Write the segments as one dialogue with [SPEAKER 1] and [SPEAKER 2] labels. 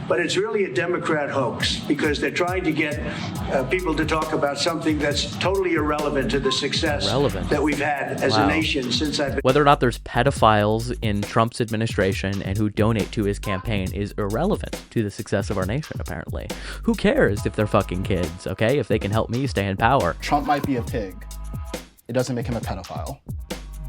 [SPEAKER 1] but it's really a Democrat hoax because they're trying to get people to talk about something that's totally irrelevant to the success that we've had as a nation since I've been.
[SPEAKER 2] Whether or not there's pedophiles in Trump's administration and who donate to his campaign is irrelevant to the success of our nation, apparently. Who cares if they're fucking kids, okay? If they can help me stay in power.
[SPEAKER 3] Trump might be a pig. It doesn't make him a pedophile.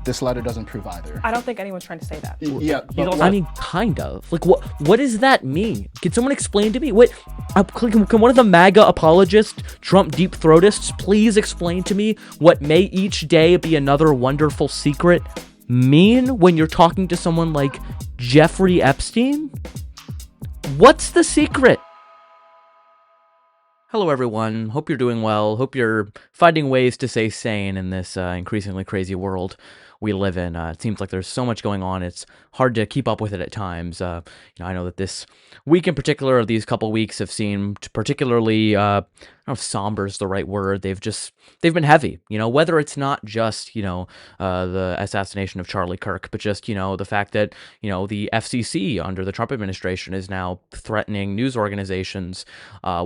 [SPEAKER 3] This letter doesn't prove either.
[SPEAKER 4] I don't think anyone's trying to say that.
[SPEAKER 3] Yeah,
[SPEAKER 2] I mean, kind of. Like, what does that mean? Can someone explain to me? What? Can one of the MAGA apologists, Trump deep throatists, please explain to me what may each day be another wonderful secret mean when you're talking to someone like Jeffrey Epstein? What's the secret? Hello, everyone. Hope you're doing well. Hope you're finding ways to stay sane in this increasingly crazy world we live in. It seems like there's so much going on. It's hard to keep up with it at times. I know that this week in particular, or these couple weeks, have seemed particularly, I don't know if somber is the right word. They've been heavy, whether it's not just, the assassination of Charlie Kirk, but just, the fact that, the FCC under the Trump administration is now threatening news organizations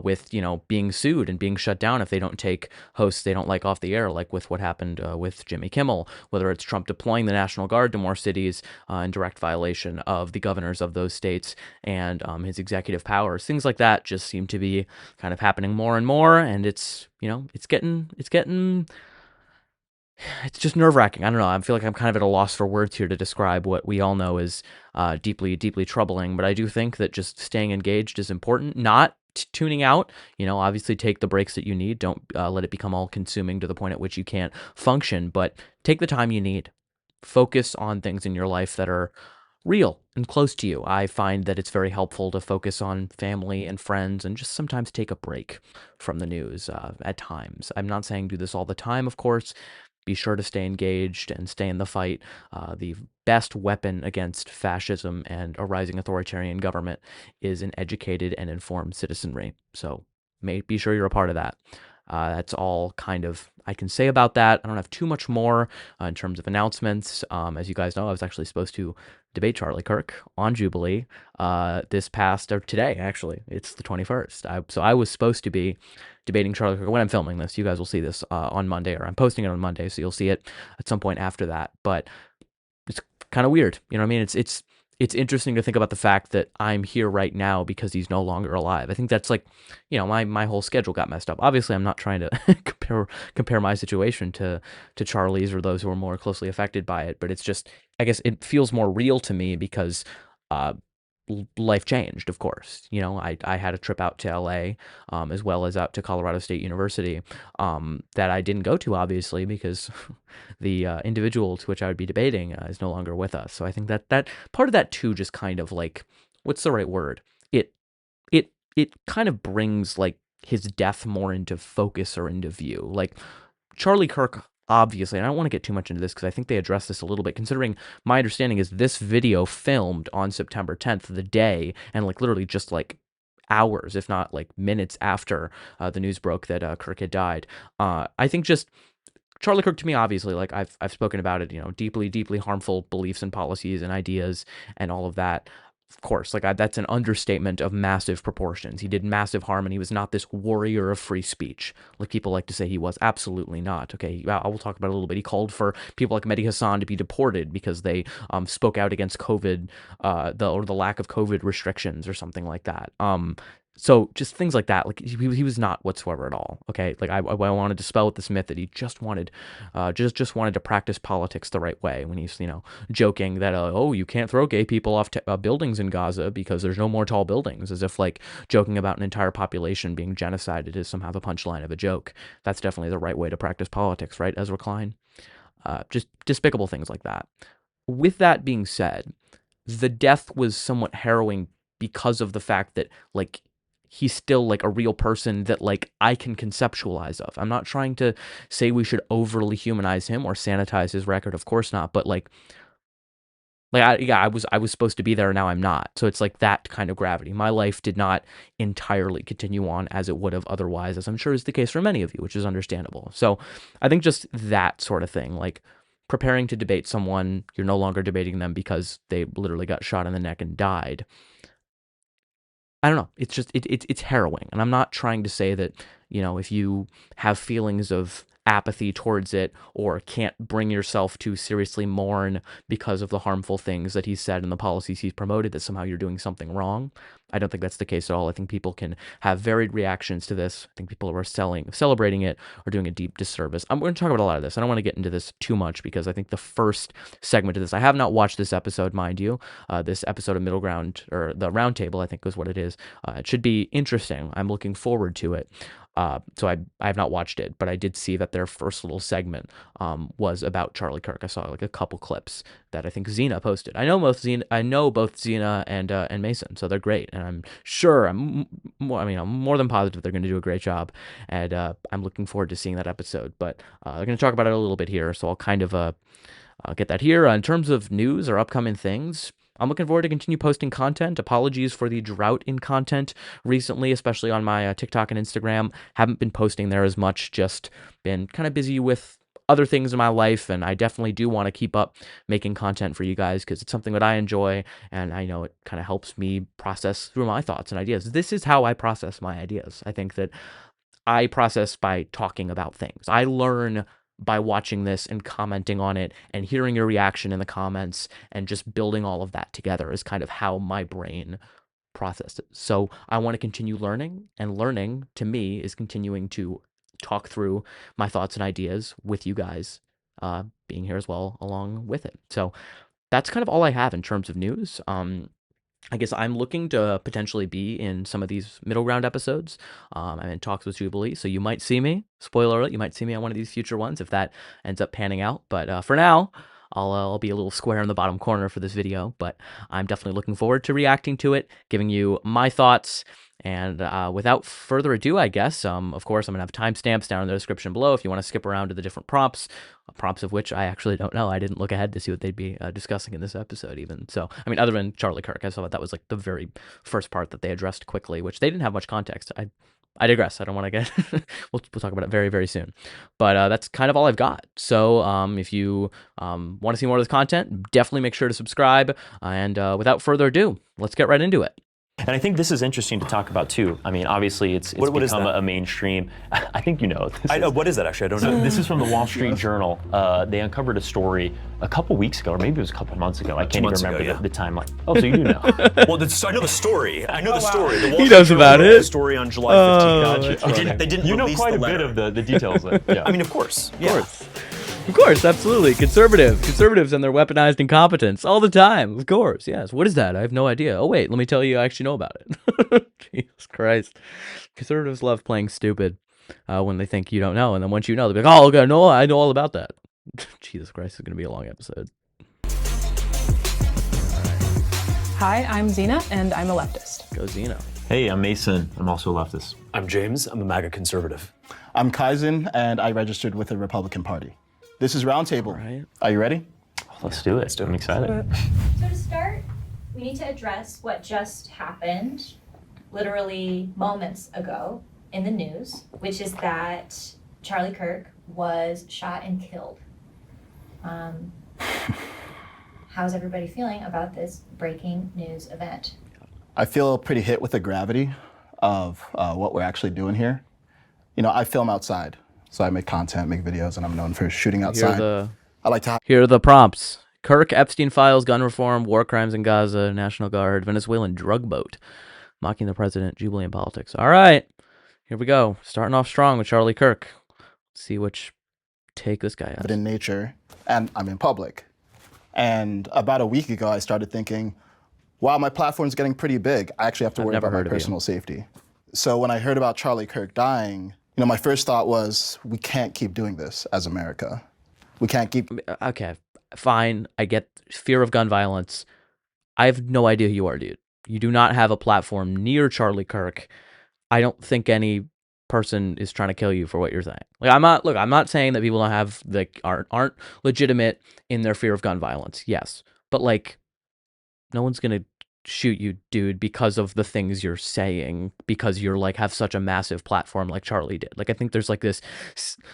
[SPEAKER 2] with, being sued and being shut down if they don't take hosts they don't like off the air, like with what happened with Jimmy Kimmel, whether it's Trump deploying the National Guard to more cities in direct violation of the governors of those states and his executive powers. Things like that just seem to be kind of happening more and more, and it's just nerve-wracking. I don't know. I feel like I'm kind of at a loss for words here to describe what we all know is deeply, deeply troubling, but I do think that just staying engaged is important, not tuning out. Obviously take the breaks that you need. Don't let it become all consuming to the point at which you can't function, but take the time you need. Focus on things in your life that are real and close to you. I find that it's very helpful to focus on family and friends and just sometimes take a break from the news at times. I'm not saying do this all the time, of course. Be sure to stay engaged and stay in the fight. The best weapon against fascism and a rising authoritarian government is an educated and informed citizenry. So be sure you're a part of that. That's all kind of I can say about that. I don't have too much more in terms of announcements. As you guys know, I was actually supposed to debate Charlie Kirk on Jubilee today, actually. It's the 21st. So I was supposed to be debating Charlie Kirk. When I'm filming this, you guys will see this on Monday, or I'm posting it on Monday, so you'll see it at some point after that. But it's kind of weird. You know what I mean? It's interesting to think about the fact that I'm here right now because he's no longer alive. I think that's like, my whole schedule got messed up. Obviously, I'm not trying to compare my situation to Charlie's or those who are more closely affected by it, but it's just, I guess it feels more real to me because life changed, of course. I had a trip out to LA as well as out to Colorado State University that I didn't go to, obviously, because the individual to which I would be debating is no longer with us. So I think that part of that too just kind of like, what's the right word? It kind of brings like his death more into focus or into view. Like Charlie Kirk, obviously, and I don't want to get too much into this because I think they address this a little bit, considering my understanding is this video filmed on September 10th, the day, and like literally just like hours, if not like minutes after the news broke that Kirk had died. I think just Charlie Kirk, to me, obviously, like I've spoken about it, deeply, deeply harmful beliefs and policies and ideas and all of that. Of course, like that's an understatement of massive proportions. He did massive harm, and he was not this warrior of free speech, like people like to say he was. Absolutely not. Okay, I will talk about it a little bit. He called for people like Mehdi Hassan to be deported because they spoke out against COVID, the lack of COVID restrictions or something like that. So just things like that, like he was not whatsoever at all. Okay, like I wanted to dispel with this myth that he just wanted to practice politics the right way when he's joking that you can't throw gay people off buildings in Gaza because there's no more tall buildings, as if like joking about an entire population being genocided is somehow the punchline of a joke. That's definitely the right way to practice politics, right, Ezra Klein? Just despicable things like that. With that being said, the death was somewhat harrowing because of the fact that like he's still like a real person that like I can conceptualize of. I'm not trying to say we should overly humanize him or sanitize his record, of course not, but I was supposed to be there, now I'm not. So it's like that kind of gravity. My life did not entirely continue on as it would have otherwise, as I'm sure is the case for many of you, which is understandable. So I think just that sort of thing, like preparing to debate someone, you're no longer debating them because they literally got shot in the neck and died. I don't know. It's just it's harrowing, and I'm not trying to say that, if you have feelings of apathy towards it or can't bring yourself to seriously mourn because of the harmful things that he said and the policies he's promoted, that somehow you're doing something wrong. I don't think that's the case at all. I think people can have varied reactions to this. I think people who are celebrating it are doing a deep disservice. I'm going to talk about a lot of this. I don't want to get into this too much because I think the first segment of this, I have not watched this episode, mind you. This episode of Middle Ground, or the Roundtable, I think is what it is. It should be interesting. I'm looking forward to it. So I have not watched it, but I did see that their first little segment was about Charlie Kirk. I saw like a couple clips that I think Xena posted. I know both Xena and Mason, so they're great, and I'm sure I'm more than positive they're going to do a great job, and I'm looking forward to seeing that episode. But they're going to talk about it a little bit here, so I'll kind of get that here. In terms of news or upcoming things, I'm looking forward to continue posting content. Apologies for the drought in content recently, especially on my TikTok and Instagram. Haven't been posting there as much, just been kind of busy with other things in my life, and I definitely do want to keep up making content for you guys because it's something that I enjoy, and I know it kind of helps me process through my thoughts and ideas. This is how I process my ideas. I think that I process by talking about things. I learn by watching this and commenting on it and hearing your reaction in the comments and just building all of that together is kind of how my brain processes. So I want to continue learning, and learning to me is continuing to talk through my thoughts and ideas with you guys, being here as well along with it. So that's kind of all I have in terms of news. I guess I'm looking to potentially be in some of these Middle Ground episodes. I'm in talks with Jubilee, so you might see me. Spoiler alert, you might see me on one of these future ones if that ends up panning out. But for now, I'll be a little square in the bottom corner for this video. But I'm definitely looking forward to reacting to it, giving you my thoughts. And without further ado, I guess, of course, I'm going to have timestamps down in the description below if you want to skip around to the different prompts of which I actually don't know. I didn't look ahead to see what they'd be discussing in this episode even. So, I mean, other than Charlie Kirk, I saw that was like the very first part that they addressed quickly, which they didn't have much context. I digress. I don't want to get, we'll talk about it very, very soon. But that's kind of all I've got. So if you want to see more of this content, definitely make sure to subscribe. And without further ado, let's get right into it.
[SPEAKER 4] And I think this is interesting to talk about too. I mean, obviously, it's become a mainstream. I think you know.
[SPEAKER 5] What is that actually? I don't know.
[SPEAKER 4] This is from the Wall Street Journal. They uncovered a story a couple weeks ago, or maybe it was a couple months ago. I can't even remember the timeline. Oh, so you do know.
[SPEAKER 5] Well, I know the story. I know the story. The Wall
[SPEAKER 2] He
[SPEAKER 5] Street
[SPEAKER 2] knows
[SPEAKER 5] Journal
[SPEAKER 2] about
[SPEAKER 5] wrote
[SPEAKER 2] it.
[SPEAKER 5] The story on July 15th.
[SPEAKER 4] Gotcha.
[SPEAKER 5] They didn't
[SPEAKER 4] you know
[SPEAKER 5] release
[SPEAKER 4] quite
[SPEAKER 5] the
[SPEAKER 4] a
[SPEAKER 5] letter.
[SPEAKER 4] bit of the details. Yeah.
[SPEAKER 5] I mean, of course.
[SPEAKER 2] Of course. Of course, absolutely. Conservatives and their weaponized incompetence all the time. Of course, yes. What is that? I have no idea. Oh, wait, let me tell you, I actually know about it. Jesus Christ. Conservatives love playing stupid when they think you don't know. And then once you know, they're like, oh, okay, no, I know all about that. Jesus Christ, it's going to be a long episode.
[SPEAKER 6] Hi, I'm Xena, and I'm a leftist.
[SPEAKER 2] Go Xena.
[SPEAKER 4] Hey, I'm Mason. I'm also a leftist.
[SPEAKER 5] I'm James. I'm a MAGA conservative.
[SPEAKER 3] I'm Kaizen, and I registered with the Republican Party. This is Roundtable.
[SPEAKER 2] Right.
[SPEAKER 3] Are you ready?
[SPEAKER 4] Let's do it. I'm excited.
[SPEAKER 7] So to start, we need to address what just happened literally moments ago in the news, which is that Charlie Kirk was shot and killed. How's everybody feeling about this breaking news event?
[SPEAKER 3] I feel pretty hit with the gravity of what we're actually doing here. You know, I film outside, so I make content, make videos, and I'm known for shooting outside. I like to.
[SPEAKER 2] Here are the prompts. Kirk, Epstein Files, gun reform, war crimes in Gaza, National Guard, Venezuelan drug boat, mocking the president, Jubilee Politics. All right, here we go. Starting off strong with Charlie Kirk. Let's see which take this guy has.
[SPEAKER 3] But in nature, and I'm in public. And about a week ago, I started thinking, wow, my platform's getting pretty big. I actually have to worry about my personal safety. So when I heard about Charlie Kirk dying, you know, my first thought was, we can't keep doing this as America. We can't keep.
[SPEAKER 2] Okay, fine. I get fear of gun violence. I have no idea who you are, dude. You do not have a platform near Charlie Kirk. I don't think any person is trying to kill you for what you're saying. Like, I'm not saying that people don't have aren't legitimate in their fear of gun violence. Yes, but like, no one's gonna shoot you, dude, because of the things you're saying, because you're like have such a massive platform like Charlie did. Like, I think there's like this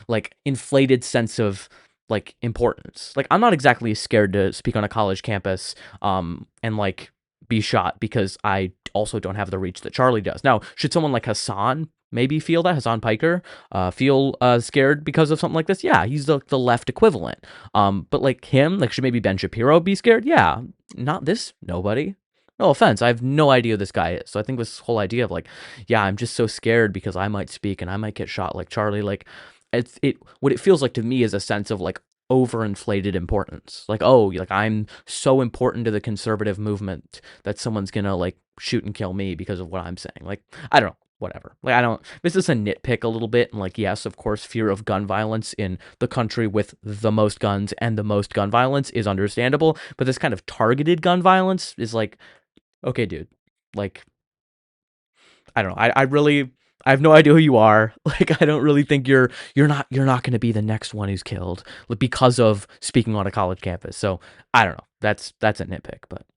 [SPEAKER 2] like inflated sense of like importance. Like, I'm not exactly scared to speak on a college campus and like be shot because I also don't have the reach that Charlie does. Now, should someone like Hassan maybe feel that, Hassan Piker, feel scared because of something like this? Yeah, he's the left equivalent. But like him, like should maybe Ben Shapiro be scared? Yeah, not this nobody. No offense, I have no idea who this guy is. So I think this whole idea of like, yeah, I'm just so scared because I might speak and I might get shot like Charlie. Like, what it feels like to me is a sense of like overinflated importance. Like, oh, like I'm so important to the conservative movement that someone's gonna like shoot and kill me because of what I'm saying. Like, I don't know. Whatever. Like, I don't, this is a nitpick a little bit. And like, yes, of course, fear of gun violence in the country with the most guns and the most gun violence is understandable. But this kind of targeted gun violence is like, okay, dude, like, I don't know. I have no idea who you are. Like, I don't really think you're not going to be the next one who's killed because of speaking on a college campus. So I don't know. That's a nitpick, but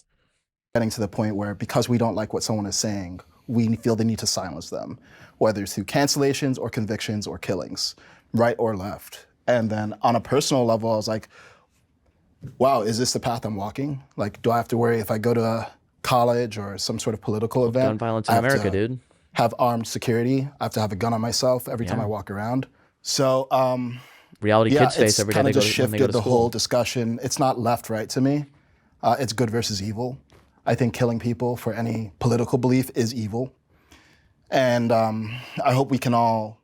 [SPEAKER 3] getting to the point where because we don't like what someone is saying, we feel the need to silence them, whether it's through cancellations or convictions or killings, right or left. And then on a personal level, I was like, wow, is this the path I'm walking? Like, do I have to worry if I go to a college or some sort of political event?
[SPEAKER 2] Gun violence in America, dude.
[SPEAKER 3] Have armed security. I have to have a gun on myself every time I walk around. So,
[SPEAKER 2] reality kids face every day they go to school.
[SPEAKER 3] It's kind of just shifted the whole discussion. It's not left-right to me. It's good versus evil. I think killing people for any political belief is evil. And I hope we can all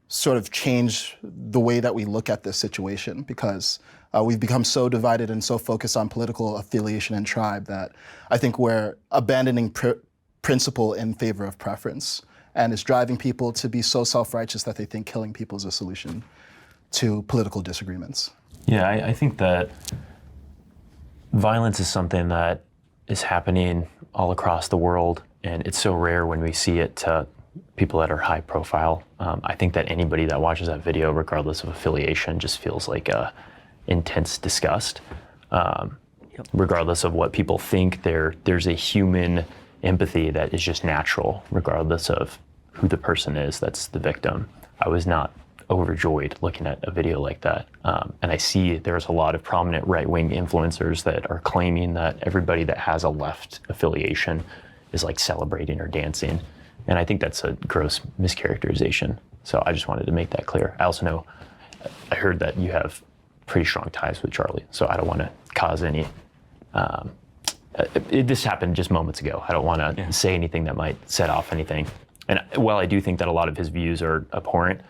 [SPEAKER 3] sort of change the way that we look at this situation, because we've become so divided and so focused on political affiliation and tribe that I think we're abandoning principle in favor of preference. And it's driving people to be so self-righteous that they think killing people is a solution to political disagreements.
[SPEAKER 4] Yeah, I think that violence is something that is happening all across the world, and it's so rare when we see it to people that are high profile. I think that anybody that watches that video, regardless of affiliation, just feels like a intense disgust. Regardless of what people think, there's a human empathy that is just natural, regardless of who the person is that's the victim. I was not overjoyed looking at a video like that. And I see there's a lot of prominent right-wing influencers that are claiming that everybody that has a left affiliation is like celebrating or dancing. And I think that's a gross mischaracterization. So I just wanted to make that clear. I also know, I heard that you have pretty strong ties with Charlie, so I don't want to cause any, this happened just moments ago. I don't want to say anything that might set off anything. And while I do think that a lot of his views are abhorrent,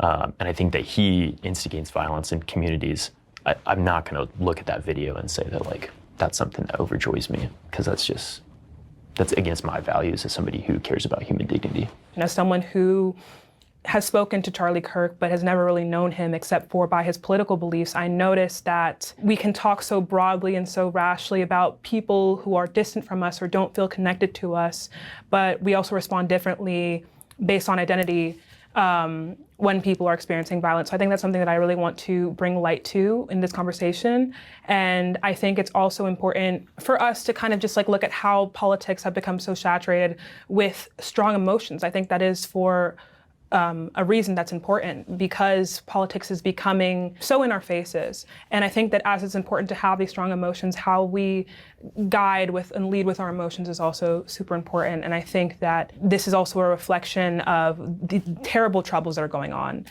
[SPEAKER 4] and I think that he instigates violence in communities, I'm not going to look at that video and say that like that's something that overjoys me, because that's against my values as somebody who cares about human dignity.
[SPEAKER 6] And as someone who has spoken to Charlie Kirk but has never really known him except for by his political beliefs, I noticed that we can talk so broadly and so rashly about people who are distant from us or don't feel connected to us, but we also respond differently based on identity when people are experiencing violence. So I think that's something that I really want to bring light to in this conversation. And I think it's also important for us to kind of just like look at how politics have become so saturated with strong emotions. I think that is for a reason that's important, because politics is becoming so in our faces. And I think that as it's important to have these strong emotions, how we guide with and lead with our emotions is also super important. And I think that this is also a reflection of the terrible troubles that are going on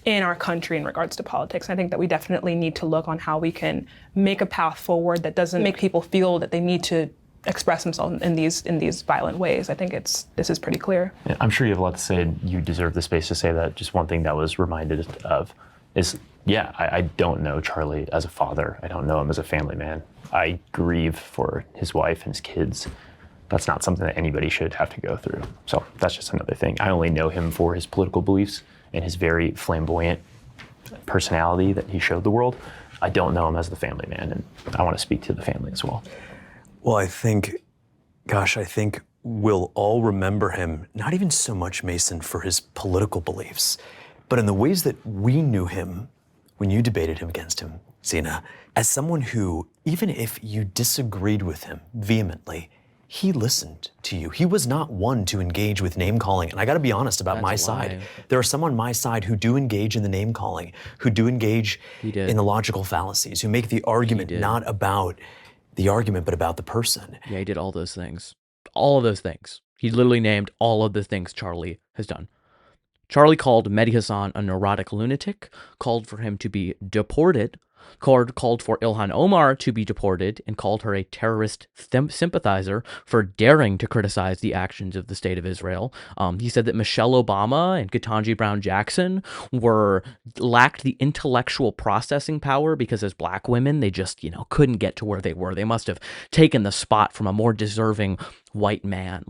[SPEAKER 6] in our country in regards to politics. I think that we definitely need to look on how we can make a path forward that doesn't make people feel that they need to express themselves in these violent ways. I think this is pretty clear.
[SPEAKER 4] Yeah, I'm sure you have a lot to say. You deserve the space to say that. Just one thing that was reminded of is, I don't know Charlie as a father. I don't know him as a family man. I grieve for his wife and his kids. That's not something that anybody should have to go through. So that's just another thing. I only know him for his political beliefs and his very flamboyant personality that he showed the world. I don't know him as the family man, and I want to speak to the family as well.
[SPEAKER 5] Well, I think we'll all remember him, not even so much, Mason, for his political beliefs, but in the ways that we knew him when you debated him against him, Zena, as someone who, even if you disagreed with him vehemently, he listened to you. He was not one to engage with name calling. And I gotta be honest about my side. There are some on my side who do engage in the name calling, who do engage in the logical fallacies, who make the argument not about the argument, but about the person.
[SPEAKER 2] Yeah, he did all those things. All of those things. He literally named all of the things Charlie has done. Charlie called Mehdi Hassan a neurotic lunatic, called for him to be deported, called for Ilhan Omar to be deported, and called her a terrorist sympathizer for daring to criticize the actions of the state of Israel. He said that Michelle Obama and Ketanji Brown Jackson lacked the intellectual processing power because as black women, they just, couldn't get to where they were. They must have taken the spot from a more deserving white man.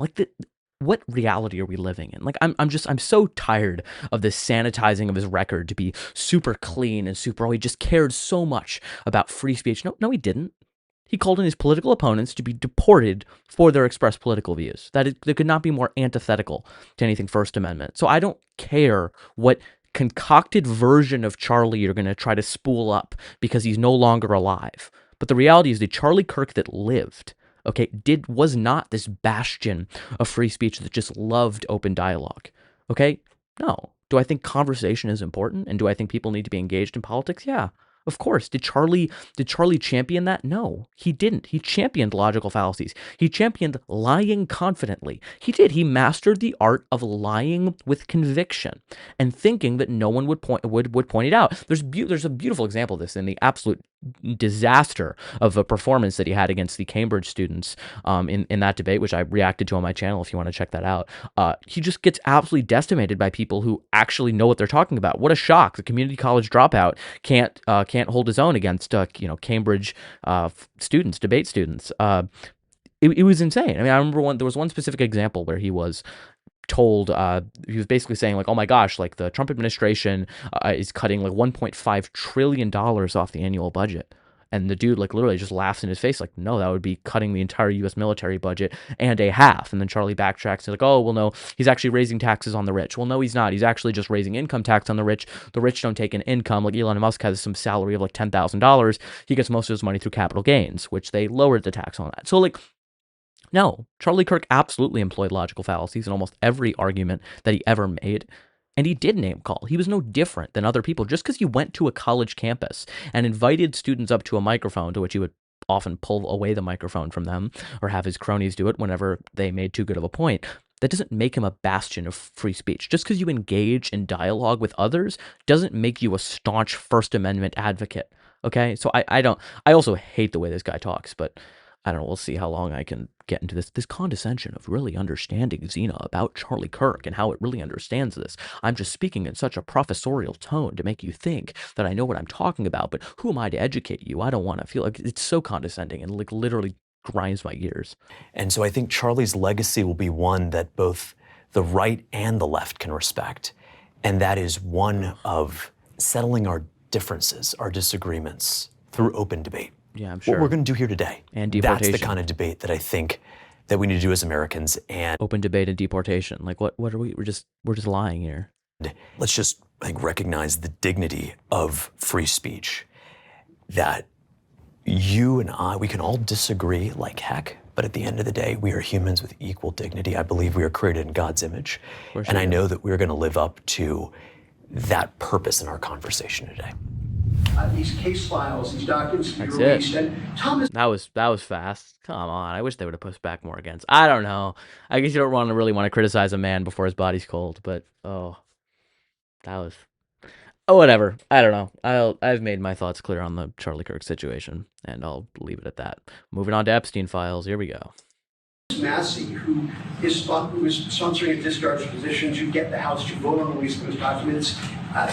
[SPEAKER 2] What reality are we living in? I'm so tired of this sanitizing of his record to be super clean and he just cared so much about free speech. No, he didn't. He called on his political opponents to be deported for their expressed political views. That could not be more antithetical to anything First Amendment. So I don't care what concocted version of Charlie you're going to try to spool up because he's no longer alive. But the reality is the Charlie Kirk that lived, was not this bastion of free speech that just loved open dialogue. No. Do I think conversation is important? And do I think people need to be engaged in politics? Yeah, of course. Did Charlie champion that? No, he didn't. He championed logical fallacies. He championed lying confidently. He did. He mastered the art of lying with conviction and thinking that no one would point it out. There's a beautiful example of this in the absolute disaster of a performance that he had against the Cambridge students in that debate, which I reacted to on my channel if you want to check that out. He just gets absolutely decimated by people who actually know what they're talking about. What a shock. The community college dropout can't hold his own against Cambridge debate students. It was insane. I mean, I remember there was one specific example where he was told, he was basically saying oh my gosh, the Trump administration is cutting $1.5 trillion off the annual budget. And the dude literally just laughs in his face no, that would be cutting the entire U.S. military budget and a half. And then Charlie backtracks and oh, well, no, he's actually raising taxes on the rich. Well, no, he's not. He's actually just raising income tax on the rich. The rich don't take an income. Elon Musk has some salary of $10,000. He gets most of his money through capital gains, which they lowered the tax on that. So no, Charlie Kirk absolutely employed logical fallacies in almost every argument that he ever made. And he did name call. He was no different than other people. Just because he went to a college campus and invited students up to a microphone, to which he would often pull away the microphone from them or have his cronies do it whenever they made too good of a point, that doesn't make him a bastion of free speech. Just because you engage in dialogue with others doesn't make you a staunch First Amendment advocate. So I also hate the way this guy talks, but I don't know. We'll see how long I can get into this condescension of really understanding Zena about Charlie Kirk and how it really understands this. I'm just speaking in such a professorial tone to make you think that I know what I'm talking about, but who am I to educate you? I don't want to feel like it's so condescending and literally grinds my gears.
[SPEAKER 5] And so I think Charlie's legacy will be one that both the right and the left can respect. And that is one of settling our differences, our disagreements through open debate.
[SPEAKER 2] Yeah, I'm sure.
[SPEAKER 5] What we're going to do here today.
[SPEAKER 2] And deportation.
[SPEAKER 5] That's the kind of debate that I think that we need to do as Americans. And
[SPEAKER 2] open debate and deportation. What are we? We're just lying here.
[SPEAKER 5] Let's just recognize the dignity of free speech. That you and I, we can all disagree like heck, but at the end of the day, we are humans with equal dignity. I believe we are created in God's image.
[SPEAKER 2] Sure.
[SPEAKER 5] And I know that we're going to live up to that purpose in our conversation today.
[SPEAKER 1] These case files, these documents to be released. And Thomas.
[SPEAKER 2] That was fast. Come on. I wish they would have pushed back more against. I don't know. I guess you don't really want to criticize a man before his body's cold, but whatever. I don't know. I've made my thoughts clear on the Charlie Kirk situation, and I'll leave it at that. Moving on to Epstein Files. Here we go.
[SPEAKER 1] Massey, who is sponsoring a discharge position to get the House to vote on releasing those documents,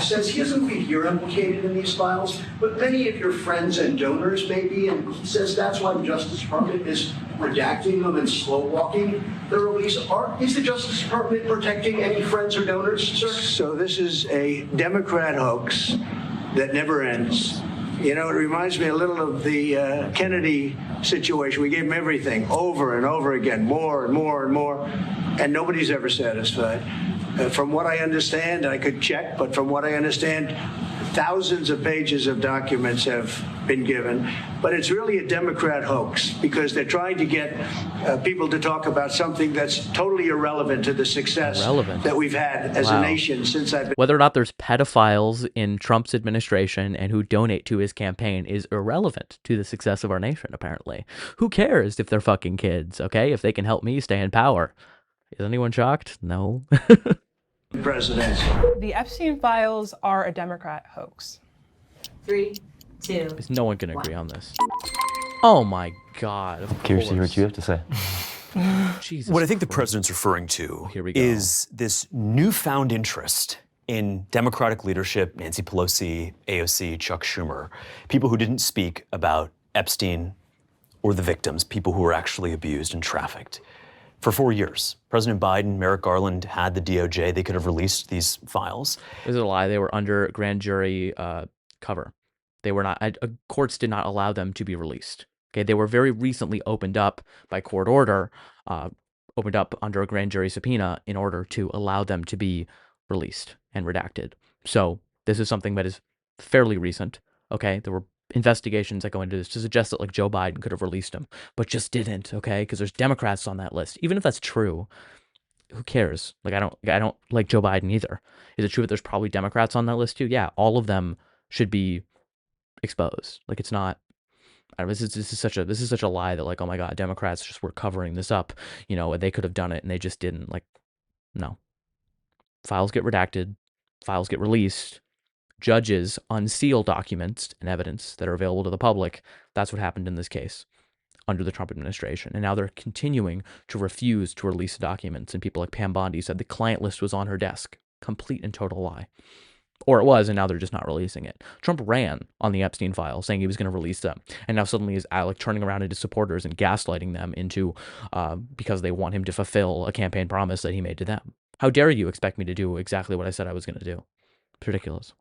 [SPEAKER 1] says he doesn't believe you're implicated in these files, but many of your friends and donors may be, and he says that's why the Justice Department is redacting them and slow-walking the release. Is the Justice Department protecting any friends or donors, sir? So this is a Democrat hoax that never ends. It reminds me a little of the Kennedy situation. We gave him everything over and over again, more and more and more, and nobody's ever satisfied. From what I understand, I could check, but from what I understand, thousands of pages of documents have
[SPEAKER 8] been given, but it's really a Democrat hoax because they're trying to get people to talk about something that's totally irrelevant to the success that we've had as a nation since I've been.
[SPEAKER 2] Whether or not there's pedophiles in Trump's administration and who donate to his campaign is irrelevant to the success of our nation, apparently. Who cares if they're fucking kids, okay? If they can help me stay in power. Is anyone shocked? No.
[SPEAKER 8] Presidential.
[SPEAKER 6] The Epstein Files are a Democrat hoax.
[SPEAKER 7] 3, 2.
[SPEAKER 2] No one can agree on this. Oh my God. Of
[SPEAKER 4] Curious to hear
[SPEAKER 2] course.
[SPEAKER 4] what you have to say.
[SPEAKER 2] Jesus
[SPEAKER 5] What I think the
[SPEAKER 2] Christ.
[SPEAKER 5] president's referring to
[SPEAKER 2] Here we go.
[SPEAKER 5] is this newfound interest in Democratic leadership, Nancy Pelosi, AOC, Chuck Schumer, people who didn't speak about Epstein or the victims, people who were actually abused and trafficked. For 4 years, President Biden, Merrick Garland had the DOJ. They could have released these files.
[SPEAKER 2] This is a lie. They were under grand jury cover. They were not. Courts did not allow them to be released. Okay, they were very recently opened up by court order, opened up under a grand jury subpoena in order to allow them to be released and redacted. So this is something that is fairly recent. Okay, there were investigations that go into this to suggest that like Joe Biden could have released him, but just didn't. Okay, because there's Democrats on that list. Even if that's true, who cares? Like I don't like Joe Biden either. Is it true that there's probably Democrats on that list too? Yeah, all of them should be exposed. Like it's not. I don't know, this is such a lie that like, oh my God, Democrats just were covering this up, you know, and they could have done it and they just didn't. Like, no. Files get redacted, files get released, judges unseal documents and evidence that are available to the public. That's what happened in this case under the Trump administration. And now they're continuing to refuse to release the documents. And people like Pam Bondi said the client list was on her desk. Complete and total lie. Or it was, and now they're just not releasing it. Trump ran on the Epstein files, saying he was going to release them, and now suddenly is like turning around into supporters and gaslighting them into because they want him to fulfill a campaign promise that he made to them. How dare you expect me to do exactly what I said I was going to do? It's ridiculous.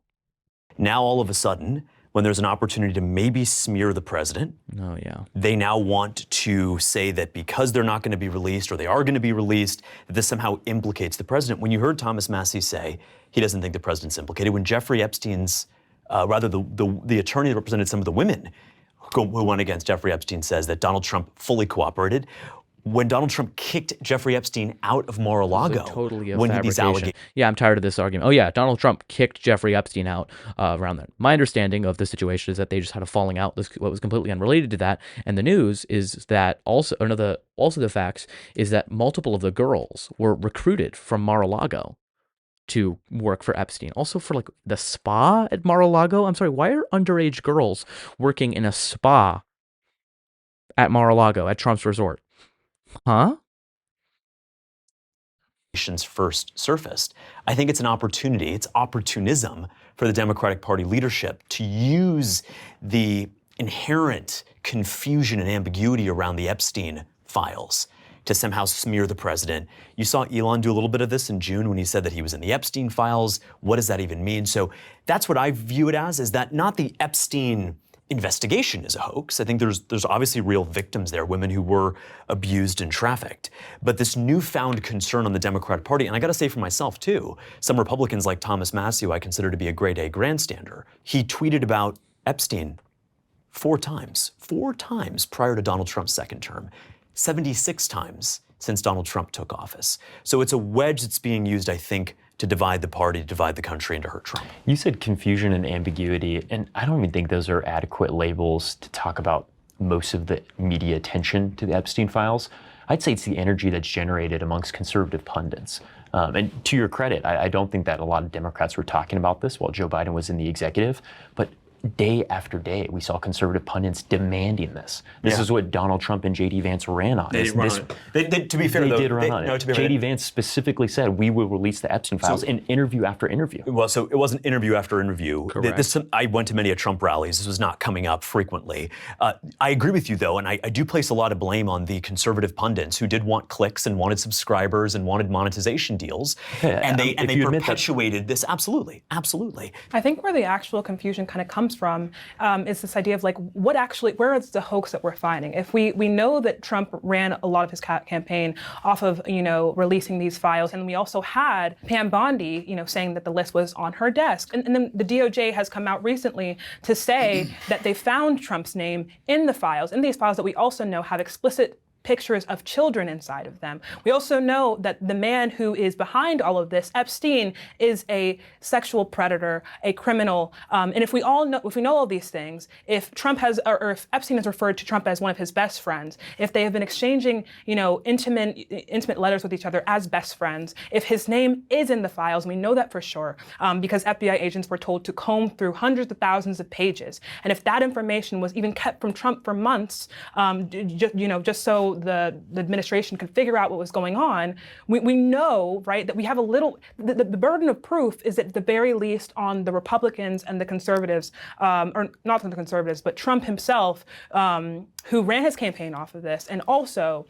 [SPEAKER 5] Now, all of a sudden, when there's an opportunity to maybe smear the president,
[SPEAKER 2] Oh yeah,
[SPEAKER 5] they now want to say that because they're not going to be released or they are going to be released, that this somehow implicates the president. When you heard Thomas Massie say he doesn't think the president's implicated, when Jeffrey Epstein's, the attorney that represented some of the women who went against Jeffrey Epstein says that Donald Trump fully cooperated. When Donald Trump kicked Jeffrey Epstein out of Mar-a-Lago,
[SPEAKER 2] totally a
[SPEAKER 5] when these
[SPEAKER 2] fabrication.
[SPEAKER 5] allegations.
[SPEAKER 2] Yeah, I'm tired of this argument. Oh yeah, Donald Trump kicked Jeffrey Epstein out around that. My understanding of the situation is that they just had a falling out, what was completely unrelated to that. And the news is that also the facts is that multiple of the girls were recruited from Mar-a-Lago to work for Epstein. Also for like the spa at Mar-a-Lago. I'm sorry, why are underage girls working in a spa at Mar-a-Lago at Trump's resort? Huh?
[SPEAKER 5] First surfaced. I think it's an opportunity, it's opportunism for the Democratic Party leadership to use the inherent confusion and ambiguity around the Epstein files to somehow smear the president. You saw Elon do a little bit of this in June when he said that he was in the Epstein files. What does that even mean? So that's what I view it as, is that not the Epstein investigation is a hoax. I think there's obviously real victims there, women who were abused and trafficked. But this newfound concern on the Democratic Party, and I gotta say for myself too, some Republicans like Thomas Massie, who I consider to be a grade A grandstander, he tweeted about Epstein 4 times prior to Donald Trump's second term, 76 times since Donald Trump took office. So it's a wedge that's being used, I think, to divide the party, to divide the country, and to hurt Trump.
[SPEAKER 4] You said confusion and ambiguity, and I don't even think those are adequate labels to talk about most of the media attention to the Epstein files. I'd say it's the energy that's generated amongst conservative pundits. And to your credit, I don't think that a lot of Democrats were talking about this while Joe Biden was in the executive, but day after day, we saw conservative pundits demanding this. This is what Donald Trump and J.D. Vance ran on.
[SPEAKER 5] They did run on it. To be fair,
[SPEAKER 4] they did run on it. J.D. Vance specifically said, we will release the Epstein files in interview after interview.
[SPEAKER 5] Well, so it wasn't interview after interview.
[SPEAKER 2] Correct.
[SPEAKER 5] I went to many of Trump rallies. This was not coming up frequently. I agree with you, though, and I do place a lot of blame on the conservative pundits who did want clicks and wanted subscribers and wanted monetization deals.
[SPEAKER 4] Yeah,
[SPEAKER 5] and they perpetuated this. Absolutely.
[SPEAKER 6] I think where the actual confusion kind of comes comes from is this idea of like, where is the hoax that we're finding? If we know that Trump ran a lot of his campaign off of, releasing these files, and we also had Pam Bondi, saying that the list was on her desk. And then the DOJ has come out recently to say that they found Trump's name in these files that we also know have explicit pictures of children inside of them. We also know that the man who is behind all of this, Epstein, is a sexual predator, a criminal. And if we know all these things, if Epstein has referred to Trump as one of his best friends, if they have been exchanging, intimate letters with each other as best friends, if his name is in the files, and we know that for sure, because FBI agents were told to comb through hundreds of thousands of pages. And if that information was even kept from Trump for months, just so the administration could figure out what was going on, we know, right, that we have the burden of proof is at the very least on the Republicans and the conservatives, or not the conservatives, but Trump himself, who ran his campaign off of this, and also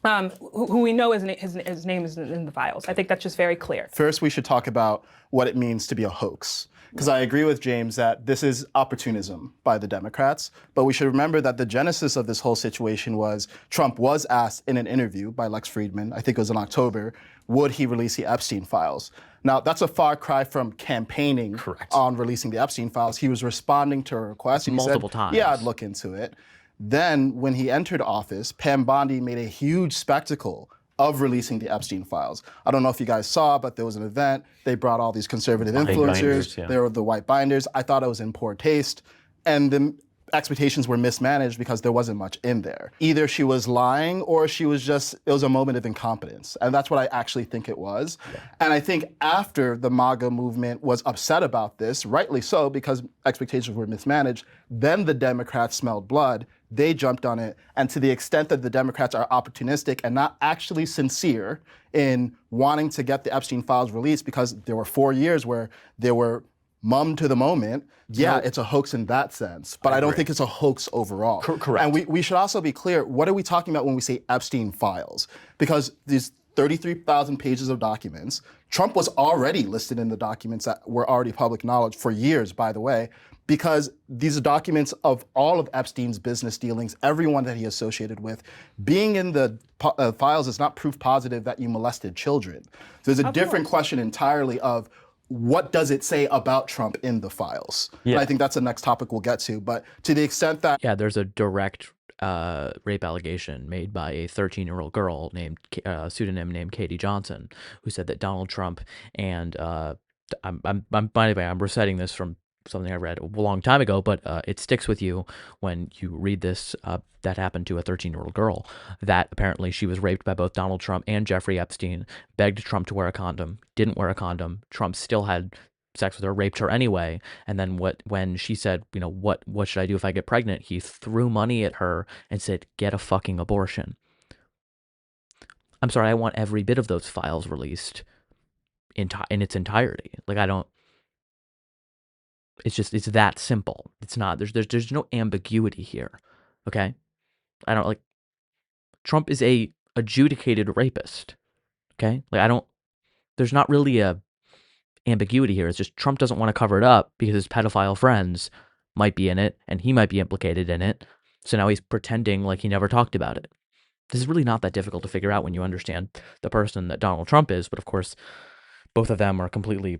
[SPEAKER 6] who we know his name is in the files. I think that's just very clear.
[SPEAKER 3] First, we should talk about what it means to be a hoax. Because I agree with James that this is opportunism by the Democrats, but we should remember that the genesis of this whole situation was Trump was asked in an interview by Lex Friedman, I think it was in October, would he release the Epstein files? Now, that's a far cry from campaigning on releasing the Epstein files. He was responding to a request. And
[SPEAKER 2] multiple times.
[SPEAKER 3] Yeah, I'd look into it. Then, when he entered office, Pam Bondi made a huge spectacle of releasing the Epstein files. I don't know if you guys saw, but there was an event. They brought all these conservative influencers.
[SPEAKER 4] Binders, yeah.
[SPEAKER 3] They were the white binders. I thought it was in poor taste. And the expectations were mismanaged because there wasn't much in there. Either she was lying or it was a moment of incompetence. And that's what I actually think it was. Yeah. And I think after the MAGA movement was upset about this, rightly so, because expectations were mismanaged, then the Democrats smelled blood. They jumped on it. And to the extent that the Democrats are opportunistic and not actually sincere in wanting to get the Epstein files released, because there were 4 years where they were mum to the moment, yeah, it's a hoax in that sense. But I don't think it's a hoax overall.
[SPEAKER 4] Correct.
[SPEAKER 3] And we should also be clear, what are we talking about when we say Epstein files? Because these 33,000 pages of documents, Trump was already listed in the documents that were already public knowledge for years, by the way, because these are documents of all of Epstein's business dealings, everyone that he associated with. Being in the files is not proof positive that you molested children. There's a different question entirely of what does it say about Trump in the files? Yeah. And I think that's the next topic we'll get to. But to the extent that...
[SPEAKER 2] Yeah, there's a direct rape allegation made by a 13-year-old girl named pseudonym named Katie Johnson, who said that Donald Trump and by the way, I'm reciting this from something I read a long time ago, but it sticks with you when you read this, that happened to a 13-year-old girl, that apparently she was raped by both Donald Trump and Jeffrey Epstein, begged Trump to wear a condom, didn't wear a condom, Trump still had sex with her, raped her anyway, and then when she said, what should I do if I get pregnant, he threw money at her and said, get a fucking abortion. I'm sorry, I want every bit of those files released in its entirety. It's that simple. It's not, there's no ambiguity here, okay? Trump is a adjudicated rapist, okay? There's not really a ambiguity here. It's just Trump doesn't want to cover it up because his pedophile friends might be in it and he might be implicated in it. So now he's pretending like he never talked about it. This is really not that difficult to figure out when you understand the person that Donald Trump is, but of course, both of them are completely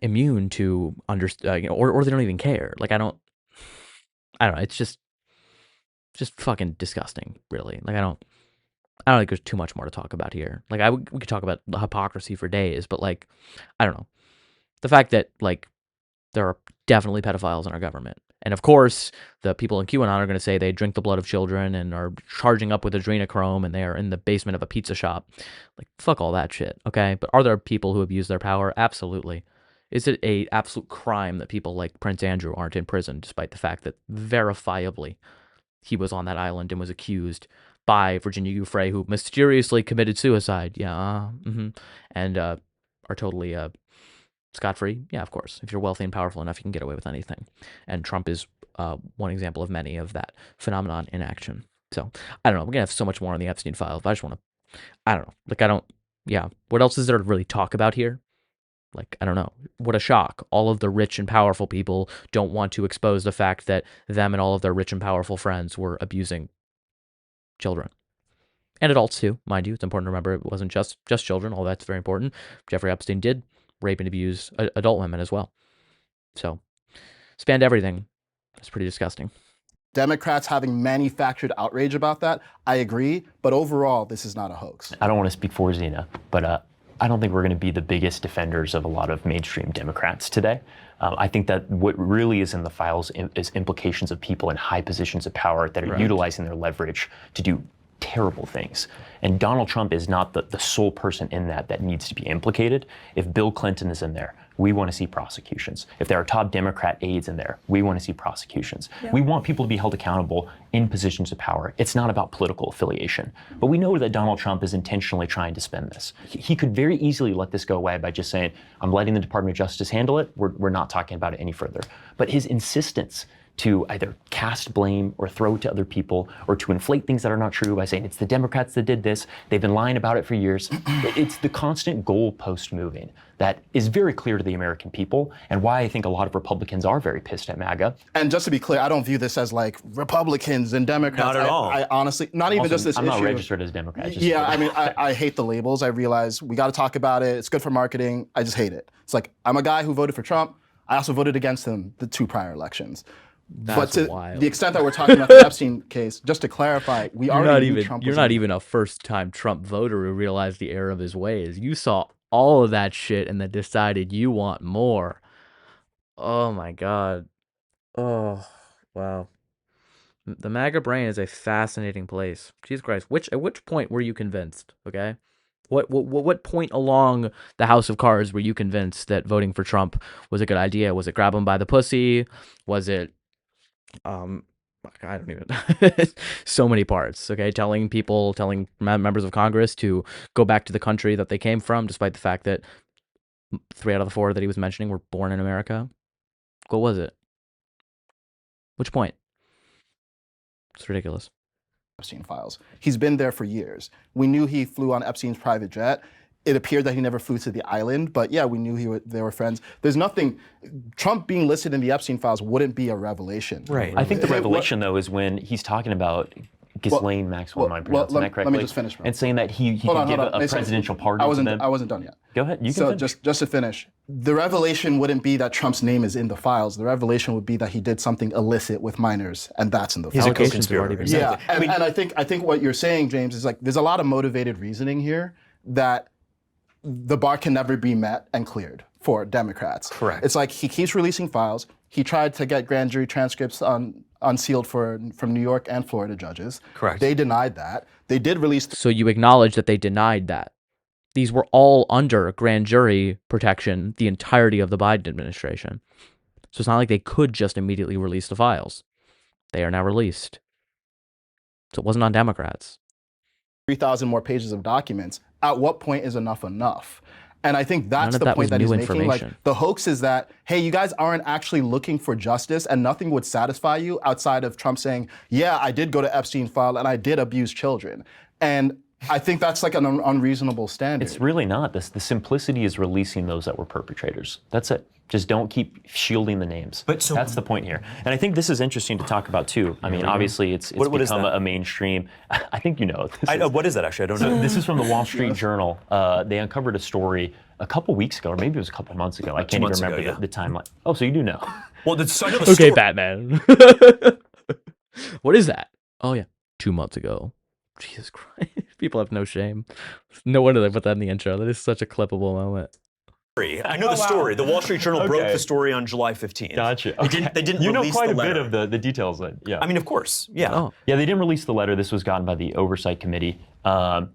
[SPEAKER 2] immune to understand, or they don't even care. I don't know. It's just fucking disgusting, really. I don't think there's too much more to talk about here. We could talk about the hypocrisy for days, but I don't know. The fact that there are definitely pedophiles in our government. And of course, the people in QAnon are going to say they drink the blood of children and are charging up with adrenochrome and they are in the basement of a pizza shop. Fuck all that shit, okay? But are there people who abuse their power? Absolutely. Is it a absolute crime that people like Prince Andrew aren't in prison, despite the fact that verifiably he was on that island and was accused by Virginia Giuffre, who mysteriously committed suicide? Yeah, and are totally scot-free? Yeah, of course. If you're wealthy and powerful enough, you can get away with anything. And Trump is one example of many of that phenomenon in action. So, I don't know. We're going to have so much more on the Epstein files, but I just want to, I don't know. What else is there to really talk about here? Like, I don't know. What a shock. All of the rich and powerful people don't want to expose the fact that them and all of their rich and powerful friends were abusing children. And adults too, mind you. It's important to remember it wasn't just children. All that's very important. Jeffrey Epstein did rape and abuse adult women as well. So, spanned everything. It's pretty disgusting.
[SPEAKER 3] Democrats having manufactured outrage about that, I agree, but overall, this is not a hoax.
[SPEAKER 4] I don't want to speak for Zena, but I don't think we're going to be the biggest defenders of a lot of mainstream Democrats today. I think that what really is in the files is implications of people in high positions of power that are utilizing their leverage to do terrible things. And Donald Trump is not the sole person in that needs to be implicated. If Bill Clinton is in there, we want to see prosecutions. If there are top Democrat aides in there, we want to see prosecutions. Yeah. We want people to be held accountable in positions of power. It's not about political affiliation. But we know that Donald Trump is intentionally trying to spin this. He could very easily let this go away by just saying, I'm letting the Department of Justice handle it. We're not talking about it any further. But his insistence to either cast blame or throw it to other people or to inflate things that are not true by saying it's the Democrats that did this, they've been lying about it for years. It's the constant goalpost moving that is very clear to the American people and why I think a lot of Republicans are very pissed at MAGA.
[SPEAKER 3] And just to be clear, I don't view this as like Republicans and Democrats.
[SPEAKER 5] Not at all.
[SPEAKER 3] I honestly, not even
[SPEAKER 4] Also,
[SPEAKER 3] just this
[SPEAKER 4] I'm
[SPEAKER 3] issue.
[SPEAKER 4] not registered as Democrat.
[SPEAKER 3] Yeah, I mean, I hate the labels. I realize we got to talk about it. It's good for marketing. I just hate it. It's like, I'm a guy who voted for Trump. I also voted against him the 2 prior elections. But to
[SPEAKER 2] wild.
[SPEAKER 3] the extent that we're talking about the Epstein case, just to clarify, we already knew Trump was
[SPEAKER 2] You're not even a first-time Trump voter who realized the error of his ways. You saw all of that shit and then decided you want more. Oh my God. Oh, wow. The MAGA brain is a fascinating place. Jesus Christ. At which point were you convinced? Okay. What point along the house of cards were you convinced that voting for Trump was a good idea? Was it grab him by the pussy? Was it I don't even so many parts, okay? Telling members of Congress to go back to the country that they came from, despite the fact that 3 out of the 4 that he was mentioning were born in America. What was it? Which point? It's ridiculous.
[SPEAKER 3] Epstein Files. He's been there for years. We knew he flew on Epstein's private jet. It appeared that he never flew to the island, but yeah, we knew they were friends. There's nothing, Trump being listed in the Epstein Files wouldn't be a revelation.
[SPEAKER 5] Right.
[SPEAKER 4] I think the revelation, though, is when he's talking about Ghislaine Maxwell, am I pronouncing that correctly?
[SPEAKER 3] Let me just finish, bro.
[SPEAKER 4] And saying that he can give a presidential pardon to them.
[SPEAKER 3] I wasn't done yet.
[SPEAKER 4] Go ahead, you can
[SPEAKER 3] So
[SPEAKER 4] finish.
[SPEAKER 3] just to finish, the revelation wouldn't be that Trump's name is in the files. The revelation would be that he did something illicit with minors, and that's in the
[SPEAKER 5] He's
[SPEAKER 3] files.
[SPEAKER 5] a co-conspirator.
[SPEAKER 3] Yeah, and I think what you're saying, James, is like there's a lot of motivated reasoning here that the bar can never be met and cleared for Democrats.
[SPEAKER 5] Correct.
[SPEAKER 3] It's like he keeps releasing files. He tried to get grand jury transcripts unsealed from New York and Florida judges.
[SPEAKER 5] Correct.
[SPEAKER 3] They denied that. They did release.
[SPEAKER 2] So you acknowledge that they denied that. These were all under grand jury protection the entirety of the Biden administration. So it's not like they could just immediately release the files. They are now released. So it wasn't on Democrats.
[SPEAKER 3] 3,000 more pages of documents. At what point is enough enough? And I think that's
[SPEAKER 2] None of
[SPEAKER 3] the
[SPEAKER 2] that
[SPEAKER 3] point
[SPEAKER 2] was
[SPEAKER 3] that he's
[SPEAKER 2] new
[SPEAKER 3] making.
[SPEAKER 2] information.
[SPEAKER 3] Like the hoax is that, hey, you guys aren't actually looking for justice, and nothing would satisfy you outside of Trump saying, yeah, I did go to Epstein file and I did abuse children. And I think that's like an unreasonable standard.
[SPEAKER 4] It's really not. The simplicity is releasing those that were perpetrators. That's it. Just don't keep shielding the names. That's the point here. And I think this is interesting to talk about too. I mean, obviously it's
[SPEAKER 5] What is
[SPEAKER 4] become
[SPEAKER 5] that?
[SPEAKER 4] a mainstream. I think you know.
[SPEAKER 5] I know. What is that actually? I don't know.
[SPEAKER 4] This is from the Wall Street Journal. They uncovered a story a couple weeks ago, or maybe it was a couple months ago. I can't even remember the timeline. Oh, so you do know.
[SPEAKER 5] Well, I know the
[SPEAKER 2] Okay,
[SPEAKER 5] story.
[SPEAKER 2] Batman. What is that? Oh, yeah. 2 months ago. Jesus Christ. People have no shame. No wonder they put that in the intro. That is such a clippable moment.
[SPEAKER 5] I know the story. The Wall Street Journal broke the story on July 15th.
[SPEAKER 4] Gotcha.
[SPEAKER 5] They didn't
[SPEAKER 4] You know
[SPEAKER 5] release
[SPEAKER 4] quite
[SPEAKER 5] the
[SPEAKER 4] a bit
[SPEAKER 5] letter.
[SPEAKER 4] of the details then. Yeah.
[SPEAKER 5] I mean, of course. Yeah.
[SPEAKER 2] Oh.
[SPEAKER 4] Yeah, they didn't release the letter. This was gotten by the Oversight Committee. I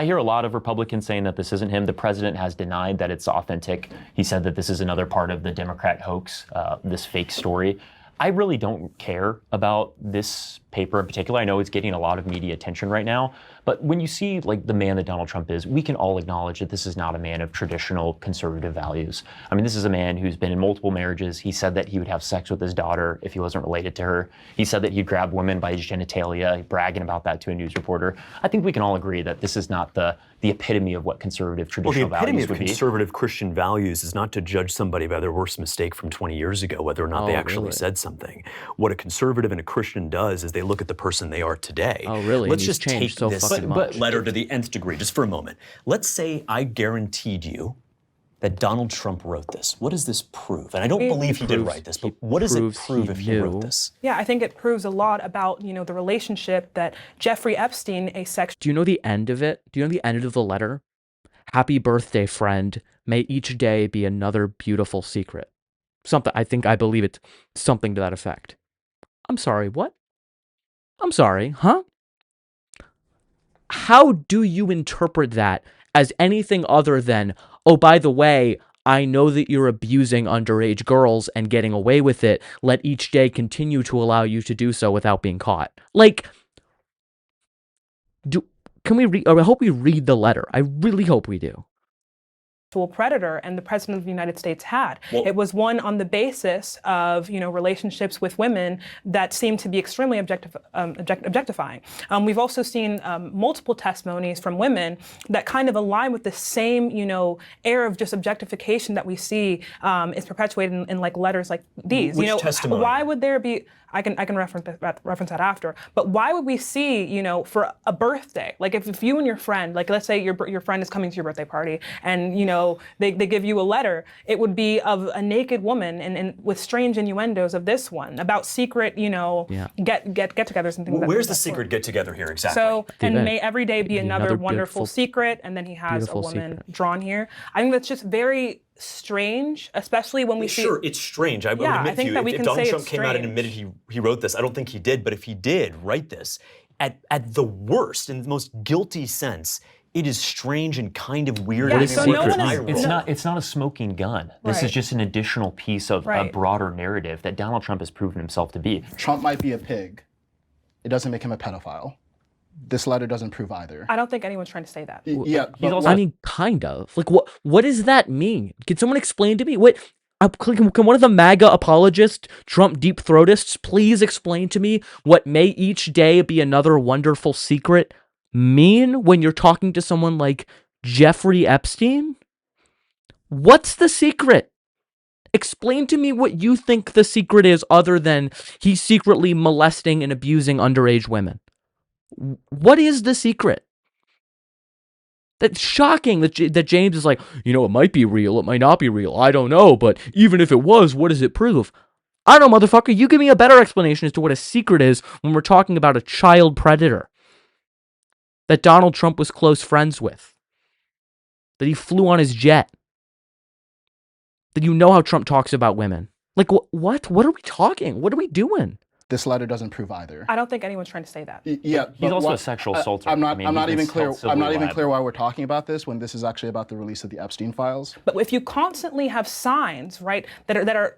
[SPEAKER 4] hear a lot of Republicans saying that this isn't him. The president has denied that it's authentic. He said that this is another part of the Democrat hoax, this fake story. I really don't care about this paper in particular. I know it's getting a lot of media attention right now, but when you see like the man that Donald Trump is, we can all acknowledge that this is not a man of traditional conservative values. I mean, this is a man who's been in multiple marriages. He said that he would have sex with his daughter if he wasn't related to her. He said that he'd grab women by his genitalia, bragging about that to a news reporter. I think we can all agree that this is not the epitome of what conservative traditional values would be.
[SPEAKER 5] The epitome of conservative Christian values is not to judge somebody by their worst mistake from 20 years ago, whether or not they actually said something. What a conservative and a Christian does is they look at the person they are today.
[SPEAKER 2] Oh, really?
[SPEAKER 5] Let's just take
[SPEAKER 2] so
[SPEAKER 5] this letter to the nth degree, just for a moment. Let's say I guaranteed you that Donald Trump wrote this. What does this prove? And I don't believe he did write this, but what does it prove if he wrote this?
[SPEAKER 6] Yeah, I think it proves a lot about, the relationship that Jeffrey Epstein, a sex...
[SPEAKER 2] Do you know the end of it? Do you know the end of the letter? Happy birthday, friend. May each day be another beautiful secret. I believe it's something to that effect. I'm sorry, what? I'm sorry, huh? How do you interpret that as anything other than, oh, by the way, I know that you're abusing underage girls and getting away with it. Let each day continue to allow you to do so without being caught. Like, can we read? I hope we read the letter. I really hope we do.
[SPEAKER 6] Predator and the president of the United States had. It was one on the basis of, relationships with women that seemed to be extremely objectifying. We've also seen multiple testimonies from women that kind of align with the same, air of just objectification that we see is perpetuated in like letters like these.
[SPEAKER 5] Which testimony?
[SPEAKER 6] Why would there be? I can reference that after. But why would we see, for a birthday, like if you and your friend, like let's say your friend is coming to your birthday party and, they give you a letter, it would be of a naked woman and with strange innuendos of this one about secret, get-togethers and things.
[SPEAKER 5] Where's the secret get-together here exactly?
[SPEAKER 6] So, and may every day be another wonderful secret, and then he has a woman drawn here. I think that's just very strange, especially when we see...
[SPEAKER 5] Sure, it's strange. I would admit to you, if Donald Trump came out and admitted he wrote this, I don't think he did, but if he did write this, at the worst, in the most guilty sense, it is strange and kind of weird.
[SPEAKER 6] Yeah, so no one is,
[SPEAKER 4] it's not a smoking gun. This is just an additional piece of a broader narrative that Donald Trump has proven himself to be.
[SPEAKER 3] Trump might be a pig. It doesn't make him a pedophile. This letter doesn't prove either.
[SPEAKER 6] I don't think anyone's trying to say that.
[SPEAKER 3] Yeah,
[SPEAKER 2] I mean, kind of. Like, what does that mean? Can someone explain to me? Can one of the MAGA apologists, Trump deep throatists, please explain to me what may each day be another wonderful secret mean when you're talking to someone like Jeffrey Epstein? What's the secret? Explain to me what you think the secret is other than he's secretly molesting and abusing underage women. What is the secret? That's shocking that James is like, it might be real, it might not be real, I don't know, but even if it was, what does it prove? I don't know, motherfucker, you give me a better explanation as to what a secret is when we're talking about a child predator that Donald Trump was close friends with, that he flew on his jet, that how Trump talks about women. Like, what? What are we talking? What are we doing?
[SPEAKER 3] This letter doesn't prove either.
[SPEAKER 6] I don't think anyone's trying to say that.
[SPEAKER 3] Yeah,
[SPEAKER 4] he's also a sexual assaulter.
[SPEAKER 3] I'm not even clear why we're talking about this when this is actually about the release of the Epstein Files.
[SPEAKER 6] But if you constantly have signs, right, that are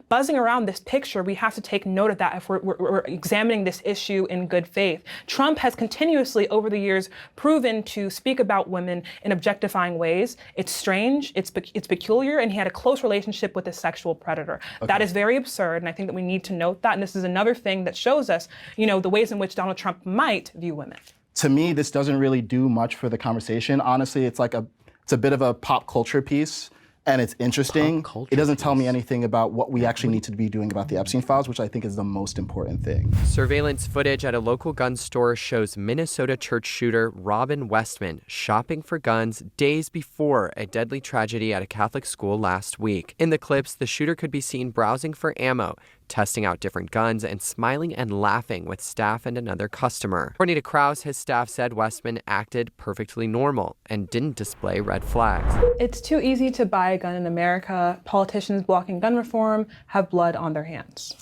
[SPEAKER 6] buzzing around this picture, we have to take note of that if we're examining this issue in good faith. Trump has continuously over the years proven to speak about women in objectifying ways. It's strange, it's peculiar, and he had a close relationship with a sexual predator. Okay. That is very absurd, and I think that we need to note that. And this is another thing that shows us, the ways in which Donald Trump might view women.
[SPEAKER 3] To me, this doesn't really do much for the conversation. Honestly, it's a bit of a pop culture piece, and it's interesting. It doesn't tell me anything about what we actually need to be doing about the Epstein Files, which I think is the most important thing.
[SPEAKER 9] Surveillance footage at a local gun store shows Minnesota church shooter Robin Westman shopping for guns days before a deadly tragedy at a Catholic school last week. In the clips, the shooter could be seen browsing for ammo, testing out different guns, and smiling and laughing with staff and another customer. According to Krause, his staff said Westman acted perfectly normal and didn't display red flags.
[SPEAKER 6] It's too easy to buy a gun in America. Politicians blocking gun reform have blood on their hands.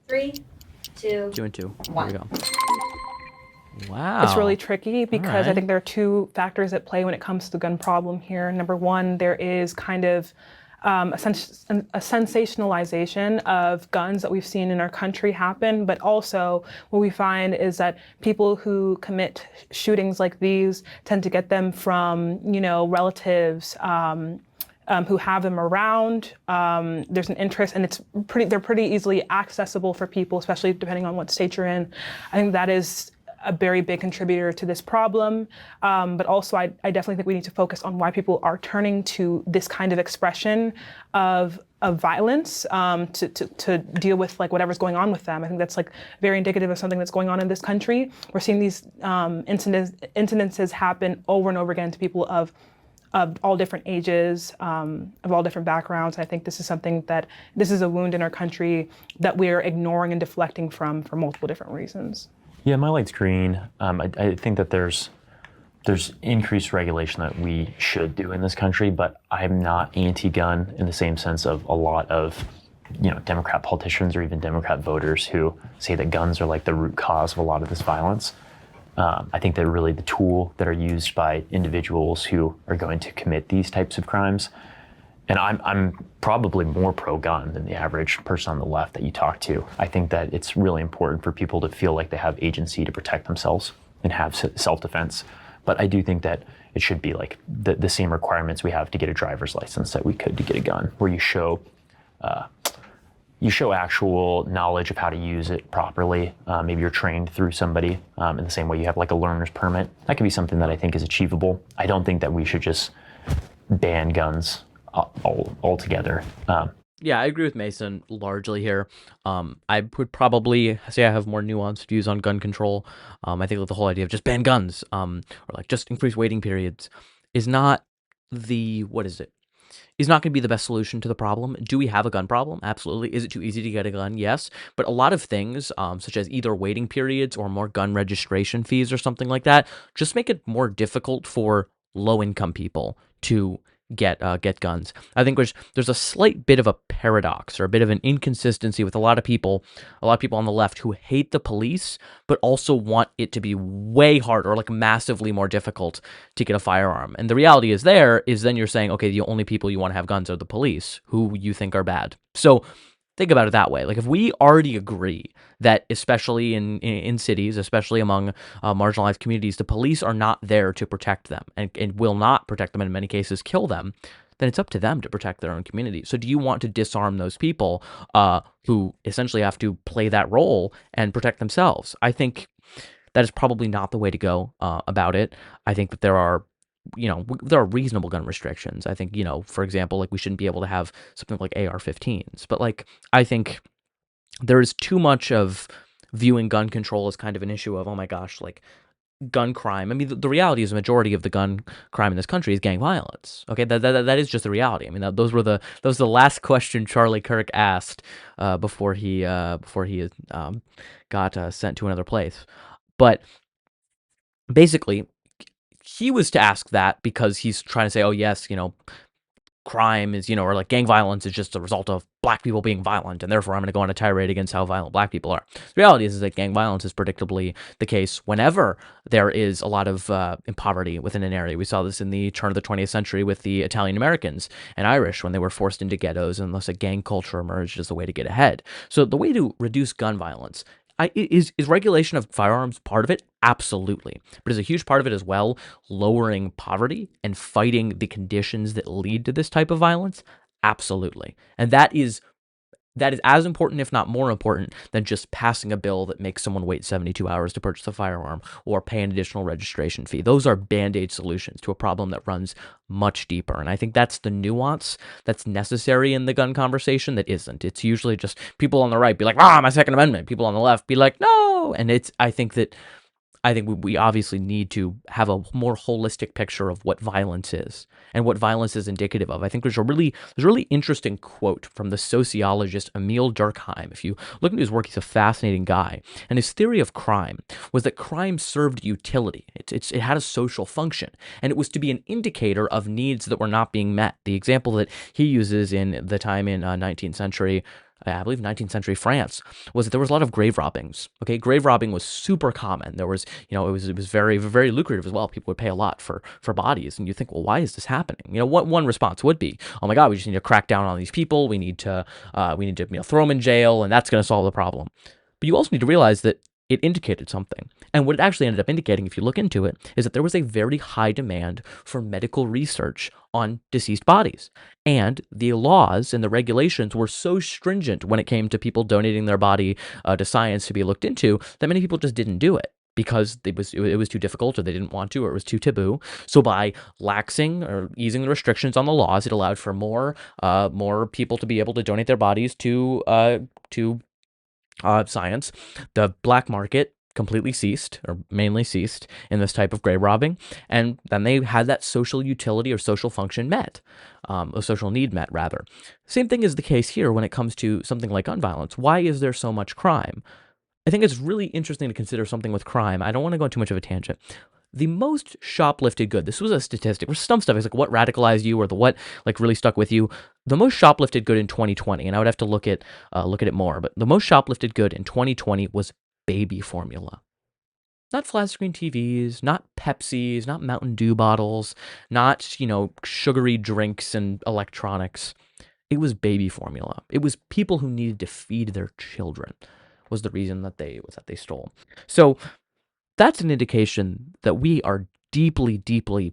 [SPEAKER 7] 3, 2,
[SPEAKER 2] 2 and 2.
[SPEAKER 7] 1.
[SPEAKER 2] Here we go. Wow.
[SPEAKER 6] It's really tricky because I think there are two factors at play when it comes to the gun problem here. Number one, there is kind of a sensationalization of guns that we've seen in our country happen, but also what we find is that people who commit shootings like these tend to get them from, relatives who have them around. There's an interest, and they're pretty easily accessible for people, especially depending on what state you're in. I think that is a very big contributor to this problem. But also, I definitely think we need to focus on why people are turning to this kind of expression of violence to deal with like whatever's going on with them. I think that's like very indicative of something that's going on in this country. We're seeing these incidences happen over and over again to people of all different ages, of all different backgrounds. I think this is something this is a wound in our country that we're ignoring and deflecting from for multiple different reasons.
[SPEAKER 4] Yeah, my light's green. I think that there's increased regulation that we should do in this country, but I'm not anti-gun in the same sense of a lot of, Democrat politicians or even Democrat voters who say that guns are like the root cause of a lot of this violence. I think they're really the tool that are used by individuals who are going to commit these types of crimes. And I'm probably more pro-gun than the average person on the left that you talk to. I think that it's really important for people to feel like they have agency to protect themselves and have self-defense. But I do think that it should be like the same requirements we have to get a driver's license that we could to get a gun, where you show actual knowledge of how to use it properly. Maybe you're trained through somebody in the same way you have like a learner's permit. That could be something that I think is achievable. I don't think that we should just ban guns altogether.
[SPEAKER 2] Yeah, I agree with Mason largely here. I would probably say I have more nuanced views on gun control. I think that the whole idea of just ban guns or like just increase waiting periods is not is not going to be the best solution to the problem. Do we have a gun problem? Absolutely. Is it too easy to get a gun? Yes. But a lot of things, such as either waiting periods or more gun registration fees or something like that, just make it more difficult for low-income people to get guns. I think there's a slight bit of a paradox or a bit of an inconsistency with a lot of people on the left who hate the police, but also want it to be way harder or like massively more difficult to get a firearm. And the reality is then you're saying, okay, the only people you want to have guns are the police, who you think are bad. So think about it that way. Like if we already agree that, especially in cities, especially among marginalized communities, the police are not there to protect them and will not protect them, and in many cases kill them, then it's up to them to protect their own community. So do you want to disarm those people who essentially have to play that role and protect themselves? I think that is probably not the way to go about it. I think that there are reasonable gun restrictions. I think, for example, like we shouldn't be able to have something like AR-15s, but like I think there is too much of viewing gun control as kind of an issue of, oh my gosh, like gun crime. I mean, the reality is the majority of the gun crime in this country is gang violence. Okay, that is just the reality. I mean, that was the last question Charlie Kirk asked before he got sent to another place. But basically, he was to ask that because he's trying to say, oh yes, crime is, or like gang violence is just a result of black people being violent, and therefore I'm going to go on a tirade against how violent black people are. The reality is that gang violence is predictably the case whenever there is a lot of poverty within an area. We saw this in the turn of the 20th century with the Italian Americans and Irish when they were forced into ghettos, and thus a gang culture emerged as a way to get ahead. So the way to reduce gun violence is regulation of firearms part of it? Absolutely. But is a huge part of it as well lowering poverty and fighting the conditions that lead to this type of violence? Absolutely. And that is as important, if not more important, than just passing a bill that makes someone wait 72 hours to purchase a firearm or pay an additional registration fee. Those are band-aid solutions to a problem that runs much deeper. And I think that's the nuance that's necessary in the gun conversation that isn't. It's usually just people on the right be like, my Second Amendment. People on the left be like, no. And I think we obviously need to have a more holistic picture of what violence is and what violence is indicative of. I think there's a really interesting quote from the sociologist Emil Durkheim. If you look into his work, he's a fascinating guy. And his theory of crime was that crime served utility. It had a social function, and it was to be an indicator of needs that were not being met. The example that he uses in the time in 19th century I believe 19th century France, was that there was a lot of grave robbings. Okay, grave robbing was super common. There was, it was very, very lucrative as well. People would pay a lot for bodies, and you think, well, why is this happening? What one response would be, oh my God, we just need to crack down on these people. We need to throw them in jail, and that's going to solve the problem. But you also need to realize that it indicated something. And what it actually ended up indicating, if you look into it, is that there was a very high demand for medical research on deceased bodies. And the laws and the regulations were so stringent when it came to people donating their body to science to be looked into that many people just didn't do it because it was too difficult, or they didn't want to, or it was too taboo. So by laxing or easing the restrictions on the laws, it allowed for more people to be able to donate their bodies to science. The black market completely ceased, or mainly ceased, in this type of grave robbing, and then they had that social utility or social function met, or social need met, rather. Same thing is the case here when it comes to something like gun violence. Why is there so much crime? I think it's really interesting to consider something with crime. I don't want to go on too much of a tangent. The most shoplifted good, this was a statistic, some stuff is like what radicalized you, or the what like really stuck with you. The most shoplifted good in 2020, and I would have to look at it more, but the most shoplifted good in 2020 was baby formula. Not flat screen TVs, not Pepsis, not Mountain Dew bottles, not, sugary drinks and electronics. It was baby formula. It was people who needed to feed their children was the reason that they stole. So that's an indication that we are deeply, deeply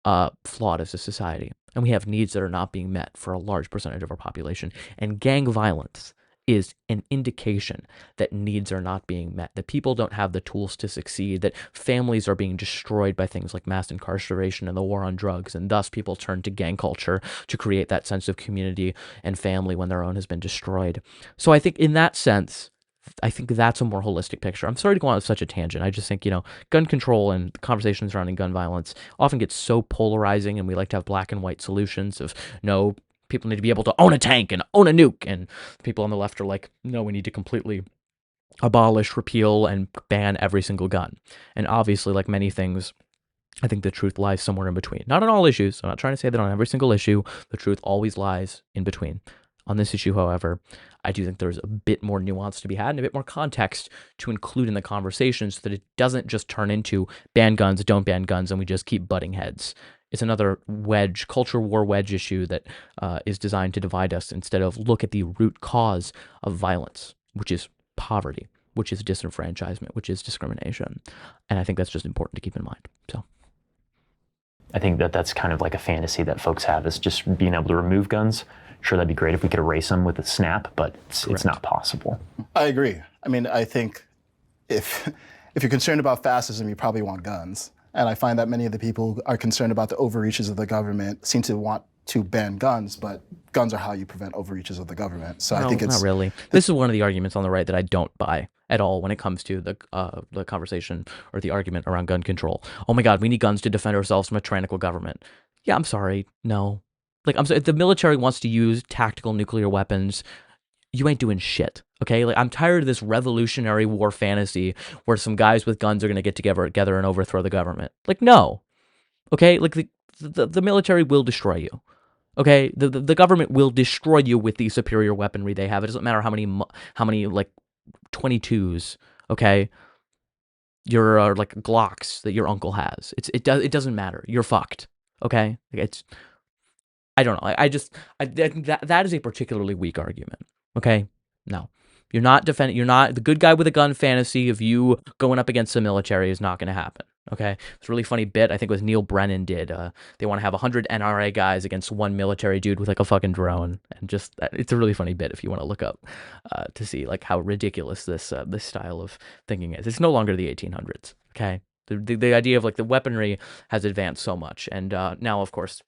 [SPEAKER 2] flawed as a society, and we have needs that are not being met for a large percentage of our population. And gang violence is an indication that needs are not being met, that people don't have the tools to succeed, that families are being destroyed by things like mass incarceration and the war on drugs, and thus people turn to gang culture to create that sense of community and family when their own has been destroyed. So I think in that sense, I think that's a more holistic picture. I'm sorry to go on such a tangent. I just think, gun control and the conversation surrounding gun violence often gets so polarizing, and we like to have black and white solutions of, no, people need to be able to own a tank and own a nuke. And people on the left are like, no, we need to completely abolish, repeal, and ban every single gun. And obviously, like many things, I think the truth lies somewhere in between. Not on all issues. I'm not trying to say that on every single issue. The truth always lies in between. On this issue, however, I do think there's a bit more nuance to be had and a bit more context to include in the conversation so that it doesn't just turn into ban guns, don't ban guns, and we just keep butting heads. It's another wedge, culture war wedge issue that is designed to divide us instead of look at the root cause of violence, which is poverty, which is disenfranchisement, which is discrimination. And I think that's just important to keep in mind. So
[SPEAKER 4] I think that's kind of like a fantasy that folks have, is just being able to remove guns. Sure, that'd be great if we could erase them with a snap, but it's not possible.
[SPEAKER 3] I agree. I mean, I think if you're concerned about fascism, you probably want guns. And I find that many of the people who are concerned about the overreaches of the government seem to want to ban guns, but guns are how you prevent overreaches of the government. So I think it's
[SPEAKER 2] not really. This is one of the arguments on the right that I don't buy at all when it comes to the conversation or the argument around gun control. Oh my God, we need guns to defend ourselves from a tyrannical government. Yeah, I'm sorry. No. Like, I'm sorry, if the military wants to use tactical nuclear weapons, you ain't doing shit, okay? Like, I'm tired of this revolutionary war fantasy where some guys with guns are going to get together and overthrow the government. Like, no, okay? Like, the military will destroy you, okay? The government will destroy you with the superior weaponry they have. It doesn't matter how many like 22s, okay? Your like Glocks that your uncle has. It doesn't matter. You're fucked, okay? Like, I don't know. I think that is a particularly weak argument. Okay? No. You're not the good guy with a gun fantasy of you going up against the military is not going to happen. Okay? It's a really funny bit. I think it was Neil Brennan did. They want to have 100 NRA guys against one military dude with like a fucking drone. And just, it's a really funny bit if you want to look up to see like how ridiculous this style of thinking is. It's no longer the 1800s. Okay? The idea of like the weaponry has advanced so much, and now of course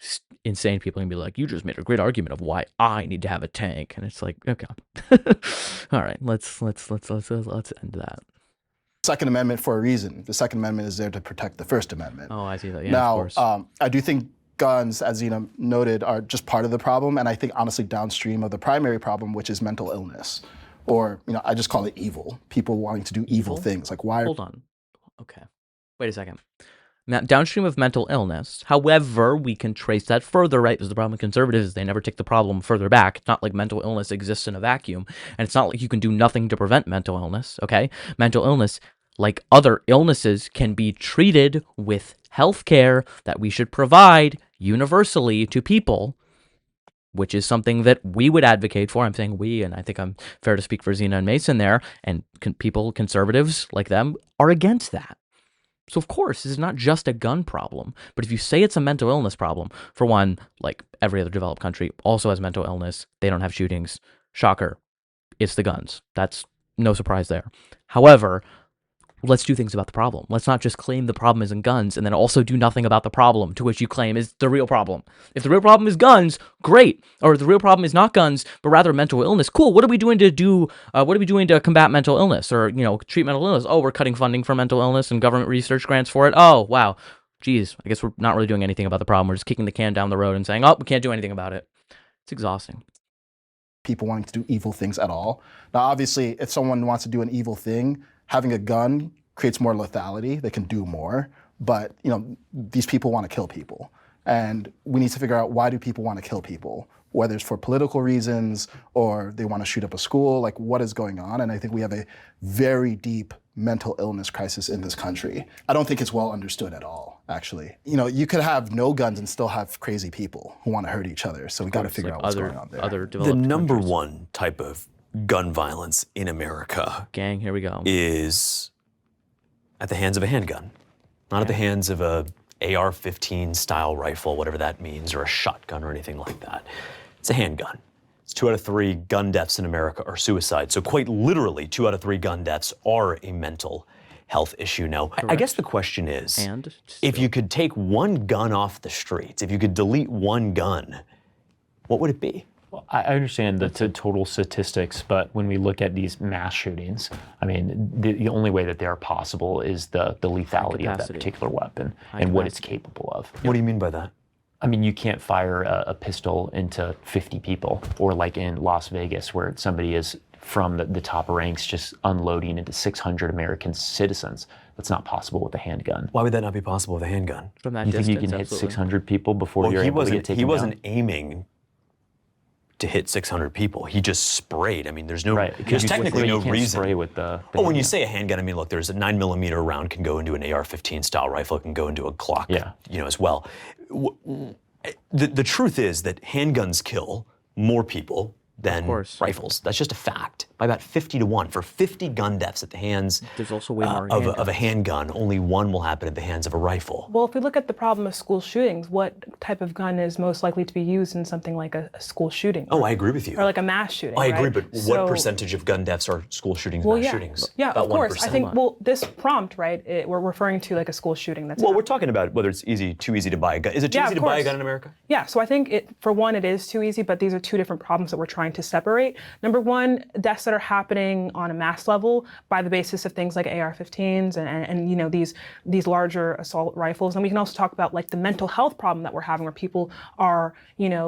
[SPEAKER 2] insane people can be like, you just made a great argument of why I need to have a tank, and it's like, okay, all right, let's end that.
[SPEAKER 3] Second Amendment for a reason. The Second Amendment is there to protect the First Amendment.
[SPEAKER 2] Oh, I see that. Yeah,
[SPEAKER 3] now,
[SPEAKER 2] of course.
[SPEAKER 3] I do think guns, as Zena noted, are just part of the problem, and I think honestly downstream of the primary problem, which is mental illness, or I just call it evil. People wanting to do evil things. Like why?
[SPEAKER 2] Hold on. Okay. Wait a second. downstream of mental illness. However, we can trace that further, right? Because the problem with conservatives is they never take the problem further back. It's not like mental illness exists in a vacuum, and it's not like you can do nothing to prevent mental illness, okay? Mental illness, like other illnesses, can be treated with health care that we should provide universally to people, which is something that we would advocate for. I'm saying we, and I think I'm fair to speak for Zena and Mason there, and people, conservatives like them, are against that. So of course, this is not just a gun problem, but if you say it's a mental illness problem, for one, like every other developed country also has mental illness, they don't have shootings. Shocker, it's the guns. That's no surprise there. However, let's do things about the problem. Let's not just claim the problem isn't guns and then also do nothing about the problem to which you claim is the real problem. If the real problem is guns, great. Or if the real problem is not guns, but rather mental illness, cool. What are we doing to combat mental illness or, treat mental illness? Oh, we're cutting funding for mental illness and government research grants for it. Oh, wow. Geez, I guess we're not really doing anything about the problem. We're just kicking the can down the road and saying, oh, we can't do anything about it. It's exhausting.
[SPEAKER 3] People wanting to do evil things at all. Now, obviously, if someone wants to do an evil thing, having a gun creates more lethality. They can do more. But, these people want to kill people. And we need to figure out, why do people want to kill people? Whether it's for political reasons or they want to shoot up a school, like what is going on? And I think we have a very deep mental illness crisis in this country. I don't think it's well understood at all, actually. You could have no guns and still have crazy people who want to hurt each other. So we got to figure out what's going on there.
[SPEAKER 5] The number one type of gun violence in America,
[SPEAKER 2] gang, here we go,
[SPEAKER 5] is at the hands of a handgun, not at the hands of a AR-15 style rifle, whatever that means, or a shotgun or anything like that. It's a handgun. It's 2 out of 3 gun deaths in America are suicide. So quite literally, 2 out of 3 gun deaths are a mental health issue. Now, I guess the question is, if you could take one gun off the streets, if you could delete one gun, what would it be?
[SPEAKER 4] Well, I understand the total statistics, but when we look at these mass shootings, I mean, the only way that they are possible is the lethality of that particular weapon and what it's capable of.
[SPEAKER 5] What do you mean by that?
[SPEAKER 4] I mean, you can't fire a pistol into 50 people, or like in Las Vegas, where somebody is from the top ranks just unloading into 600 American citizens. That's not possible with a handgun.
[SPEAKER 5] Why would that not be possible with a handgun?
[SPEAKER 2] From that
[SPEAKER 4] you
[SPEAKER 2] distance,
[SPEAKER 4] think you can hit 600 people before you're able to get taken down?
[SPEAKER 5] He wasn't aiming to hit 600 people. He just sprayed. I mean, there's technically no reason.
[SPEAKER 4] Spray with the
[SPEAKER 5] when you say a handgun, I mean, look, there's a 9mm round can go into an AR-15 style rifle, it can go into a Glock, as well. The truth is that handguns kill more people than rifles. That's just a fact. By about 50 to 1. For 50 gun deaths at the hands
[SPEAKER 2] There's also way more
[SPEAKER 5] of a handgun, only 1 will happen at the hands of a rifle.
[SPEAKER 6] Well, if we look at the problem of school shootings, what type of gun is most likely to be used in something like a school shooting?
[SPEAKER 5] Oh, I agree with you.
[SPEAKER 6] Or like a mass shooting,
[SPEAKER 5] I agree, but what percentage of gun deaths are school shootings, mass shootings?
[SPEAKER 6] Yeah,
[SPEAKER 5] about
[SPEAKER 6] of course.
[SPEAKER 5] 1%.
[SPEAKER 6] I think, this prompt, right, we're referring to like a school shooting.
[SPEAKER 5] We're talking about whether it's too easy to buy a gun. Is it too easy to buy a gun in America?
[SPEAKER 6] Yeah, so I think for one, it is too easy, but these are 2 different problems that we're trying to separate. Number one, deaths that are happening on a mass level by the basis of things like AR-15s and these larger assault rifles. And we can also talk about like the mental health problem that we're having, where people are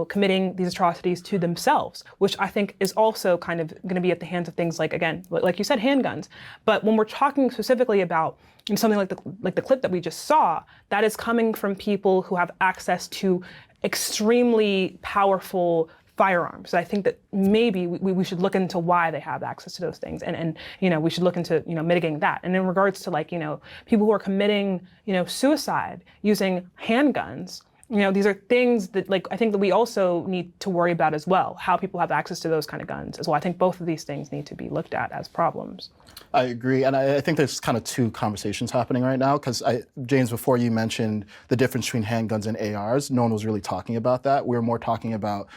[SPEAKER 6] committing these atrocities to themselves, which I think is also kind of going to be at the hands of things like, again, like you said, handguns. But when we're talking specifically about something like the clip that we just saw, that is coming from people who have access to extremely powerful firearms. So I think that maybe we should look into why they have access to those things, and we should look into mitigating that. And in regards to people who are committing suicide using handguns, these are things that I think that we also need to worry about as well, how people have access to those kind of guns as well. I think both of these things need to be looked at as problems.
[SPEAKER 3] I agree, and I think there's kind of 2 conversations happening right now, because James, before you mentioned the difference between handguns and ARs, no one was really talking about that. We were more talking about,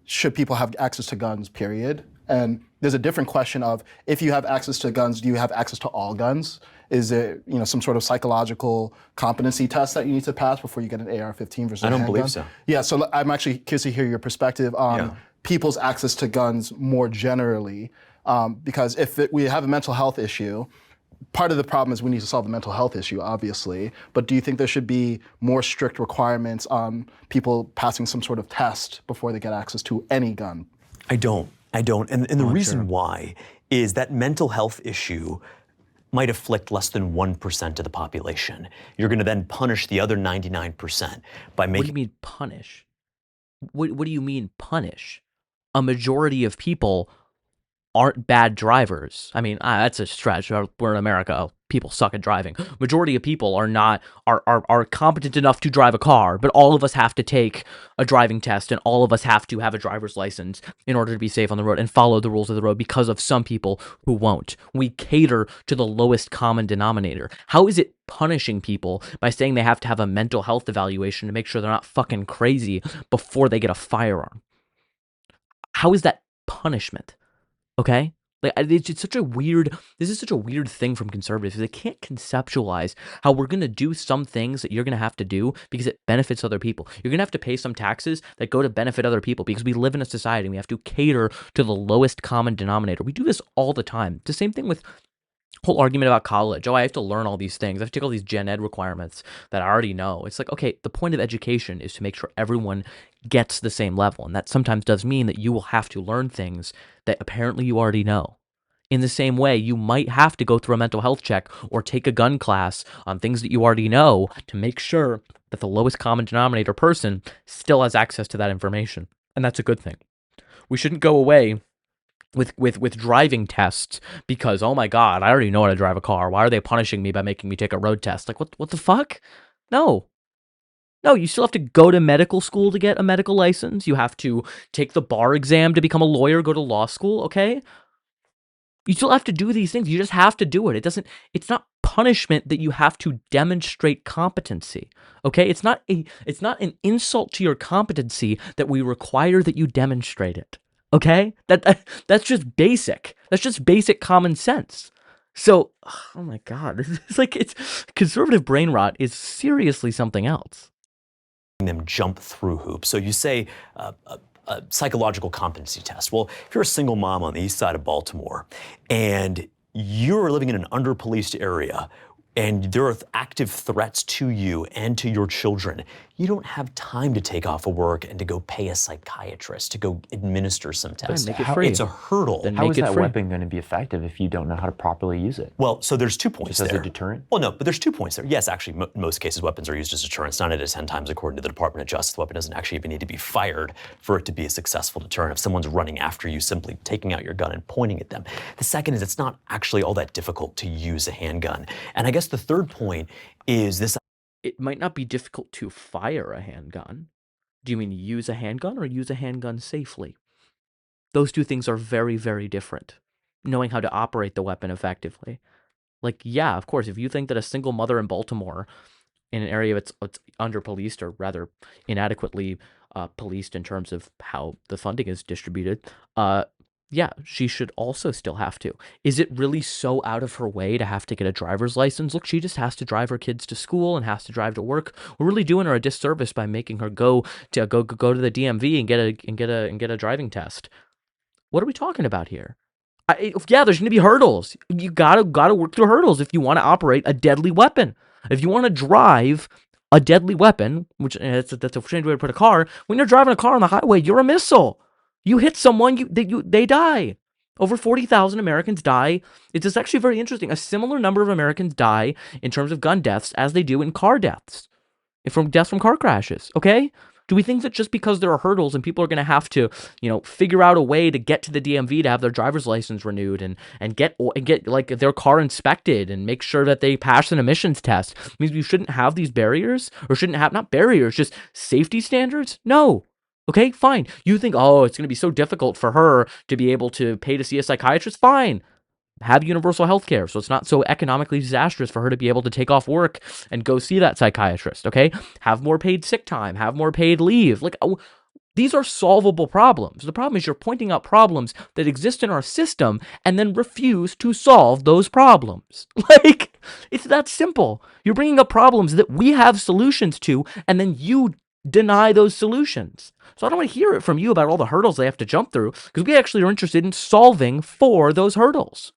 [SPEAKER 3] should people have access to guns, period? And there's a different question of, if you have access to guns, do you have access to all guns? Is it some sort of psychological competency test that you need to pass before you get an AR-15 versus a handgun?
[SPEAKER 5] I don't believe so.
[SPEAKER 3] Yeah, so I'm actually curious to hear your perspective on people's access to guns more generally, because if we have a mental health issue, part of the problem is we need to solve the mental health issue, obviously, but do you think there should be more strict requirements on people passing some sort of test before they get access to any gun?
[SPEAKER 5] I don't. And the reason why is that mental health issue might afflict less than 1% of the population. You're going to then punish the other 99% by making...
[SPEAKER 2] What do you mean punish? What do you mean punish? A majority of people aren't bad drivers. I mean, that's a stretch. We're in America. People suck at driving. Majority of people are competent enough to drive a car, but all of us have to take a driving test and all of us have to have a driver's license in order to be safe on the road and follow the rules of the road because of some people who won't. We cater to the lowest common denominator. How is it punishing people by saying they have to have a mental health evaluation to make sure they're not fucking crazy before they get a firearm? How is that punishment? Okay? Like, it's such a weird, this is such a weird thing from conservatives because they can't conceptualize how we're going to do some things that you're going to have to do because it benefits other people. You're going to have to pay some taxes that go to benefit other people because we live in a society and we have to cater to the lowest common denominator. We do this all the time. It's the same thing with whole argument about college. Oh, I have to learn all these things. I have to take all these gen ed requirements that I already know. It's like, okay, the point of education is to make sure everyone gets the same level. And that sometimes does mean that you will have to learn things that apparently you already know. In the same way, you might have to go through a mental health check or take a gun class on things that you already know to make sure that the lowest common denominator person still has access to that information. And that's a good thing. We shouldn't go away with driving tests because, oh my God, I already know how to drive a car. Why are they punishing me by making me take a road test? Like, what the fuck? No, you still have to go to medical school to get a medical license. You have to take the bar exam to become a lawyer, go to law school, okay? You still have to do these things. You just have to do it. It's not punishment that you have to demonstrate competency, okay? It's not an insult to your competency that we require that you demonstrate it. Okay? That's just basic. That's just basic common sense. So, oh my God, it's conservative brain rot is seriously something else.
[SPEAKER 5] Them jump through hoops. So you say a psychological competency test. Well, if you're a single mom on the east side of Baltimore and you're living in an under-policed area and there are active threats to you and to your children, you don't have time to take off of work and to go pay a psychiatrist to go administer some tests.
[SPEAKER 2] Make it free.
[SPEAKER 5] It's a hurdle.
[SPEAKER 4] Then how is that weapon going to be effective if you don't know how to properly use it?
[SPEAKER 5] Well, so there's 2 points there.
[SPEAKER 4] Just as a deterrent?
[SPEAKER 5] Well, no, but there's 2 points there. Yes, actually, in most cases, weapons are used as deterrents. 9 out of 10 times, according to the Department of Justice, the weapon doesn't actually even need to be fired for it to be a successful deterrent. If someone's running after you, simply taking out your gun and pointing at them. The second is it's not actually all that difficult to use a handgun. And I guess the third point is this.
[SPEAKER 2] It might not be difficult to fire a handgun. Do you mean use a handgun or use a handgun safely? Those two things are very, very different. Knowing how to operate the weapon effectively. Like, yeah, of course, if you think that a single mother in Baltimore, in an area that's under-policed or rather inadequately policed in terms of how the funding is distributed, yeah, she should also still have to. Is it really so out of her way to have to get a driver's license? Look, she just has to drive her kids to school and has to drive to work. We're really doing her a disservice by making her go to the DMV and get a driving test. What are we talking about here? Yeah, there's going to be hurdles. You gotta work through hurdles if you want to operate a deadly weapon. If you want to drive a deadly weapon, which that's a strange way to put a car. When you're driving a car on the highway, you're a missile. You hit someone, they die. Over 40,000 Americans die. It's actually very interesting. A similar number of Americans die in terms of gun deaths as they do in car deaths, deaths from car crashes, okay? Do we think that just because there are hurdles and people are going to have to, figure out a way to get to the DMV to have their driver's license renewed and get like their car inspected and make sure that they pass an emissions test means we shouldn't have these barriers or shouldn't have, not barriers, just safety standards? No. Okay, fine. You think, oh, it's going to be so difficult for her to be able to pay to see a psychiatrist? Fine. Have universal health care, so it's not so economically disastrous for her to be able to take off work and go see that psychiatrist, okay? Have more paid sick time, have more paid leave. Like, these are solvable problems. The problem is you're pointing out problems that exist in our system and then refuse to solve those problems. Like, it's that simple. You're bringing up problems that we have solutions to, and then you deny those solutions. So I don't want to hear it from you about all the hurdles they have to jump through, because we actually are interested in solving for those hurdles.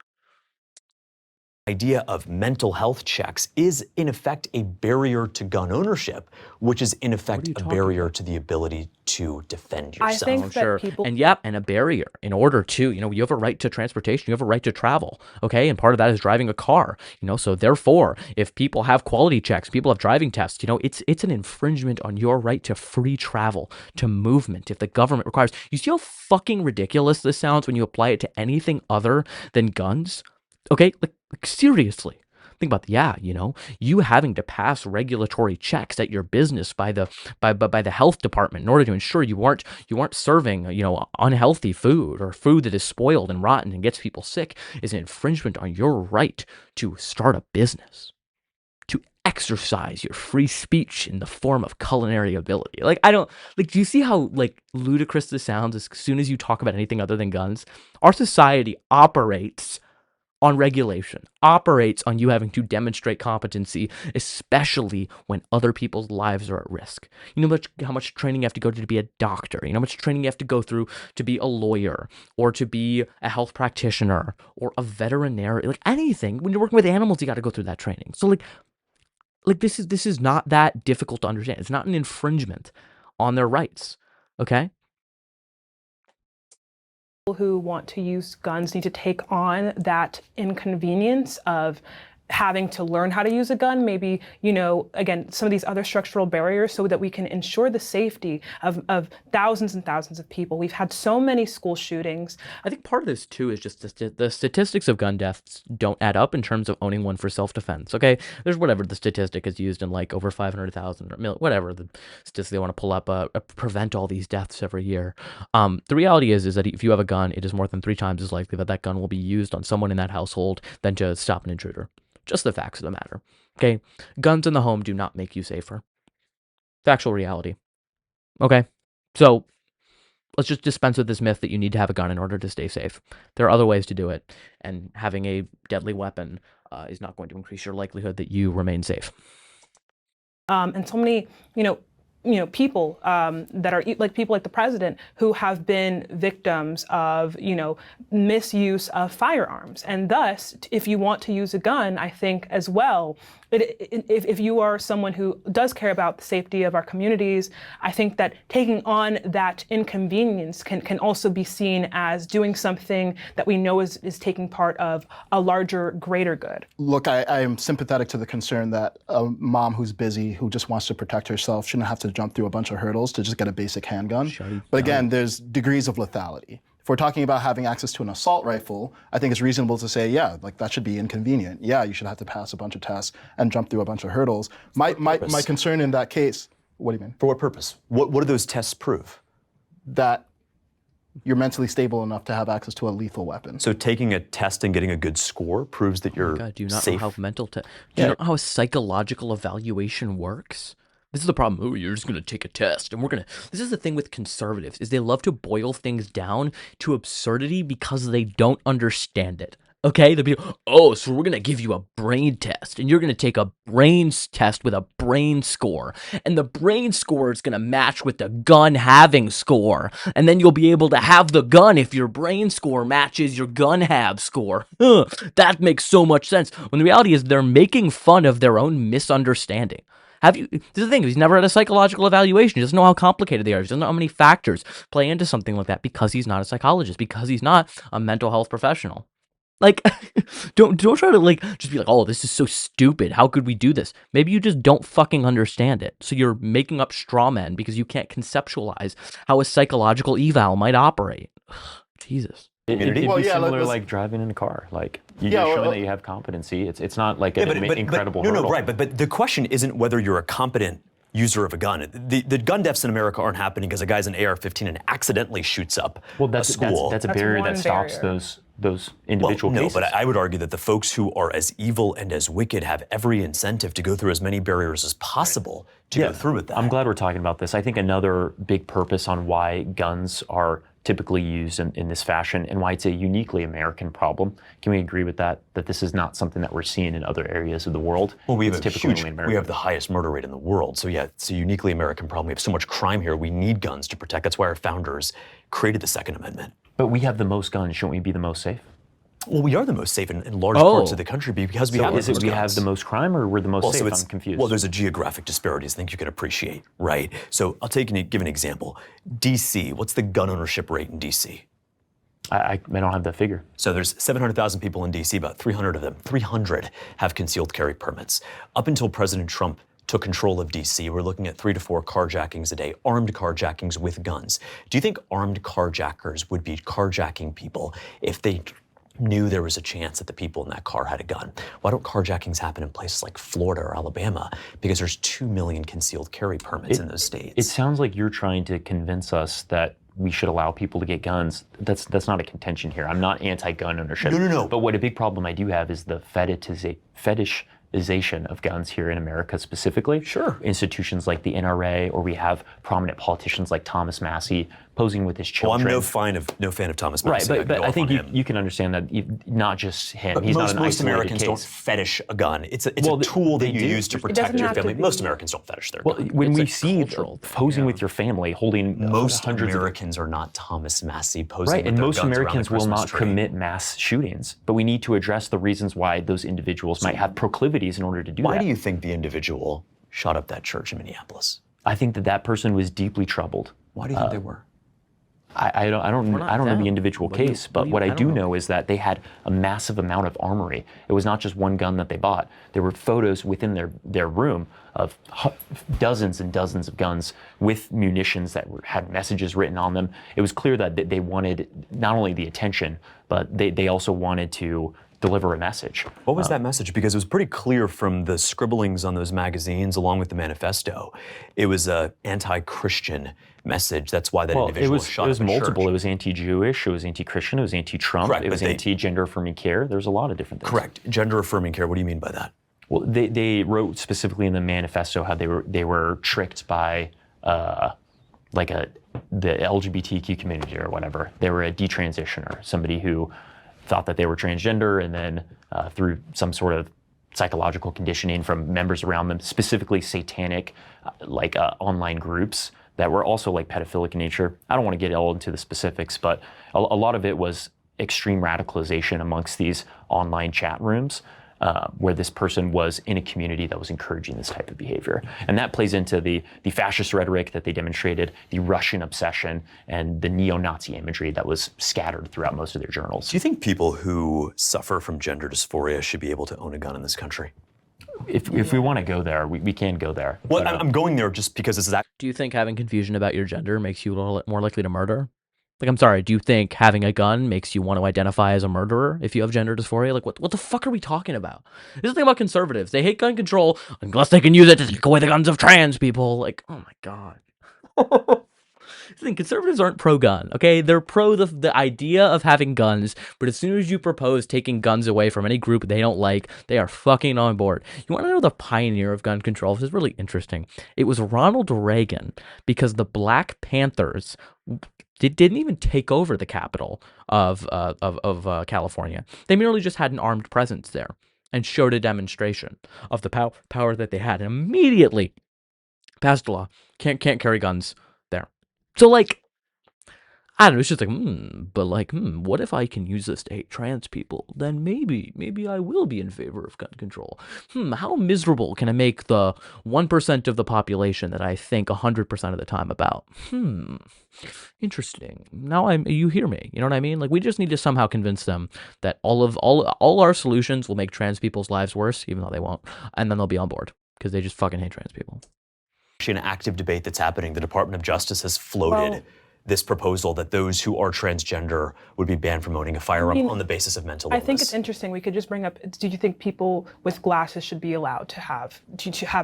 [SPEAKER 5] idea of mental health checks is in effect a barrier to gun ownership, which is in effect a barrier to the ability to defend yourself.
[SPEAKER 6] I think that people...
[SPEAKER 2] And a barrier in order to, you have a right to transportation, you have a right to travel, okay? And part of that is driving a car, so therefore, if people have quality checks, people have driving tests, it's an infringement on your right to free travel, to movement, if the government requires. You see how fucking ridiculous this sounds when you apply it to anything other than guns? Okay, like seriously. Think about you having to pass regulatory checks at your business by the health department in order to ensure you aren't serving unhealthy food or food that is spoiled and rotten and gets people sick is an infringement on your right to start a business, to exercise your free speech in the form of culinary ability. Do you see how ludicrous this sounds as soon as you talk about anything other than guns? Our society operates on regulation, operates on you having to demonstrate competency, especially when other people's lives are at risk. You know how much training you have to go to be a doctor. You know how much training you have to go through to be a lawyer or to be a health practitioner or a veterinarian, anything. When you're working with animals, you got to go through that training. So this is not that difficult to understand. It's not an infringement on their rights, okay?
[SPEAKER 6] Who want to use guns need to take on that inconvenience of having to learn how to use a gun, maybe, again, some of these other structural barriers so that we can ensure the safety of thousands and thousands of people. We've had so many school shootings.
[SPEAKER 2] I think part of this, too, is just the statistics of gun deaths don't add up in terms of owning one for self-defense, okay? There's whatever the statistic is used in, over 500,000 or whatever the statistic they want to pull up, prevent all these deaths every year. The reality is that if you have a gun, it is more than 3 times as likely that gun will be used on someone in that household than to stop an intruder. Just the facts of the matter, okay? Guns in the home do not make you safer. Factual reality, okay? So let's just dispense with this myth that you need to have a gun in order to stay safe. There are other ways to do it, and having a deadly weapon is not going to increase your likelihood that you remain safe.
[SPEAKER 6] And so many, people that are people like the president who have been victims of, misuse of firearms. And thus, if you want to use a gun, I think as well, if you are someone who does care about the safety of our communities, I think that taking on that inconvenience can also be seen as doing something that we know is taking part of a larger, greater good.
[SPEAKER 3] Look, I am sympathetic to the concern that a mom who's busy, who just wants to protect herself, shouldn't have to jump through a bunch of hurdles to just get a basic handgun. But again, there's degrees of lethality. If we're talking about having access to an assault rifle, I think it's reasonable to say, yeah, that should be inconvenient. Yeah, you should have to pass a bunch of tests and jump through a bunch of hurdles. My concern in that case, what do you mean?
[SPEAKER 5] For what purpose? What do those tests prove?
[SPEAKER 3] That you're mentally stable enough to have access to a lethal weapon.
[SPEAKER 5] So taking a test and getting a good score proves that you're
[SPEAKER 2] God, do you not
[SPEAKER 5] safe?
[SPEAKER 2] know how do you know how a psychological evaluation works? This is the problem. Oh, you're just going to take a test and this is the thing with conservatives is they love to boil things down to absurdity because they don't understand it. Okay, they'll be, so we're going to give you a brain test and you're going to take a brains test with a brain score and the brain score is going to match with the gun having score and then you'll be able to have the gun if your brain score matches your gun have score. That makes so much sense. When the reality is they're making fun of their own misunderstanding. This is the thing, he's never had a psychological evaluation. He doesn't know how complicated they are. He doesn't know how many factors play into something like that because he's not a psychologist, because he's not a mental health professional. Don't try to just be this is so stupid. How could we do this? Maybe you just don't fucking understand it. So you're making up straw men because you can't conceptualize how a psychological eval might operate. Jesus.
[SPEAKER 4] It'd be similar like driving in a car. You're showing that you have competency. It's not like an incredible hurdle.
[SPEAKER 5] No, right. But the question isn't whether you're a competent user of a gun. The gun deaths in America aren't happening because a guy's an AR-15 and accidentally shoots up a school.
[SPEAKER 4] That's a barrier that stops those individual cases.
[SPEAKER 5] No, but I would argue that the folks who are as evil and as wicked have every incentive to go through as many barriers as possible to go through with that.
[SPEAKER 4] I'm glad we're talking about this. I think another big purpose on why guns are typically used in this fashion and why it's a uniquely American problem. Can we agree with that this is not something that we're seeing in other areas of the world?
[SPEAKER 5] Well, we have the highest murder rate in the world. So yeah, it's a uniquely American problem. We have so much crime here. We need guns to protect. That's why our founders created the Second Amendment.
[SPEAKER 4] But we have the most guns. Shouldn't we be the most safe?
[SPEAKER 5] Well, we are the most safe in large parts of the country because we have
[SPEAKER 4] is it we have the most crime or we're the most safe? I'm confused.
[SPEAKER 5] Well, there's a geographic disparities I think you can appreciate, right? So I'll give an example. D.C., what's the gun ownership rate in D.C.?
[SPEAKER 4] I don't have that figure.
[SPEAKER 5] So there's 700,000 people in D.C., about 300 of them, 300 have concealed carry permits. Up until President Trump took control of D.C., we're looking at 3 to 4 carjackings a day, armed carjackings with guns. Do you think armed carjackers would be carjacking people if they knew there was a chance that the people in that car had a gun? Why don't carjackings happen in places like Florida or Alabama? Because there's 2 million concealed carry permits in those states.
[SPEAKER 4] It sounds like you're trying to convince us that we should allow people to get guns. That's not a contention here. I'm not anti-gun ownership.
[SPEAKER 5] No.
[SPEAKER 4] But what a big problem I do have is the fetishization of guns here in America specifically.
[SPEAKER 5] Sure.
[SPEAKER 4] Institutions like the NRA, or we have prominent politicians like Thomas Massey posing with his children.
[SPEAKER 5] Well, I'm no fan of Thomas Massey.
[SPEAKER 4] Right, but I think you can understand that not just him.
[SPEAKER 5] But
[SPEAKER 4] he's not an
[SPEAKER 5] most
[SPEAKER 4] isolated
[SPEAKER 5] Americans
[SPEAKER 4] case.
[SPEAKER 5] don't fetish a gun. It's a tool that you use to protect your family. Most Americans don't fetish their gun.
[SPEAKER 4] When we see posing with your family, holding
[SPEAKER 5] most
[SPEAKER 4] hundreds
[SPEAKER 5] Americans are not Thomas Massey posing
[SPEAKER 4] right,
[SPEAKER 5] with
[SPEAKER 4] and
[SPEAKER 5] their
[SPEAKER 4] most
[SPEAKER 5] guns
[SPEAKER 4] Americans
[SPEAKER 5] around the
[SPEAKER 4] will not
[SPEAKER 5] Christmas tree.
[SPEAKER 4] commit mass shootings. But we need to address the reasons why those individuals might have proclivities in order to do that.
[SPEAKER 5] Why do you think the individual shot up that church in Minneapolis?
[SPEAKER 4] I think that person was deeply troubled.
[SPEAKER 5] Why do you think they were?
[SPEAKER 4] I don't know the individual case, but what I do know is that they had a massive amount of armory. It was not just one gun that they bought. There were photos within their room of dozens and dozens of guns with munitions that had messages written on them. It was clear that they wanted not only the attention, but they also wanted to deliver a message.
[SPEAKER 5] What was that message? Because it was pretty clear from the scribblings on those magazines along with the manifesto. It was a anti-Christian message. That's why that individual was shot up a church.
[SPEAKER 4] It was multiple. It was anti-Jewish, it was anti-Christian, it was anti-Trump, it was anti-gender-affirming care. There's a lot of different things.
[SPEAKER 5] Correct. Gender-affirming care, what do you mean by that?
[SPEAKER 4] Well, they wrote specifically in the manifesto how they were tricked by the LGBTQ community or whatever. They were a detransitioner, somebody who thought that they were transgender, and then through some sort of psychological conditioning from members around them, specifically satanic online groups that were also like pedophilic in nature. I don't want to get all into the specifics, but a lot of it was extreme radicalization amongst these online chat rooms where this person was in a community that was encouraging this type of behavior. And that plays into the fascist rhetoric that they demonstrated, the Russian obsession, and the neo-Nazi imagery that was scattered throughout most of their journals.
[SPEAKER 5] Do you think people who suffer from gender dysphoria should be able to own a gun in this country?
[SPEAKER 4] If we want to go there, we can go there.
[SPEAKER 5] Well, I'm going there just because this is that.
[SPEAKER 2] Do you think having confusion about your gender makes you more likely to murder? Like, I'm sorry, do you think having a gun makes you want to identify as a murderer if you have gender dysphoria? Like, what the fuck are we talking about? This is the thing about conservatives. They hate gun control unless they can use it to take away the guns of trans people. Like, oh my God. I think conservatives aren't pro-gun, okay? They're pro the idea of having guns, but as soon as you propose taking guns away from any group they don't like, they are fucking on board. You want to know the pioneer of gun control? This is really interesting. It was Ronald Reagan, because the Black Panthers didn't even take over the capital of California. They merely just had an armed presence there and showed a demonstration of the power that they had, and immediately passed a law. Can't carry guns there. So, like, I don't know, it's just like, what if I can use this to hate trans people? Then maybe I will be in favor of gun control. How miserable can I make the 1% of the population that I think 100% of the time about? Interesting. Now you hear me, you know what I mean? Like, we just need to somehow convince them that all our solutions will make trans people's lives worse, even though they won't, and then they'll be on board, because they just fucking hate trans people.
[SPEAKER 5] An active debate that's happening. The Department of Justice has floated this proposal that those who are transgender would be banned from owning a firearm on the basis of mental illness.
[SPEAKER 6] I think it's interesting. We could just bring up, do you think people with glasses should be allowed to have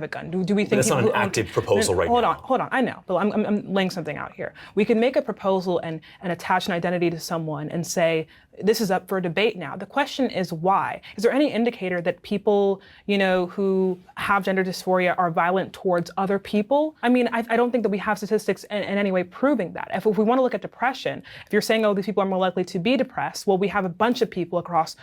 [SPEAKER 6] a gun? Do we think
[SPEAKER 5] that's not an active proposal right now?
[SPEAKER 6] Hold on. I know, but I'm laying something out here. We could make a proposal and attach an identity to someone and say, this is up for debate now. The question is why? Is there any indicator that people, who have gender dysphoria are violent towards other people? I mean, I don't think that we have statistics in any way proving that. If we want to look at depression, if you're saying, oh, these people are more likely to be depressed, well, we have a bunch of people across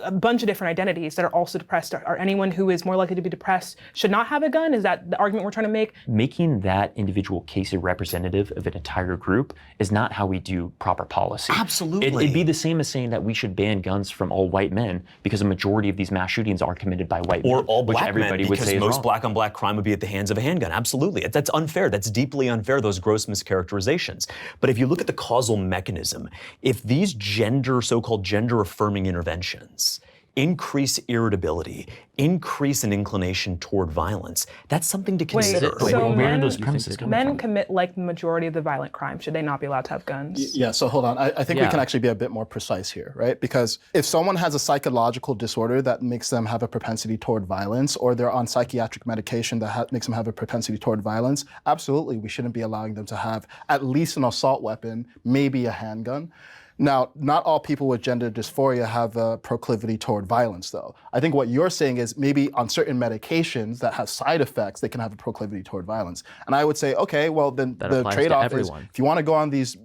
[SPEAKER 6] a bunch of different identities that are also depressed. Are anyone who is more likely to be depressed should not have a gun? Is that the argument we're trying to make?
[SPEAKER 4] Making that individual case a representative of an entire group is not how we do proper policy.
[SPEAKER 5] Absolutely.
[SPEAKER 4] It'd be the same as saying that we should ban guns from all white men because a majority of these mass shootings are committed by white men.
[SPEAKER 5] Or all
[SPEAKER 4] which
[SPEAKER 5] black
[SPEAKER 4] everybody
[SPEAKER 5] men,
[SPEAKER 4] would
[SPEAKER 5] because
[SPEAKER 4] say is
[SPEAKER 5] most
[SPEAKER 4] wrong.
[SPEAKER 5] black-on-black crime would be at the hands of a handgun. Absolutely. That's unfair. That's deeply unfair, those gross mischaracterizations. But if you look at the causal mechanism, if these so-called gender-affirming interventions increase irritability, increase an inclination toward violence, that's something to consider.
[SPEAKER 6] So
[SPEAKER 4] where are those premises coming
[SPEAKER 6] men
[SPEAKER 4] from?
[SPEAKER 6] commit like the majority of the violent crime. Should they not be allowed to have guns?
[SPEAKER 3] Yeah, so hold on. I think we can actually be a bit more precise here, right? Because if someone has a psychological disorder that makes them have a propensity toward violence, or they're on psychiatric medication that makes them have a propensity toward violence, absolutely, we shouldn't be allowing them to have at least an assault weapon, maybe a handgun. Now, not all people with gender dysphoria have a proclivity toward violence, though. I think what you're saying is maybe on certain medications that have side effects, they can have a proclivity toward violence. And I would say, okay, well, then
[SPEAKER 2] That
[SPEAKER 3] the
[SPEAKER 2] applies to
[SPEAKER 3] trade-off is
[SPEAKER 2] everyone.
[SPEAKER 3] if you want to go on these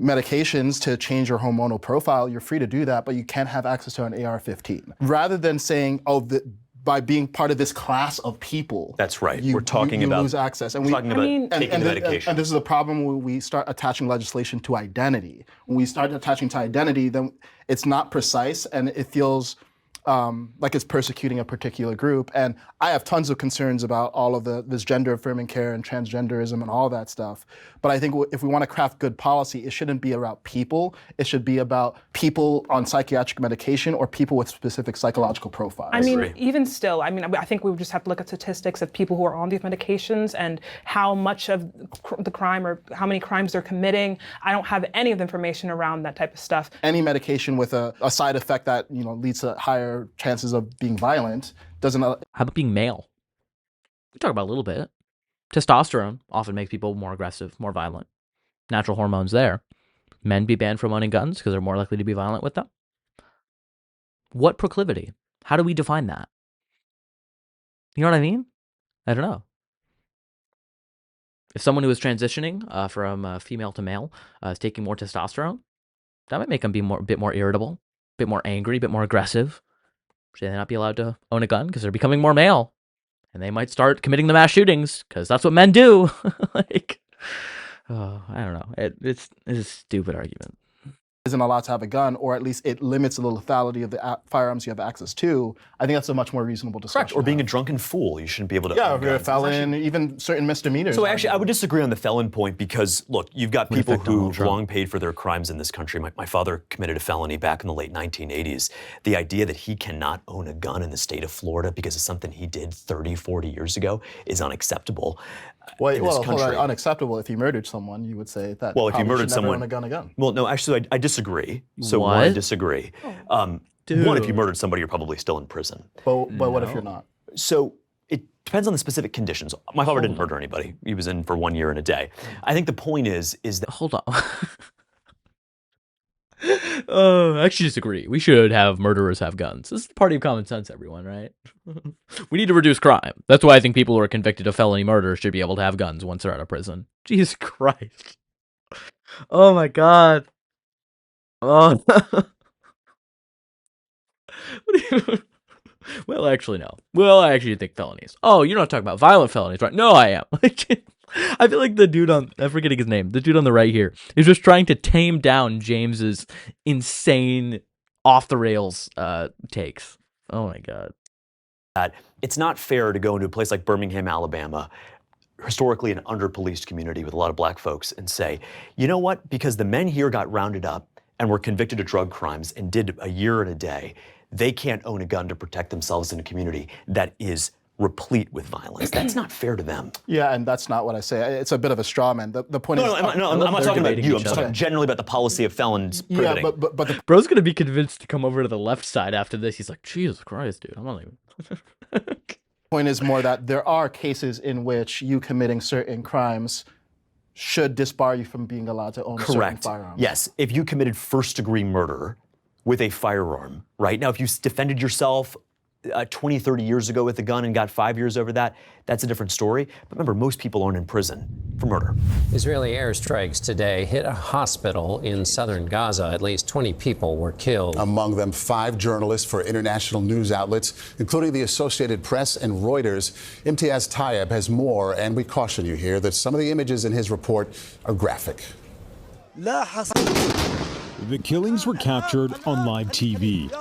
[SPEAKER 3] medications to change your hormonal profile, you're free to do that, but you can't have access to an AR-15. Rather than saying, oh, by being part of this class of people,
[SPEAKER 5] That's right.
[SPEAKER 3] you,
[SPEAKER 5] We're talking
[SPEAKER 3] you
[SPEAKER 5] about
[SPEAKER 3] lose access. And
[SPEAKER 5] taking the medication.
[SPEAKER 3] And this is the problem when we start attaching legislation to identity. When we start attaching to identity, then it's not precise and it feels like it's persecuting a particular group. And I have tons of concerns about all of this gender-affirming care and transgenderism and all that stuff. But I think if we want to craft good policy, it shouldn't be about people. It should be about people on psychiatric medication or people with specific psychological profiles.
[SPEAKER 6] I mean, even still, I mean, I think we would just have to look at statistics of people who are on these medications and how much of the crime or how many crimes they're committing. I don't have any of the information around that type of stuff.
[SPEAKER 3] Any medication with a side effect that leads to higher chances of being violent doesn't.
[SPEAKER 2] How about being male? We talk about a little bit. Testosterone often makes people more aggressive, more violent. Natural hormones there. Men be banned from owning guns because they're more likely to be violent with them. What proclivity? How do we define that? You know what I mean? I don't know. If someone who is transitioning from female to male is taking more testosterone, that might make them be a bit more irritable, a bit more angry, a bit more aggressive. Should they not be allowed to own a gun because they're becoming more male? And they might start committing the mass shootings because that's what men do. I don't know. It's a stupid argument.
[SPEAKER 3] Isn't allowed to have a gun, or at least it limits the lethality of the firearms you have access to. I think that's a much more reasonable discussion.
[SPEAKER 5] Correct. Or being a drunken fool, you shouldn't be able to.
[SPEAKER 3] Yeah, if you're a felon, even certain misdemeanors.
[SPEAKER 5] So actually, I would disagree on the felon point because, look, you've got people who've long paid for their crimes in this country. My father committed a felony back in the late 1980s. The idea that he cannot own a gun in the state of Florida because of something he did 30, 40 years ago is unacceptable.
[SPEAKER 3] Well, hold on, unacceptable. If he murdered someone, you would say that.
[SPEAKER 5] Well, if you murdered someone,
[SPEAKER 3] own a gun again.
[SPEAKER 5] Well, no, actually, I disagree. So
[SPEAKER 2] What?
[SPEAKER 5] I disagree. One, if you murdered somebody, you're probably still in prison.
[SPEAKER 3] But what if you're not?
[SPEAKER 5] So it depends on the specific condions. My father didn't murder anybody. He was in for 1 year and a day. I think the point is that.
[SPEAKER 2] Hold on. I actually disagree. We should have murderers have guns. This is the party of common sense, everyone, right? We need to reduce crime. That's why I think people who are convicted of felony murder should be able to have guns once they're out of prison. Jesus Christ. Oh my God. Oh. Well, actually, no. Well, I actually think felonies. Oh, you're not talking about violent felonies, right? No, I am. I feel like the dude I'm forgetting his name. The dude on the right here is just trying to tame down James's insane off the rails takes. Oh my God.
[SPEAKER 5] It's not fair to go into a place like Birmingham, Alabama, historically an under-policed community with a lot of black folks, and say, you know what? Because the men here got rounded up and were convicted of drug crimes and did a year and a day, they can't own a gun to protect themselves in a community that is replete with violence. That's not fair to them.
[SPEAKER 3] Yeah, and that's not what I say. It's a bit of a straw man. The point is...
[SPEAKER 5] I'm not talking about you. I'm just talking generally about the policy of felons prohibiting.
[SPEAKER 3] Yeah, but the
[SPEAKER 2] bro's gonna be convinced to come over to the left side after this. He's like, Jesus Christ, dude, I'm not even...
[SPEAKER 3] point is more that there are cases in which you committing certain crimes should disbar you from being allowed to own certain firearms.
[SPEAKER 5] Yes, if you committed first-degree murder with a firearm, right? Now, if you defended yourself, 20, 30 years ago with a gun and got 5 years over that, that's a different story. But remember, most people aren't in prison for murder.
[SPEAKER 10] Israeli airstrikes today hit a hospital in southern Gaza. At least 20 people were killed.
[SPEAKER 11] Among them, 5 journalists for international news outlets, including the Associated Press and Reuters. Imtiaz Tayeb has more, and we caution you here that some of the images in his report are graphic.
[SPEAKER 12] The killings were captured on live TV.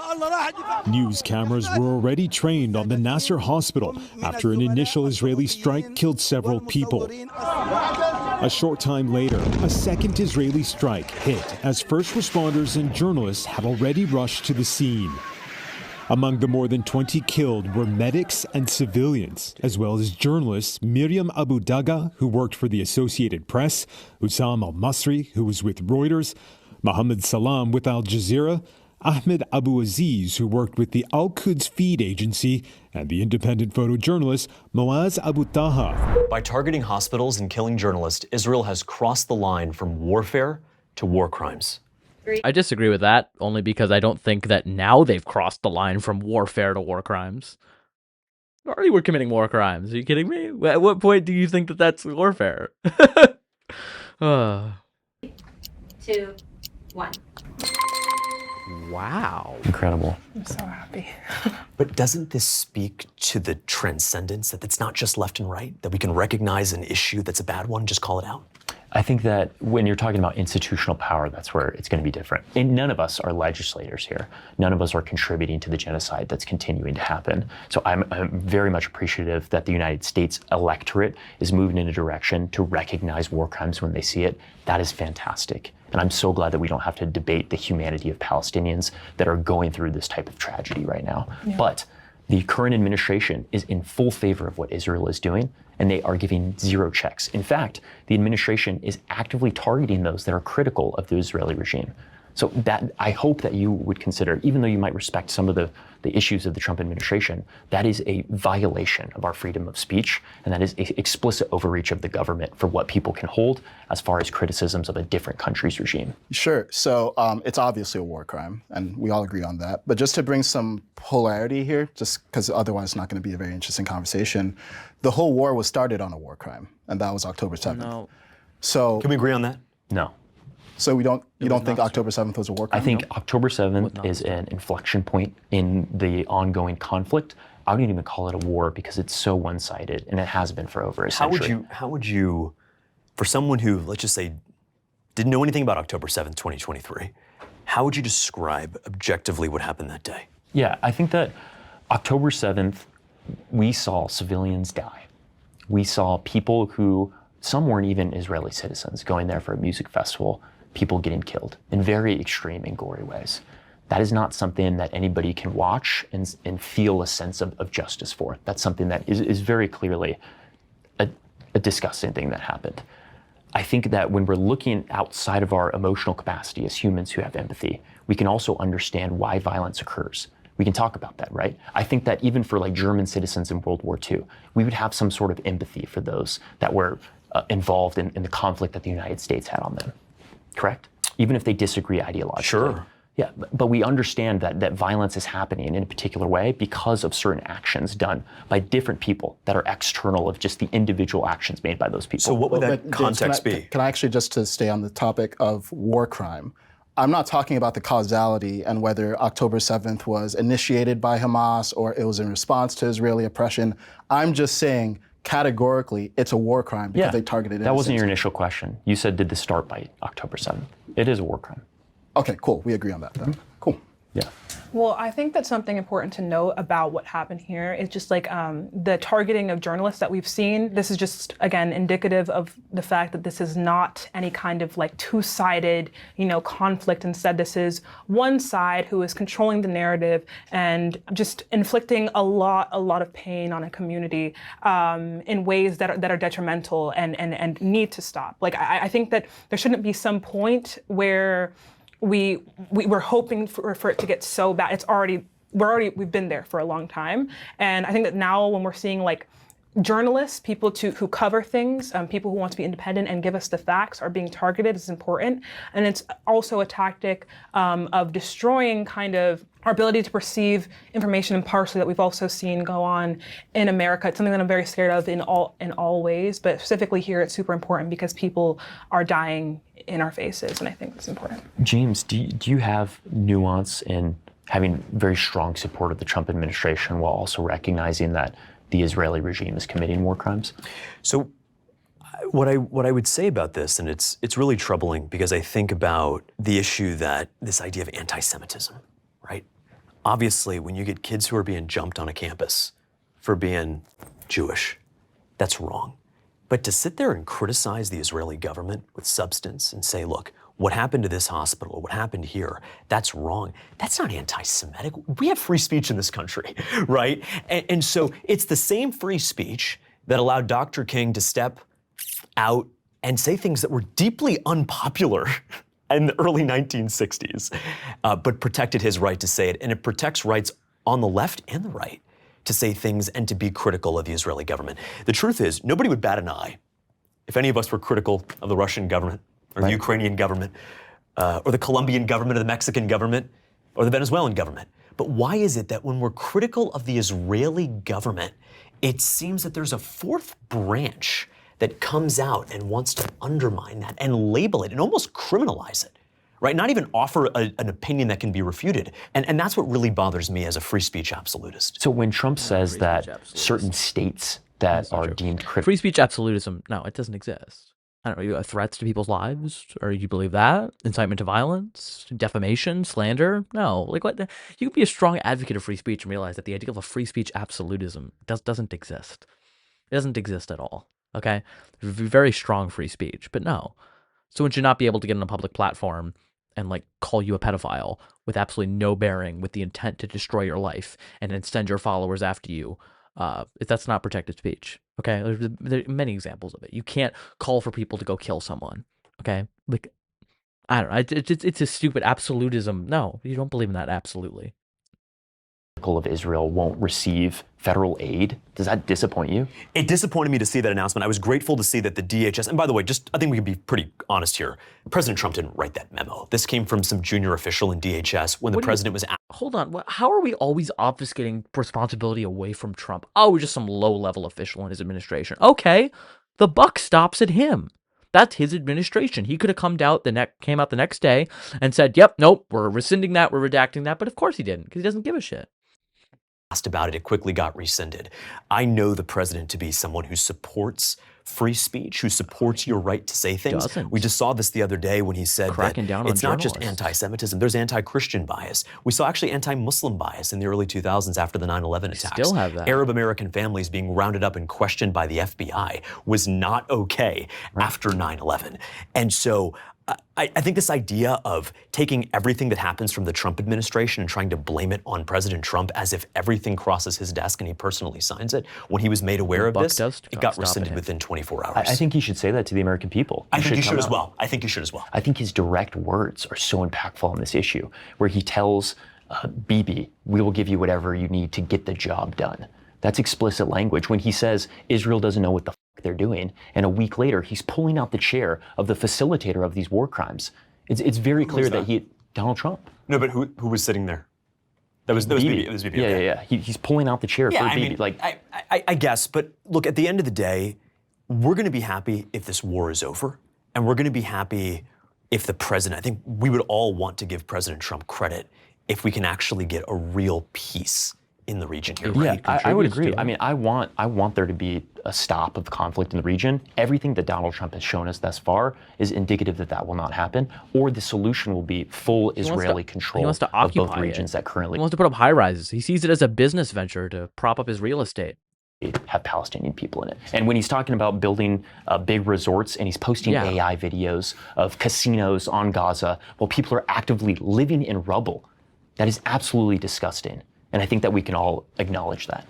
[SPEAKER 12] News cameras were already trained on the Nasser hospital after an initial Israeli strike killed several people. A short time later, a second Israeli strike hit as first responders and journalists had already rushed to the scene. Among the more than 20 killed were medics and civilians, as well as journalists Miriam Abu Daga, who worked for the Associated Press, Hussam al-Masri, who was with Reuters, Mohammed Salam with Al Jazeera, Ahmed Abu Aziz, who worked with the Al-Quds feed agency, and the independent photojournalist Moaz Abu Taha.
[SPEAKER 5] By targeting hospitals and killing journalists, Israel has crossed the line from warfare to war crimes.
[SPEAKER 2] I disagree with that, only because I don't think that now they've crossed the line from warfare to war crimes. Already we're committing war crimes. Are you kidding me? At what point do you think that that's warfare?
[SPEAKER 7] 2, 1.
[SPEAKER 2] Wow.
[SPEAKER 4] Incredible.
[SPEAKER 6] I'm so happy.
[SPEAKER 5] But doesn't this speak to the transcendence, that it's not just left and right, that we can recognize an issue that's a bad one, just call it out?
[SPEAKER 4] I think that when you're talking about institutional power, that's where it's going to be different. And none of us are legislators here. None of us are contributing to the genocide that's continuing to happen. So I'm very much appreciative that the United States electorate is moving in a direction to recognize war crimes when they see it. That is fantastic. And I'm so glad that we don't have to debate the humanity of Palestinians that are going through this type of tragedy right now. Yeah. But the current administration is in full favor of what Israel is doing, and they are giving zero checks. In fact, the administration is actively targeting those that are critical of the Israeli regime. So that I hope that you would consider, even though you might respect some of the issues of the Trump administration, that is a violation of our freedom of speech, and that is an explicit overreach of the government for what people can hold as far as criticisms of a different country's regime.
[SPEAKER 3] Sure. So it's obviously a war crime, and we all agree on that. But just to bring some polarity here, just because otherwise it's not going to be a very interesting conversation, the whole war was started on a war crime, and that was October 7th.
[SPEAKER 2] No.
[SPEAKER 3] So
[SPEAKER 5] can we agree on that?
[SPEAKER 4] No.
[SPEAKER 3] So you don't think October 7th was a war crime?
[SPEAKER 4] I think October 7th is an inflection point in the ongoing conflict. I wouldn't even call it a war because it's so one-sided, and it has been for over a century.
[SPEAKER 5] How would you, for someone who, let's just say, didn't know anything about October 7th, 2023, how would you describe objectively what happened that day?
[SPEAKER 4] Yeah, I think that October 7th, we saw civilians die. We saw people who, some weren't even Israeli citizens, going there for a music festival, people getting killed in very extreme and gory ways. That is not something that anybody can watch and feel a sense of justice for. That's something that is very clearly a disgusting thing that happened. I think that when we're looking outside of our emotional capacity as humans who have empathy, we can also understand why violence occurs. We can talk about that, right? I think that even for like German citizens in World War II, we would have some sort of empathy for those that were involved in the conflict that the United States had on them. Correct? Even if they disagree ideologically.
[SPEAKER 5] Sure.
[SPEAKER 4] Yeah, but we understand that violence is happening in a particular way because of certain actions done by different people that are external of just the individual actions made by those people.
[SPEAKER 5] So what would that context be?
[SPEAKER 3] Can I actually, just to stay on the topic of war crime, I'm not talking about the causality and whether October 7th was initiated by Hamas or it was in response to Israeli oppression. I'm just saying, categorically, it's a war crime because they targeted innocents.
[SPEAKER 4] That wasn't your initial question. You said, did this start by October 7th? It is a war crime.
[SPEAKER 3] Okay, cool. We agree on that then. Cool.
[SPEAKER 4] Yeah.
[SPEAKER 6] Well, I think that's something important to know about what happened here. It's just like the targeting of journalists that we've seen. This is just, again, indicative of the fact that this is not any kind of like two-sided, conflict. Instead, this is one side who is controlling the narrative and just inflicting a lot of pain on a community in ways that are detrimental and need to stop. Like, I think that there shouldn't be some point where we're hoping for it to get so bad. We've been there for a long time. And I think that now when we're seeing like journalists, people who cover things, people who want to be independent and give us the facts are being targeted is important. And it's also a tactic of destroying kind of our ability to perceive information impartially that we've also seen go on in America. It's something that I'm very scared of in all ways, but specifically here it's super important because people are dying in our faces, and I think it's important.
[SPEAKER 4] James, do you have nuance in having very strong support of the Trump administration while also recognizing that the Israeli regime is committing war crimes?
[SPEAKER 5] So what I would say about this, and it's really troubling because I think about the issue that this idea of anti-Semitism, right? Obviously, when you get kids who are being jumped on a campus for being Jewish, that's wrong. But to sit there and criticize the Israeli government with substance and say, look, what happened to this hospital, what happened here, that's wrong. That's not anti-Semitic. We have free speech in this country, right? And so it's the same free speech that allowed Dr. King to step out and say things that were deeply unpopular in the early 1960s, but protected his right to say it. And it protects rights on the left and the right to say things and to be critical of the Israeli government. The truth is, nobody would bat an eye if any of us were critical of the Russian government or the Ukrainian government or the Colombian government or the Mexican government or the Venezuelan government. But why is it that when we're critical of the Israeli government, it seems that there's a fourth branch that comes out and wants to undermine that and label it and almost criminalize it, right? Not even offer an opinion that can be refuted. And that's what really bothers me as a free speech absolutist.
[SPEAKER 4] So when Trump says that certain states that are deemed
[SPEAKER 2] free speech absolutism, no, it doesn't exist. I don't know, threats to people's lives, or you believe that? Incitement to violence, defamation, slander? No, like what? You can be a strong advocate of free speech and realize that the idea of a free speech absolutism doesn't exist. It doesn't exist at all. Okay, very strong free speech, but no. Someone should not be able to get on a public platform and like call you a pedophile with absolutely no bearing, with the intent to destroy your life and then send your followers after you. If that's not protected speech. Okay, there are many examples of it. You can't call for people to go kill someone. Okay, like I don't know. It's a stupid absolutism. No, you don't believe in that. Absolutely.
[SPEAKER 4] Of Israel won't receive federal aid. Does that disappoint you?
[SPEAKER 5] It disappointed me to see that announcement. I was grateful to see that the DHS, and by the way, I think we can be pretty honest here. President Trump didn't write that memo. This came from some junior official in DHS when the president was
[SPEAKER 2] Hold on. How are we always obfuscating responsibility away from Trump? Oh, we're just some low-level official in his administration. Okay, the buck stops at him. That's his administration. He could have came out the next day and said, yep, nope, we're rescinding that, we're redacting that. But of course he didn't, because he doesn't give a shit.
[SPEAKER 5] Asked about it, it quickly got rescinded. I know the president to be someone who supports free speech, who supports your right to say things. We just saw this the other day when he said that it's not just anti-Semitism, there's anti-Christian bias. We saw actually anti-Muslim bias in the early 2000s after the 9/11 attacks.
[SPEAKER 2] Still have that.
[SPEAKER 5] Arab American families being rounded up and questioned by the FBI was not okay after 9/11. And so I think this idea of taking everything that happens from the Trump administration and trying to blame it on President Trump as if everything crosses his desk and he personally signs it, when he was made aware of this, it got rescinded within 24 hours.
[SPEAKER 4] I think he should say that to the American people.
[SPEAKER 5] I think he should as well. I think he should as well.
[SPEAKER 4] I think his direct words are so impactful on this issue, where he tells Bibi, we will give you whatever you need to get the job done. That's explicit language. When he says Israel doesn't know what the they're doing, and a week later he's pulling out the chair of the facilitator of these war crimes. It's very clear that Donald Trump.
[SPEAKER 5] No, but who was sitting there? That was Bibi. It was Bibi.
[SPEAKER 4] Yeah. He's pulling out the chair for Bibi.
[SPEAKER 5] I guess, but look, at the end of the day, we're going to be happy if this war is over, and we're going to be happy if the president. I think we would all want to give President Trump credit if we can actually get a real peace in the region here.
[SPEAKER 4] Yeah, I would agree. I mean, I want there to be a stop of conflict in the region. Everything that Donald Trump has shown us thus far is indicative that that will not happen, or the solution will be full Israeli control of both regions that currently.
[SPEAKER 2] He wants to put up high rises. He sees it as a business venture to prop up his real estate.
[SPEAKER 4] Have Palestinian people in it. And when he's talking about building big resorts and he's posting AI videos of casinos on Gaza while people are actively living in rubble, that is absolutely disgusting. And I think that we can all acknowledge that.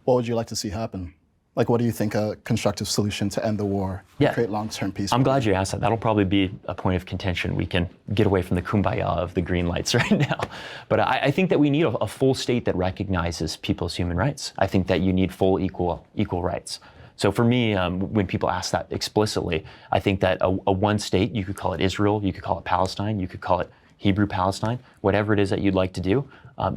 [SPEAKER 3] What would you like to see happen? Like, what do you think a constructive solution to end the war, create long-term peace?
[SPEAKER 4] I'm glad you asked that. That'll probably be a point of contention. We can get away from the kumbaya of the green lights right now. But I think that we need a full state that recognizes people's human rights. I think that you need full equal rights. So for me, when people ask that explicitly, I think that a one state, you could call it Israel, you could call it Palestine, you could call it Hebrew Palestine, whatever it is that you'd like to do,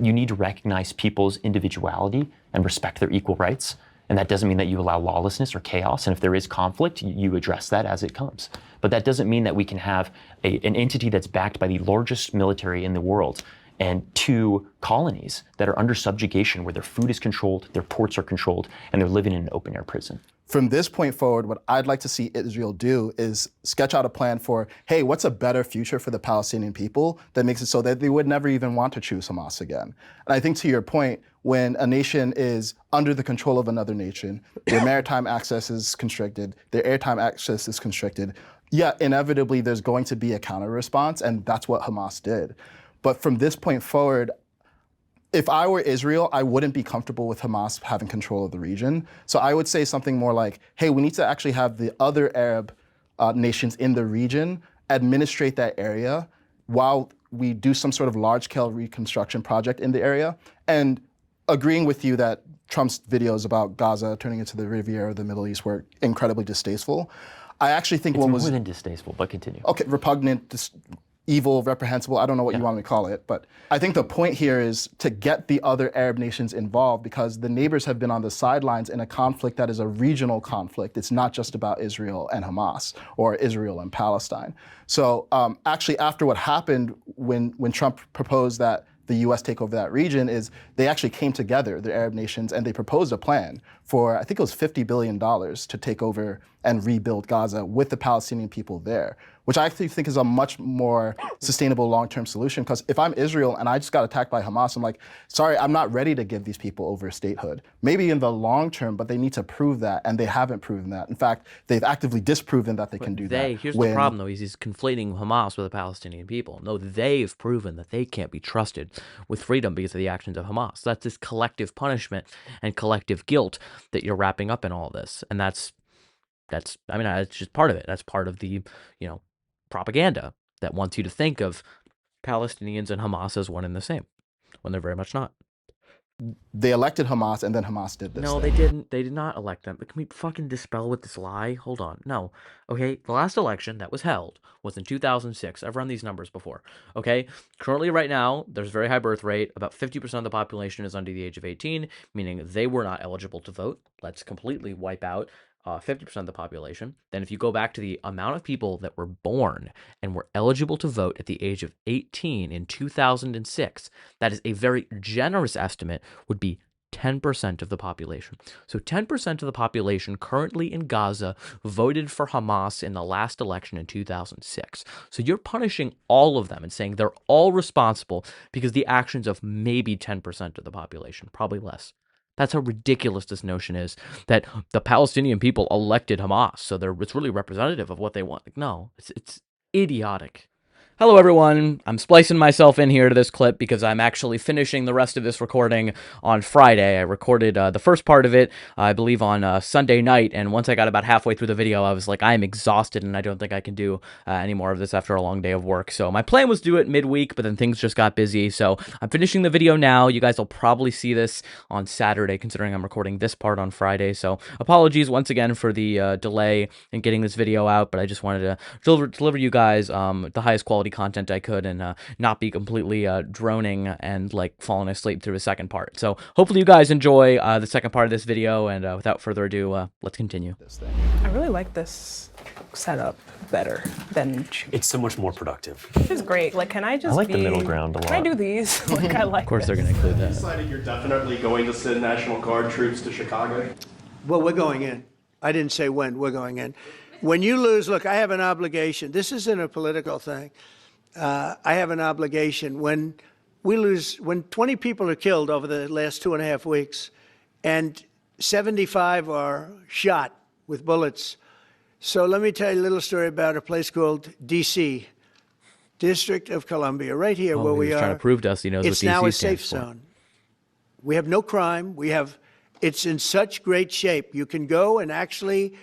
[SPEAKER 4] you need to recognize people's individuality and respect their equal rights. And that doesn't mean that you allow lawlessness or chaos. And if there is conflict, you address that as it comes. But that doesn't mean that we can have an entity that's backed by the largest military in the world and 2 colonies that are under subjugation where their food is controlled, their ports are controlled, and they're living in an open-air prison.
[SPEAKER 3] From this point forward, what I'd like to see Israel do is sketch out a plan for, hey, what's a better future for the Palestinian people that makes it so that they would never even want to choose Hamas again. And I think to your point, when a nation is under the control of another nation, their maritime access is constricted, their airtime access is constricted, yeah, inevitably there's going to be a counter response, and that's what Hamas did. But from this point forward, if I were Israel, I wouldn't be comfortable with Hamas having control of the region. So I would say something more like, hey, we need to actually have the other Arab nations in the region administrate that area while we do some sort of large-scale reconstruction project in the area. And agreeing with you that Trump's videos about Gaza turning into the Riviera of the Middle East were incredibly distasteful, I actually think
[SPEAKER 4] it's more than distasteful, but continue.
[SPEAKER 3] Okay, repugnant, evil, reprehensible, I don't know what you want me to call it, but I think the point here is to get the other Arab nations involved because the neighbors have been on the sidelines in a conflict that is a regional conflict. It's not just about Israel and Hamas or Israel and Palestine. So actually after what happened when Trump proposed that the US take over that region is they actually came together, the Arab nations, and they proposed a plan for, I think it was $50 billion to take over and rebuild Gaza with the Palestinian people there, which I actually think is a much more sustainable long-term solution. Because if I'm Israel and I just got attacked by Hamas, I'm like, sorry, I'm not ready to give these people over statehood. Maybe in the long term, but they need to prove that, and they haven't proven that. In fact, they've actively disproven that they can do that.
[SPEAKER 2] Here's the problem, though, he's conflating Hamas with the Palestinian people. No, they've proven that they can't be trusted with freedom because of the actions of Hamas. That's this collective punishment and collective guilt that you're wrapping up in all this, and that's I mean, it's just part of it. That's part of the, propaganda that wants you to think of Palestinians and Hamas as one and the same, when they're very much not.
[SPEAKER 3] They elected Hamas, and then Hamas did this.
[SPEAKER 2] No, they didn't. They did not elect them. But can we fucking dispel with this lie? Hold on. No. Okay, the last election that was held was in 2006. I've run these numbers before. Okay, currently right now, there's a very high birth rate. About 50% of the population is under the age of 18, meaning they were not eligible to vote. Let's completely wipe out 50% of the population. Then if you go back to the amount of people that were born and were eligible to vote at the age of 18 in 2006, that is a very generous estimate, would be 10% of the population. So 10% of the population currently in Gaza voted for Hamas in the last election in 2006. So you're punishing all of them and saying they're all responsible because the actions of maybe 10% of the population, probably less. That's how ridiculous this notion is, that the Palestinian people elected Hamas, so it's really representative of what they want. Like, no, it's idiotic. Hello, everyone. I'm splicing myself in here to this clip because I'm actually finishing the rest of this recording on Friday. I recorded the first part of it, I believe, on Sunday night, and once I got about halfway through the video, I was like, I'm exhausted, and I don't think I can do any more of this after a long day of work. So my plan was to do it midweek, but then things just got busy, so I'm finishing the video now. You guys will probably see this on Saturday, considering I'm recording this part on Friday, so apologies once again for the delay in getting this video out, but I just wanted to deliver you guys the highest quality content I could and not be completely droning and like falling asleep through the second part. So hopefully you guys enjoy the second part of this video, and without further ado, let's continue.
[SPEAKER 6] I really like this setup better than...
[SPEAKER 5] It's so much more productive.
[SPEAKER 6] It's great. Like, can I just
[SPEAKER 4] I like the middle ground a lot.
[SPEAKER 6] Can I do these? Like, I like
[SPEAKER 2] Of course they're going to include that.
[SPEAKER 13] You decided you're definitely going to send National Guard troops to Chicago?
[SPEAKER 8] Well, we're going in. I didn't say when. We're going in. When you lose, look, I have an obligation. This isn't a political thing. I have an obligation. When we lose, when 20 people are killed over the last 2.5 weeks, and 75 are shot with bullets. So let me tell you a little story about a place called D.C., District of Columbia, right here where we are.
[SPEAKER 2] He's trying to prove to us he knows what D.C.
[SPEAKER 8] It's now a
[SPEAKER 2] stands
[SPEAKER 8] safe
[SPEAKER 2] for.
[SPEAKER 8] zone. We have no crime. It's in such great shape. You can go and actually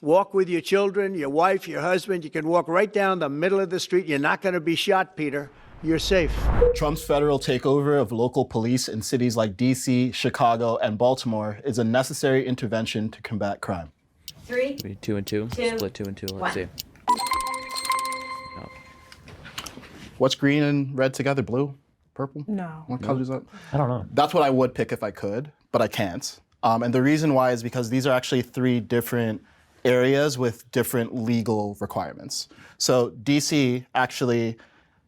[SPEAKER 8] walk with your children, your wife, your husband. You can walk right down the middle of the street. You're not going to be shot, Peter. You're safe.
[SPEAKER 3] Trump's federal takeover of local police in cities like D.C., Chicago, and Baltimore is a necessary intervention to combat crime.
[SPEAKER 7] 3,
[SPEAKER 2] 2 and 2.
[SPEAKER 7] Two,
[SPEAKER 2] Split 2 and 2. Let's
[SPEAKER 7] 1.
[SPEAKER 2] see.
[SPEAKER 3] What's green and red together? Blue? Purple?
[SPEAKER 6] No.
[SPEAKER 3] What color is that?
[SPEAKER 4] I don't know.
[SPEAKER 3] That's what I would pick if I could, but I can't. And the reason why is because these are actually 3 different areas with different legal requirements. So DC actually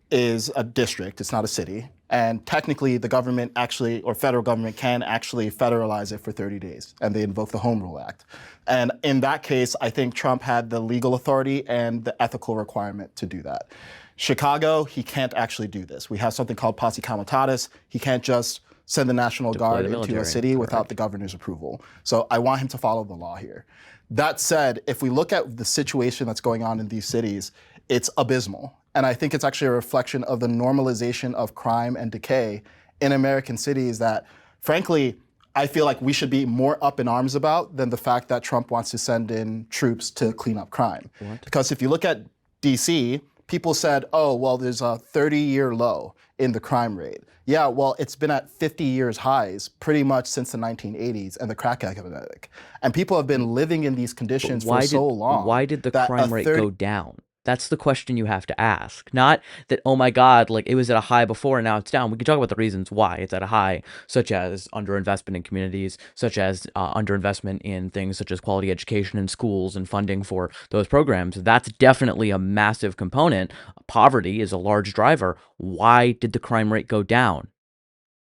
[SPEAKER 3] is a district, it's not a city. And technically the government actually, or federal government can actually federalize it for 30 days. And they invoke the Home Rule Act. And in that case, I think Trump had the legal authority and the ethical requirement to do that. Chicago, he can't actually do this. We have something called posse comitatus. He can't just send the National Guard into a city without the governor's approval. So I want him to follow the law here. That said, if we look at the situation that's going on in these cities, it's abysmal. And I think it's actually a reflection of the normalization of crime and decay in American cities that, frankly, I feel like we should be more up in arms about than the fact that Trump wants to send in troops to clean up crime. Because if you look at DC, people said, oh, well, there's a 30-year low in the crime rate. Yeah, well, it's been at 50 years highs pretty much since the 1980s and the crack epidemic. And people have been living in these conditions for so long.
[SPEAKER 2] Why did the crime rate go down? That's the question you have to ask. Not that, oh my God, like it was at a high before and now it's down. We can talk about the reasons why it's at a high, such as underinvestment in communities, such as underinvestment in things such as quality education in schools and funding for those programs. That's definitely a massive component. Poverty is a large driver. Why did the crime rate go down?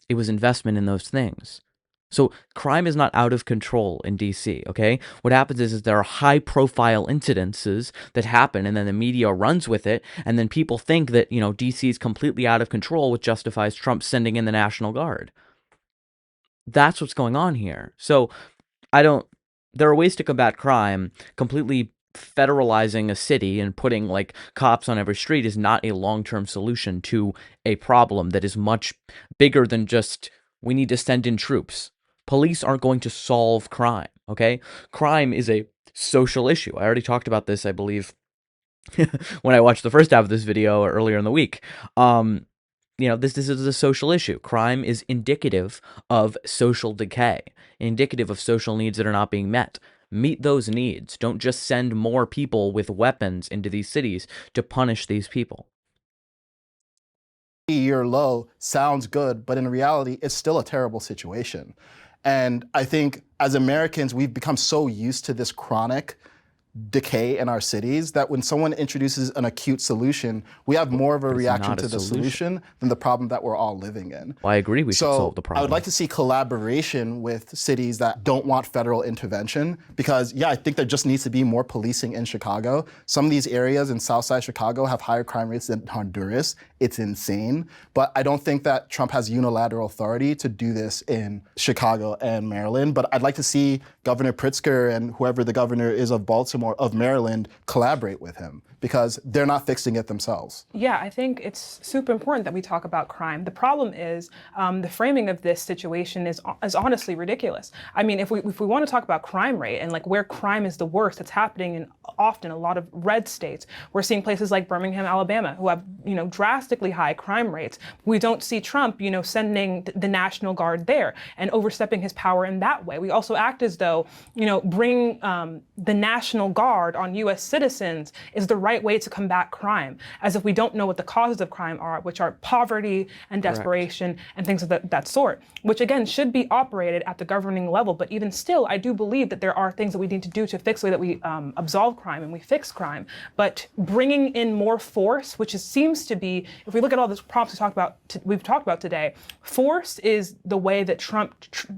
[SPEAKER 2] It was investment in those things. So crime is not out of control in DC, okay? What happens is there are high-profile incidences that happen, and then the media runs with it, and then people think that, you know, DC is completely out of control, which justifies Trump sending in the National Guard. That's what's going on here. So there are ways to combat crime. Completely federalizing a city and putting like cops on every street is not a long-term solution to a problem that is much bigger than just we need to send in troops. Police aren't going to solve crime, okay? Crime is a social issue. I already talked about this, I believe, when I watched the first half of this video earlier in the week. You know, this is a social issue. Crime is indicative of social decay, indicative of social needs that are not being met. Meet those needs. Don't just send more people with weapons into these cities to punish these people.
[SPEAKER 3] Year low sounds good, but in reality, it's still a terrible situation. And I think as Americans, we've become so used to this chronic decay in our cities that when someone introduces an acute solution, we have more of a reaction to the solution than the problem that we're all living in.
[SPEAKER 2] Well, I agree we should solve the problem.
[SPEAKER 3] I would like to see collaboration with cities that don't want federal intervention because, yeah, I think there just needs to be more policing in Chicago. Some of these areas in Southside Chicago have higher crime rates than Honduras. It's insane. But I don't think that Trump has unilateral authority to do this in Chicago and Maryland. But I'd like to see Governor Pritzker and whoever the governor is of Baltimore, of Maryland, collaborate with him because they're not fixing it themselves.
[SPEAKER 6] Yeah, I think it's super important that we talk about crime. The problem is the framing of this situation is honestly ridiculous. I mean, if we want to talk about crime rate and like where crime is the worst, it's happening in often a lot of red states. We're seeing places like Birmingham, Alabama, who have, you know, drastically high crime rates. We don't see Trump, you know, sending the National Guard there and overstepping his power in that way. We also act as though, you know, bring the National Guard on U.S. citizens is the right way to combat crime, as if we don't know what the causes of crime are, which are poverty and desperation and things of that sort, which again should be operated at the governing level. But even still, I do believe that there are things that we need to do to fix the way that we absolve crime and we fix crime. But bringing in more force, which seems to be, if we look at all the prompts we've talked about today, force is the way that Trump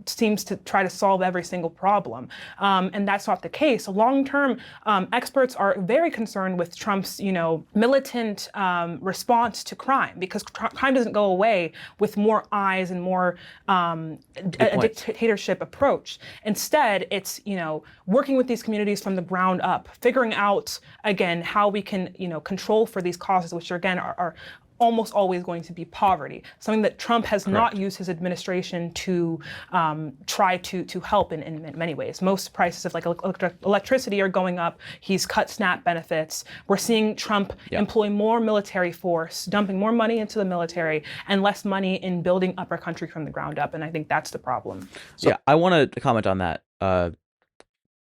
[SPEAKER 6] seems to try to solve every single problem. And that's not the case. Long-term, experts are very concerned with Trump's, you know, militant response to crime, because crime doesn't go away with more eyes and more a dictatorship approach. Instead, it's, you know, working with these communities from the ground up, figuring out again how we can, you know, control for these causes, which again are almost always going to be poverty, something that Trump has not used his administration to try to help in many ways. Most prices of like electricity are going up. He's cut SNAP benefits. We're seeing Trump employ more military force, dumping more money into the military and less money in building up our country from the ground up. And I think that's the problem.
[SPEAKER 2] So, yeah, I want to comment on that.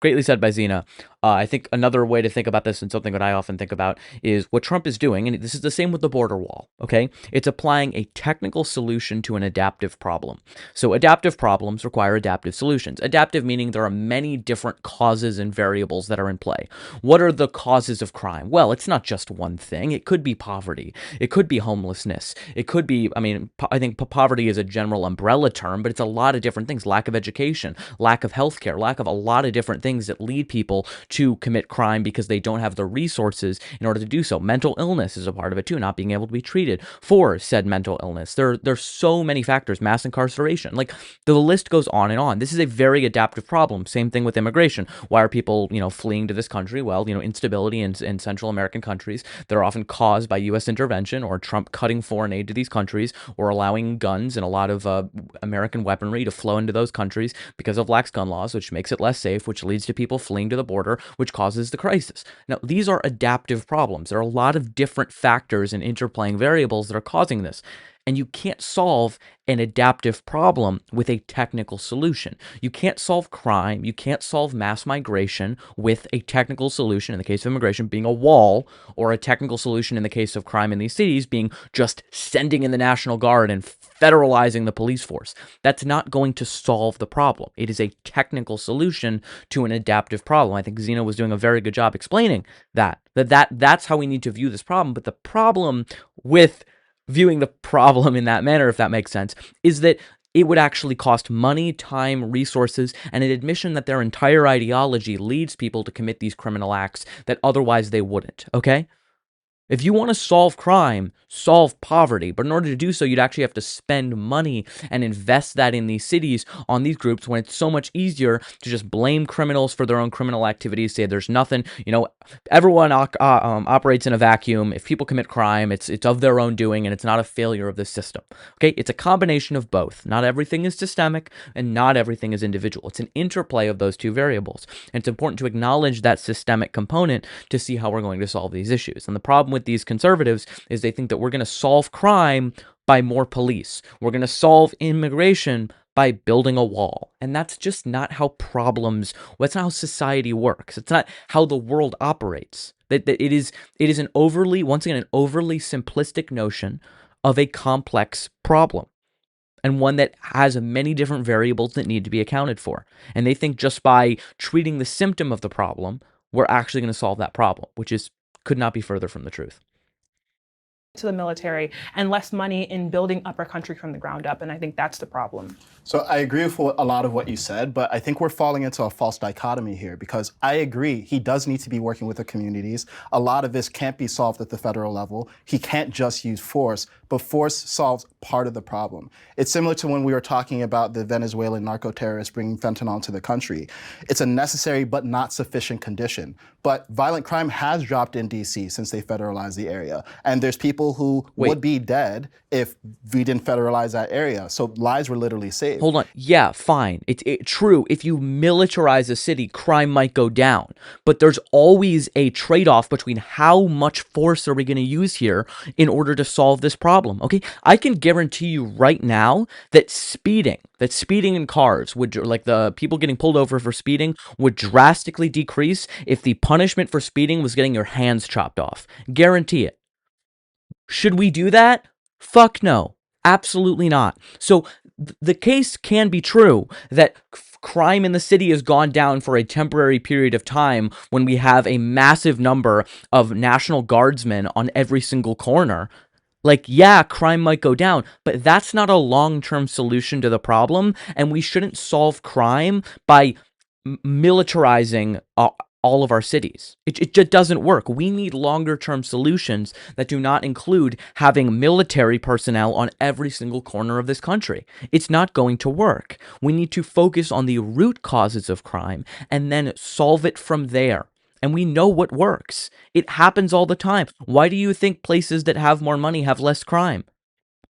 [SPEAKER 2] Greatly said by Zena. I think another way to think about this, and something that I often think about, is what Trump is doing, and this is the same with the border wall, okay? It's applying a technical solution to an adaptive problem. So adaptive problems require adaptive solutions. Adaptive meaning there are many different causes and variables that are in play. What are the causes of crime? Well, it's not just one thing. It could be poverty. It could be homelessness. It could be, I think poverty is a general umbrella term, but it's a lot of different things. Lack of education, lack of healthcare, lack of a lot of different things that lead people to commit crime because they don't have the resources in order to do so. Mental illness is a part of it too, not being able to be treated for said mental illness. There's so many factors. Mass incarceration, like the list goes on and on. This is a very adaptive problem. Same thing with immigration. Why are people, fleeing to this country? Well, instability in Central American countries that are often caused by U.S. intervention or Trump cutting foreign aid to these countries, or allowing guns and a lot of American weaponry to flow into those countries because of lax gun laws, which makes it less safe, which leads to people fleeing to the border, which causes the crisis. Now, these are adaptive problems. There are a lot of different factors and interplaying variables that are causing this. And you can't solve an adaptive problem with a technical solution. You can't solve crime. You can't solve mass migration with a technical solution, in the case of immigration being a wall, or a technical solution in the case of crime in these cities being just sending in the National Guard and federalizing the police force. That's not going to solve the problem. It is a technical solution to an adaptive problem. I think Zena was doing a very good job explaining that's how we need to view this problem. But the problem with viewing the problem in that manner, if that makes sense, is that it would actually cost money, time, resources, and an admission that their entire ideology leads people to commit these criminal acts that otherwise they wouldn't, okay? If you want to solve crime, solve poverty, but in order to do so, you'd actually have to spend money and invest that in these cities on these groups, when it's so much easier to just blame criminals for their own criminal activities, say there's nothing, everyone operates in a vacuum. If people commit crime, it's of their own doing, and it's not a failure of the system. Okay, it's a combination of both. Not everything is systemic, and not everything is individual. It's an interplay of those two variables, and it's important to acknowledge that systemic component to see how we're going to solve these issues. And the problem with these conservatives is they think that we're going to solve crime by more police. We're going to solve immigration by building a wall. And that's just not how that's not how society works. It's not how the world operates. That it is an overly simplistic notion of a complex problem, and one that has many different variables that need to be accounted for. And they think just by treating the symptom of the problem, we're actually going to solve that problem, which could not be further from the truth.
[SPEAKER 6] To the military, and less money in building up our country from the ground up. And I think that's the problem.
[SPEAKER 3] So I agree with a lot of what you said, but I think we're falling into a false dichotomy here, because I agree he does need to be working with the communities. A lot of this can't be solved at the federal level. He can't just use force, but force solves part of the problem. It's similar to when we were talking about the Venezuelan narco-terrorists bringing fentanyl to the country. It's a necessary but not sufficient condition. But violent crime has dropped in DC since they federalized the area. And there's people who would be dead if we didn't federalize that area. So lives were literally saved.
[SPEAKER 2] Hold on. Yeah, fine. It's true. If you militarize a city, crime might go down. But there's always a trade-off between how much force are we going to use here in order to solve this problem. Okay? I can guarantee you right now that speeding in cars would, like the people getting pulled over for speeding, would drastically decrease if the punishment for speeding was getting your hands chopped off. Guarantee it. Should we do that? Fuck no. Absolutely not. So the case can be true that crime in the city has gone down for a temporary period of time when we have a massive number of National Guardsmen on every single corner. Like, yeah, crime might go down, but that's not a long-term solution to the problem, and we shouldn't solve crime by militarizing all of our cities. It just doesn't work. We need longer-term solutions that do not include having military personnel on every single corner of this country. It's not going to work. We need to focus on the root causes of crime and then solve it from there. And we know what works. It happens all the time. Why do you think places that have more money have less crime?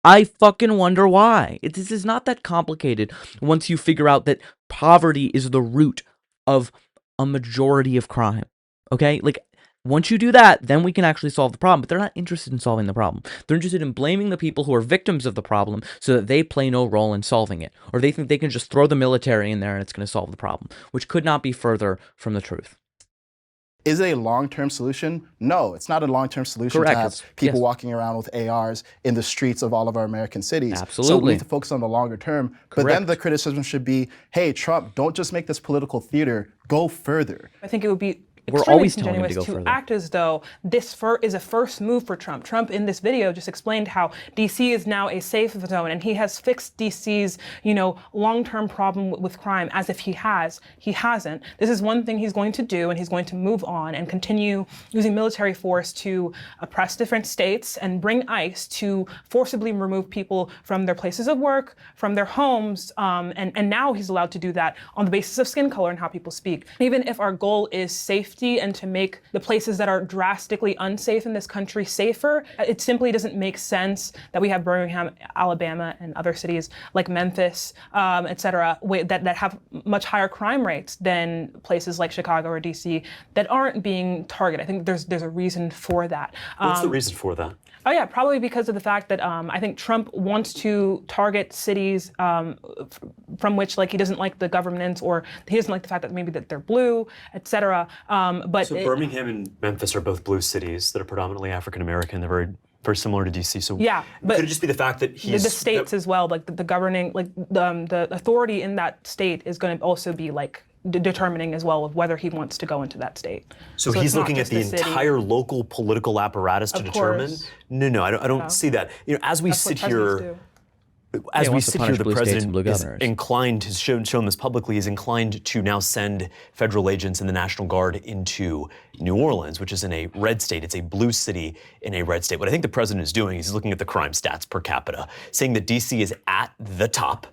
[SPEAKER 2] I fucking wonder why. This is not that complicated once you figure out that poverty is the root of a majority of crime. Okay? Like, once you do that, then we can actually solve the problem. But they're not interested in solving the problem. They're interested in blaming the people who are victims of the problem so that they play no role in solving it. Or they think they can just throw the military in there and it's going to solve the problem, which could not be further from the truth.
[SPEAKER 3] Is it a long-term solution? No, it's not a long-term solution
[SPEAKER 2] Correct.
[SPEAKER 3] to have people walking around with ARs in the streets of all of our American cities.
[SPEAKER 2] Absolutely.
[SPEAKER 3] So we need to focus on the longer term. But then the criticism should be, hey, Trump, don't just make this political theater, go further.
[SPEAKER 6] I think it would be
[SPEAKER 2] We're
[SPEAKER 6] extremely
[SPEAKER 2] always telling him to
[SPEAKER 6] disingenuous
[SPEAKER 2] go
[SPEAKER 6] to
[SPEAKER 2] further.
[SPEAKER 6] act as though this is a first move for Trump. Trump in this video just explained how DC is now a safe zone and he has fixed DC's, long-term problem with crime as if he has. He hasn't. This is one thing he's going to do, and he's going to move on and continue using military force to oppress different states and bring ICE to forcibly remove people from their places of work, from their homes, and now he's allowed to do that on the basis of skin color and how people speak. Even if our goal is safety and to make the places that are drastically unsafe in this country safer, it simply doesn't make sense that we have Birmingham, Alabama, and other cities like Memphis, et cetera, that have much higher crime rates than places like Chicago or DC that aren't being targeted. I think there's a reason for that.
[SPEAKER 5] What's the reason for that?
[SPEAKER 6] Oh yeah, probably because of the fact that I think Trump wants to target cities from which he doesn't like the governance, or he doesn't like the fact that maybe that they're blue, et cetera.
[SPEAKER 5] So Birmingham and Memphis are both blue cities that are predominantly African American. They're very similar to DC. So
[SPEAKER 6] yeah, but
[SPEAKER 5] could it just be the fact that he's
[SPEAKER 6] the states as well, the governing, the authority in that state is going to also be determining as well of whether he wants to go into that state.
[SPEAKER 5] So he's looking at the entire local political apparatus to determine? No, I don't see that. As we sit here, the president is inclined, has shown this publicly, is inclined to now send federal agents and the National Guard into New Orleans, which is in a red state. It's a blue city in a red state. What I think the president is doing is he's looking at the crime stats per capita, saying that DC is at the top,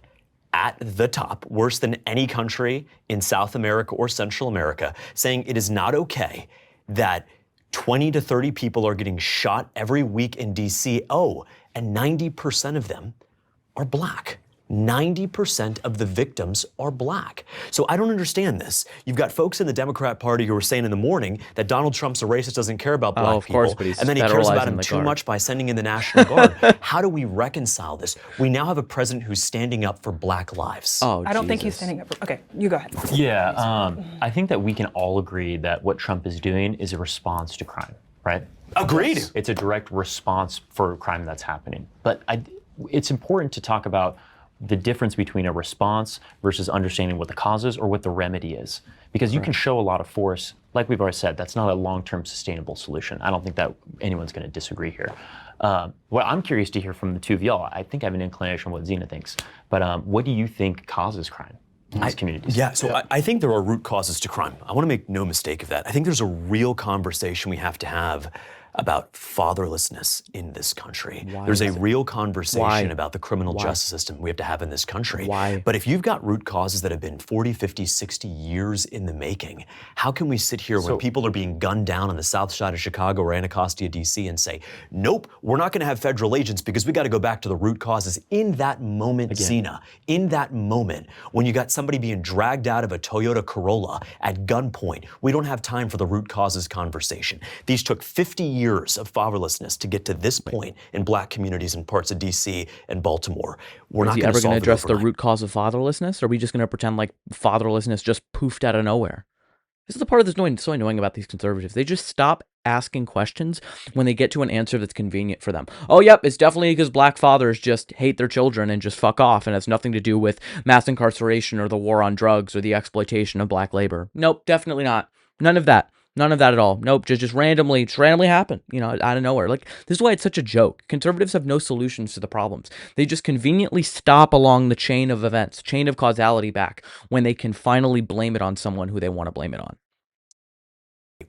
[SPEAKER 5] worse than any country in South America or Central America, saying it is not okay that 20 to 30 people are getting shot every week in DC. Oh, and 90% of them are black. 90% of the victims are black. So I don't understand this. You've got folks in the Democrat Party who are saying in the morning that Donald Trump's a racist, doesn't care about black people, and then he cares about him too much by sending in the National Guard. How do we reconcile this? We now have a president who's standing up for black lives.
[SPEAKER 2] Oh,
[SPEAKER 6] I don't think he's standing up for, okay, you go ahead.
[SPEAKER 4] Yeah, I think that we can all agree that what Trump is doing is a response to crime, right?
[SPEAKER 5] Agreed.
[SPEAKER 4] It's a direct response for crime that's happening. But it's important to talk about the difference between a response versus understanding what the cause is or what the remedy is. Because you can show a lot of force, like we've already said, that's not a long-term sustainable solution. I don't think that anyone's going to disagree here. What I'm curious to hear from the two of y'all, I think I have an inclination on what Zena thinks, but what do you think causes crime in these communities?
[SPEAKER 5] Yeah, so I think there are root causes to crime. I want to make no mistake of that. I think there's a real conversation we have to have about fatherlessness in this country. There's a real conversation about the criminal justice system we have to have in this country. But if you've got root causes that have been 40, 50, 60 years in the making, how can we sit here when people are being gunned down on the south side of Chicago or Anacostia, DC, and say, nope, we're not going to have federal agents because we got to go back to the root causes? In that moment, Zena, in that moment, when you got somebody being dragged out of a Toyota Corolla at gunpoint, we don't have time for the root causes conversation. These took 50 years of fatherlessness to get to this point in black communities in parts of DC and Baltimore. We're not
[SPEAKER 2] ever going to address the
[SPEAKER 5] overnight.
[SPEAKER 2] root cause of fatherlessness? Or are we just going to pretend like fatherlessness just poofed out of nowhere? This is the part that's so annoying about these conservatives. They just stop asking questions when they get to an answer that's convenient for them. Oh, yep, it's definitely because black fathers just hate their children and just fuck off, and has nothing to do with mass incarceration or the war on drugs or the exploitation of black labor. Nope, definitely not. None of that. None of that at all. Nope, just randomly happen, out of nowhere. This is why it's such a joke. Conservatives have no solutions to the problems. They just conveniently stop along the chain of events, chain of causality back, when they can finally blame it on someone who they want to blame it on.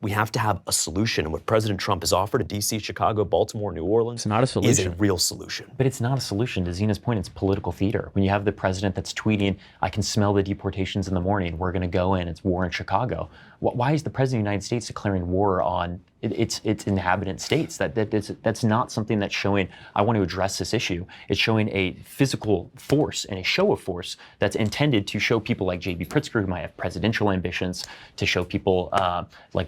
[SPEAKER 5] We have to have a solution, and what President Trump has offered in DC, Chicago, Baltimore, New Orleans
[SPEAKER 2] It's not a solution.
[SPEAKER 5] is a real solution.
[SPEAKER 4] But it's not a solution. To Zena's point, it's political theater. When you have the president that's tweeting, I can smell the deportations in the morning, we're going to go in, it's war in Chicago. Why is the president of the United States declaring war on its inhabitant states? That's not something that's showing, I want to address this issue. It's showing a physical force and a show of force that's intended to show people like J.B. Pritzker, who might have presidential ambitions, to show people like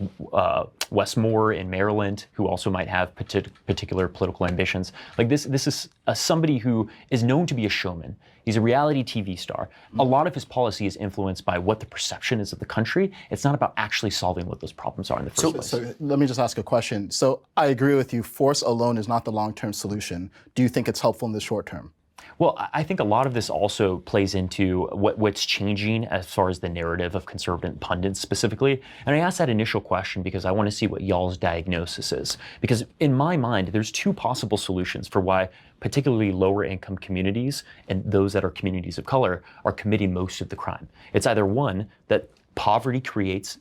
[SPEAKER 4] Wes Moore in Maryland, who also might have particular political ambitions. This is somebody who is known to be a showman. He's a reality TV star. A lot of his policy is influenced by what the perception is of the country. It's not about actually solving what those problems are in the first place.
[SPEAKER 3] So let me just ask a question. So I agree with you. Force alone is not the long-term solution. Do you think it's helpful in the short term?
[SPEAKER 4] Well, I think a lot of this also plays into what's changing as far as the narrative of conservative pundits specifically. And I asked that initial question because I want to see what y'all's diagnosis is. Because in my mind, there's two possible solutions for why particularly lower income communities and those that are communities of color are committing most of the crime. It's either one, that poverty creates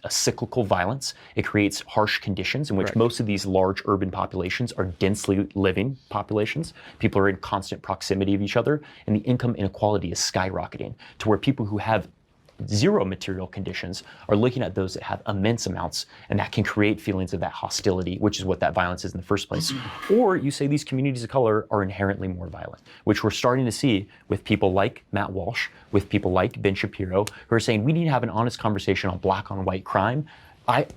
[SPEAKER 4] a cyclical violence. It creates harsh conditions in which most of these large urban populations are densely living populations. People are in constant proximity of each other, and the income inequality is skyrocketing to where people who have zero material conditions are looking at those that have immense amounts, and that can create feelings of that hostility, which is what that violence is in the first place. Or you say these communities of color are inherently more violent, which we're starting to see with people like Matt Walsh, with people like Ben Shapiro, who are saying we need to have an honest conversation on black on white crime.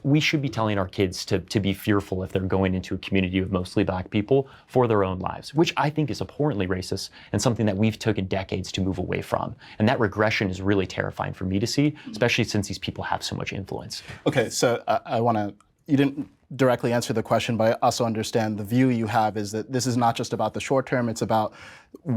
[SPEAKER 4] We should be telling our kids to be fearful if they're going into a community of mostly black people for their own lives, which I think is abhorrently racist and something that we've taken decades to move away from. And that regression is really terrifying for me to see, especially since these people have so much influence.
[SPEAKER 3] Okay, so I want to, you didn't directly answer the question, but I also understand the view you have is that this is not just about the short term, it's about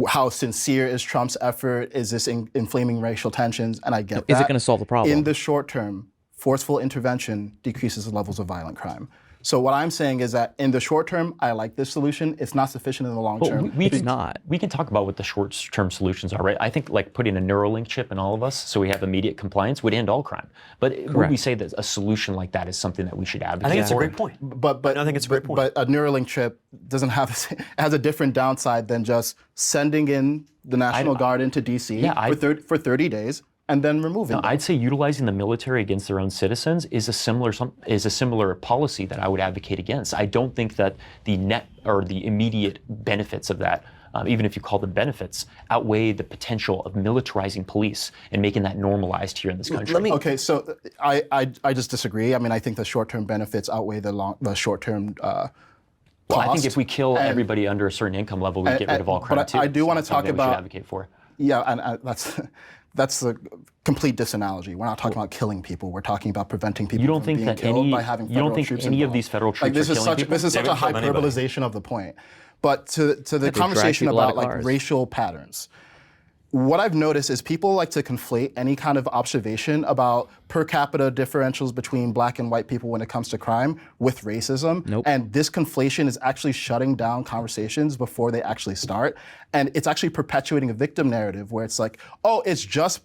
[SPEAKER 3] how sincere is Trump's effort, is this inflaming racial tensions, and I get that.
[SPEAKER 2] Is it going to solve the problem?
[SPEAKER 3] In the short term, forceful intervention decreases the levels of violent crime. So what I'm saying is that in the short term, I like this solution. It's not sufficient in the long term.
[SPEAKER 4] We can talk about what the short-term solutions are, right? I think like putting a Neuralink chip in all of us so we have immediate compliance would end all crime. But would we say that a solution like that is something that we should advocate for?
[SPEAKER 5] I think it's a great point.
[SPEAKER 3] But
[SPEAKER 5] I think it's a great point.
[SPEAKER 3] But a Neuralink chip doesn't have has a different downside than just sending in the National Guard into D.C. for 30 days. And then removing them.
[SPEAKER 4] I'd say utilizing the military against their own citizens is a similar policy that I would advocate against. I don't think that the net or the immediate benefits of that, even if you call them benefits, outweigh the potential of militarizing police and making that normalized here in this country.
[SPEAKER 3] Okay, so I just disagree. I mean, I think the short-term benefits outweigh the short-term cost.
[SPEAKER 4] Well, I think if we kill everybody under a certain income level, we get rid of all crime too.
[SPEAKER 3] I do want to talk about.
[SPEAKER 4] We should advocate for.
[SPEAKER 3] Yeah, and that's a complete disanalogy. We're not talking about killing people. We're talking about preventing people from being killed by having federal troops involved.
[SPEAKER 4] Any of these federal troops are killing people?
[SPEAKER 3] This is such a hyperbolization of the point. But to the conversation about like racial patterns, what I've noticed is people like to conflate any kind of observation about per capita differentials between black and white people when it comes to crime with racism. And this conflation is actually shutting down conversations before they actually start. And it's actually perpetuating a victim narrative where it's like, oh, it's just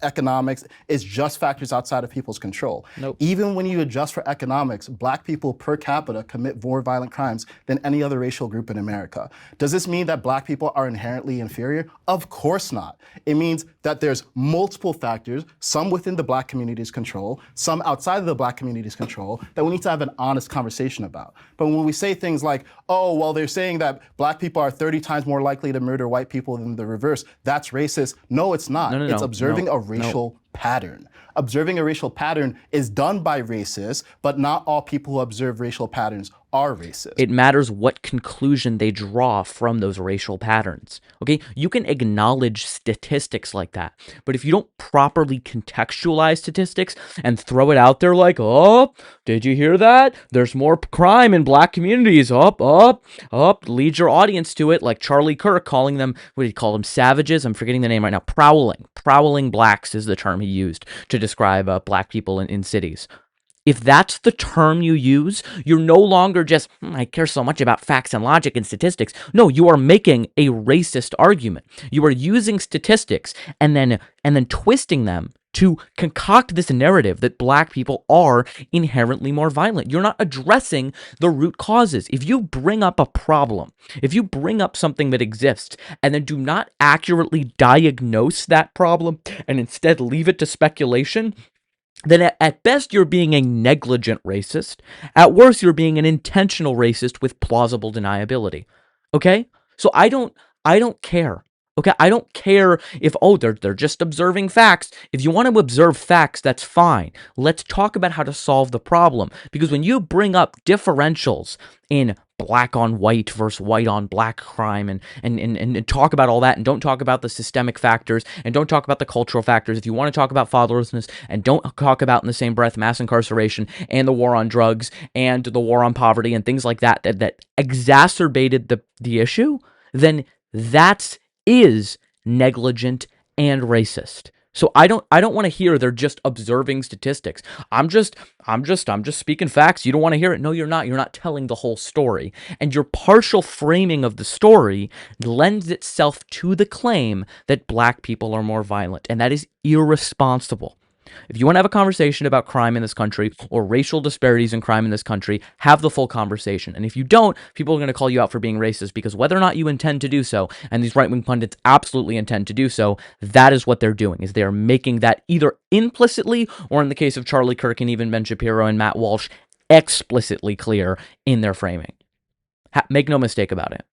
[SPEAKER 3] economics, it's just factors outside of people's control. Even when you adjust for economics, black people per capita commit more violent crimes than any other racial group in America. Does this mean that black people are inherently inferior? Of course not. It means that there's multiple factors, some within the black community's control, some outside of the black community's control, that we need to have an honest conversation about. But when we say things like, oh, well, they're saying that black people are 30 times more likely to murder white people than the reverse, that's racist. No, it's not. It's observing a racial pattern. Observing a racial pattern is done by racists, but not all people who observe racial patterns are racist.
[SPEAKER 2] It matters what conclusion they draw from those racial patterns. Okay, you can acknowledge statistics like that, but if you don't properly contextualize statistics and throw it out there like, oh, did you hear that? There's more crime in black communities. Lead your audience to it, like Charlie Kirk calling them, what did he call them, savages? I'm forgetting the name right now. Prowling blacks is the term he used to describe black people in cities. If that's the term you use, you're no longer just, I care so much about facts and logic and statistics. No, you are making a racist argument. You are using statistics and then twisting them to concoct this narrative that black people are inherently more violent. You're not addressing the root causes. If you bring up a problem, if you bring up something that exists and then do not accurately diagnose that problem and instead leave it to speculation, then at best you're being a negligent racist. At worst, you're being an intentional racist with plausible deniability. Okay? So I don't care. Okay? I don't care if, they're just observing facts. If you want to observe facts, that's fine. Let's talk about how to solve the problem. Because when you bring up differentials in black on white versus white on black crime and talk about all that, and don't talk about the systemic factors, and don't talk about the cultural factors. If you want to talk about fatherlessness, and don't talk about in the same breath mass incarceration and the war on drugs and the war on poverty and things like that that exacerbated the issue, then that is negligent and racist. So I don't want to hear they're just observing statistics. I'm just speaking facts. You don't want to hear it? No, you're not. You're not telling the whole story. And your partial framing of the story lends itself to the claim that black people are more violent, and that is irresponsible. If you want to have a conversation about crime in this country or racial disparities in crime in this country, have the full conversation. And if you don't, people are going to call you out for being racist, because whether or not you intend to do so, and these right-wing pundits absolutely intend to do so, that is what they're doing, is they are making that either implicitly, or in the case of Charlie Kirk and even Ben Shapiro and Matt Walsh, explicitly clear in their framing. Make no mistake about it.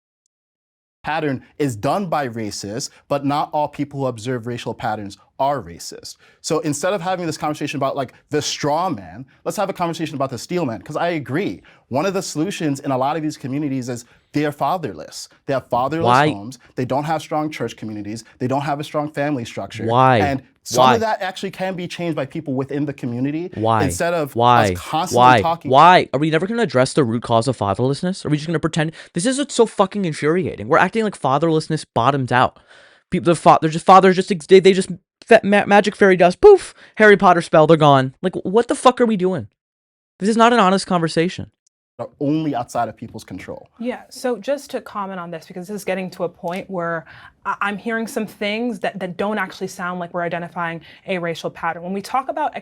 [SPEAKER 3] Pattern is done by racists, but not all people who observe racial patterns are racist. So instead of having this conversation about like the straw man, let's have a conversation about the steel man, because I agree. One of the solutions in a lot of these communities is they are fatherless. They have fatherless homes. They don't have strong church communities. They don't have a strong family structure. And some of that actually can be changed by people within the community. Instead of us constantly talking.
[SPEAKER 2] Why? Are we never going to address the root cause of fatherlessness? Are we just going to pretend? This is what's so fucking infuriating. We're acting like fatherlessness bottoms out. People, they just magic fairy dust, poof, Harry Potter spell, they're gone. Like, what the fuck are we doing? This is not an honest conversation.
[SPEAKER 3] Are only outside of people's control.
[SPEAKER 6] Yeah, so just to comment on this, because this is getting to a point where I'm hearing some things that don't actually sound like we're identifying a racial pattern. When we talk about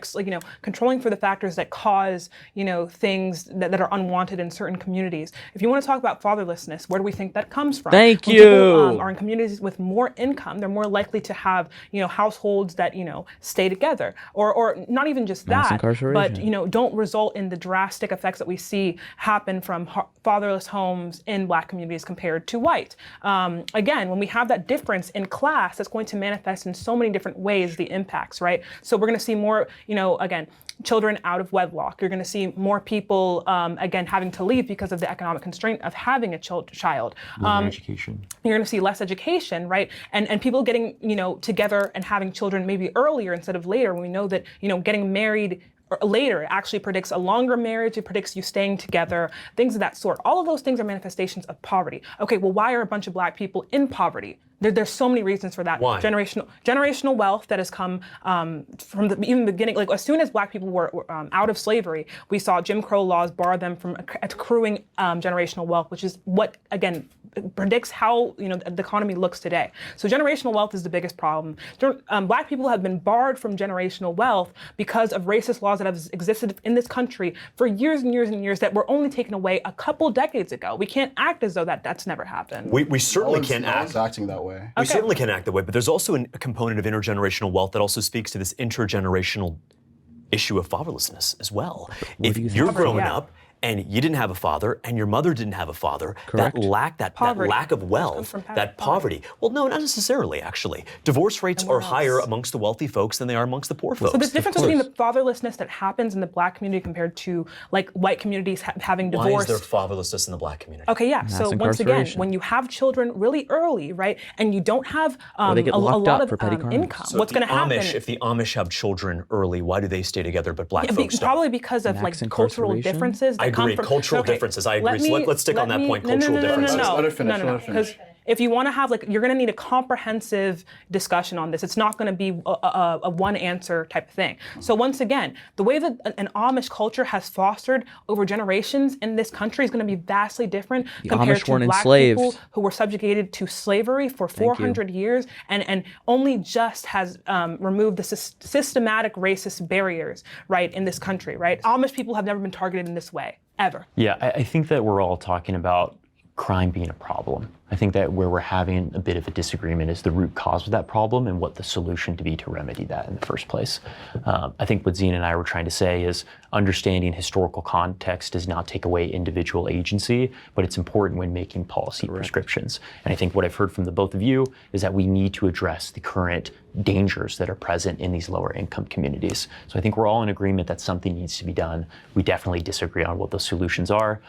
[SPEAKER 6] controlling for the factors that cause things that are unwanted in certain communities, if you want to talk about fatherlessness, where do we think that comes from?
[SPEAKER 2] Thank
[SPEAKER 6] when
[SPEAKER 2] you.
[SPEAKER 6] People are in communities with more income, they're more likely to have households that stay together, or not even just that, but don't result in the drastic effects that we see happen from fatherless homes in Black communities compared to white. Again, when we have that difference in class, that's going to manifest in so many different ways, the impacts, right? So we're going to see more, again, children out of wedlock. You're going to see more people, again, having to leave because of the economic constraint of having a child.
[SPEAKER 4] Education.
[SPEAKER 6] You're going to see less education, right? And people getting, together and having children maybe earlier instead of later, when we know that, getting married later actually predicts a longer marriage. It predicts you staying together, things of that sort. All of those things are manifestations of poverty. Okay, well, why are a bunch of Black people in poverty? There's so many reasons for that.
[SPEAKER 5] Why?
[SPEAKER 6] Generational wealth that has come from even the beginning. Like, as soon as Black people were out of slavery, we saw Jim Crow laws bar them from accruing generational wealth, which is what, again, predicts how the economy looks today. So generational wealth is the biggest problem. Black people have been barred from generational wealth because of racist laws that have existed in this country for years and years and years that were only taken away a couple decades ago. We can't act as though that's never happened.
[SPEAKER 5] We certainly can't act.
[SPEAKER 3] No one's acting that way.
[SPEAKER 5] We certainly can act that way, but there's also a component of intergenerational wealth that also speaks to this intergenerational issue of fatherlessness as well. If you're growing up and you didn't have a father and your mother didn't have a father, that lack of wealth, that poverty. Well, no, not necessarily, actually. Divorce rates are higher amongst the wealthy folks than they are amongst the poor folks.
[SPEAKER 6] So there's difference between the fatherlessness that happens in the Black community compared to like white communities having divorce.
[SPEAKER 5] Why is there fatherlessness in the Black community?
[SPEAKER 6] Okay, yeah. So once again, when you have children really early, right, and you don't have a lot of income,
[SPEAKER 5] so
[SPEAKER 6] what's going to happen?
[SPEAKER 5] If the Amish have children early, why do they stay together but Black folks don't?
[SPEAKER 6] Probably because of like cultural differences.
[SPEAKER 5] I agree. Cultural differences. I agree. So let's stick on that point. Cultural differences.
[SPEAKER 3] Let her finish.
[SPEAKER 6] Because if you want to have you're going to need a comprehensive discussion on this. It's not going to be a one answer type of thing. So once again, the way that an Amish culture has fostered over generations in this country is going to be vastly different compared to Black people who were subjugated to slavery for 400 years and only just has removed the systematic racist barriers, right, in this country, right? Amish people have never been targeted in this way, ever.
[SPEAKER 4] Yeah, I think that we're all talking about crime being a problem. I think that where we're having a bit of a disagreement is the root cause of that problem and what the solution to be to remedy that in the first place. I think what Zena and I were trying to say is understanding historical context does not take away individual agency, but it's important when making policy prescriptions. And I think what I've heard from the both of you is that we need to address the current dangers that are present in these lower income communities. So I think we're all in agreement that something needs to be done. We definitely disagree on what those solutions are.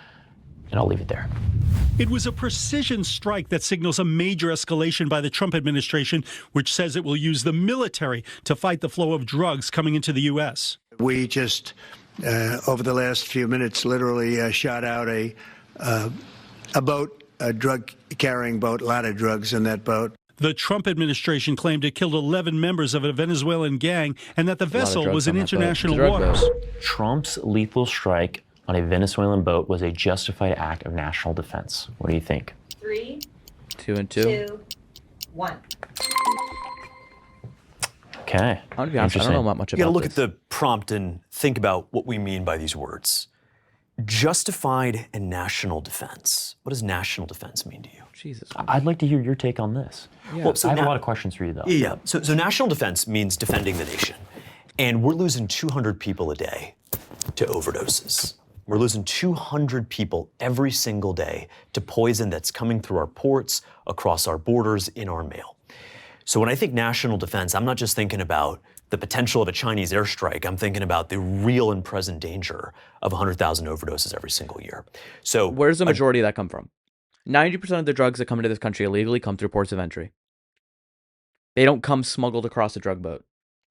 [SPEAKER 4] And I'll leave it there.
[SPEAKER 12] It was a precision strike that signals a major escalation by the Trump administration, which says it will use the military to fight the flow of drugs coming into the U.S.
[SPEAKER 8] We just, over the last few minutes, literally shot out a boat, a drug-carrying boat, a lot of drugs in that boat.
[SPEAKER 12] The Trump administration claimed it killed 11 members of a Venezuelan gang and that the vessel was in international waters.
[SPEAKER 4] Trump's lethal strike on a Venezuelan boat was a justified act of national defense. What do you think?
[SPEAKER 7] 3,
[SPEAKER 2] 2 and 2.
[SPEAKER 7] 2, 1.
[SPEAKER 4] Okay.
[SPEAKER 2] I'll be honest, I don't know much about
[SPEAKER 5] You got to look
[SPEAKER 2] this.
[SPEAKER 5] at the prompt and think about what we mean by these words. Justified and national defense. What does national defense mean to you?
[SPEAKER 2] Jesus.
[SPEAKER 4] I'd like to hear your take on this.
[SPEAKER 2] Yeah.
[SPEAKER 5] Well, so
[SPEAKER 4] I have a lot of questions for you, though.
[SPEAKER 5] Yeah. So national defense means defending the nation. And we're losing 200 people a day to overdoses. We're losing 200 people every single day to poison that's coming through our ports, across our borders, in our mail. So when I think national defense, I'm not just thinking about the potential of a Chinese airstrike. I'm thinking about the real and present danger of 100,000 overdoses every single year. So
[SPEAKER 2] where's the majority of that come from? 90% of the drugs that come into this country illegally come through ports of entry. They don't come smuggled across a drug boat.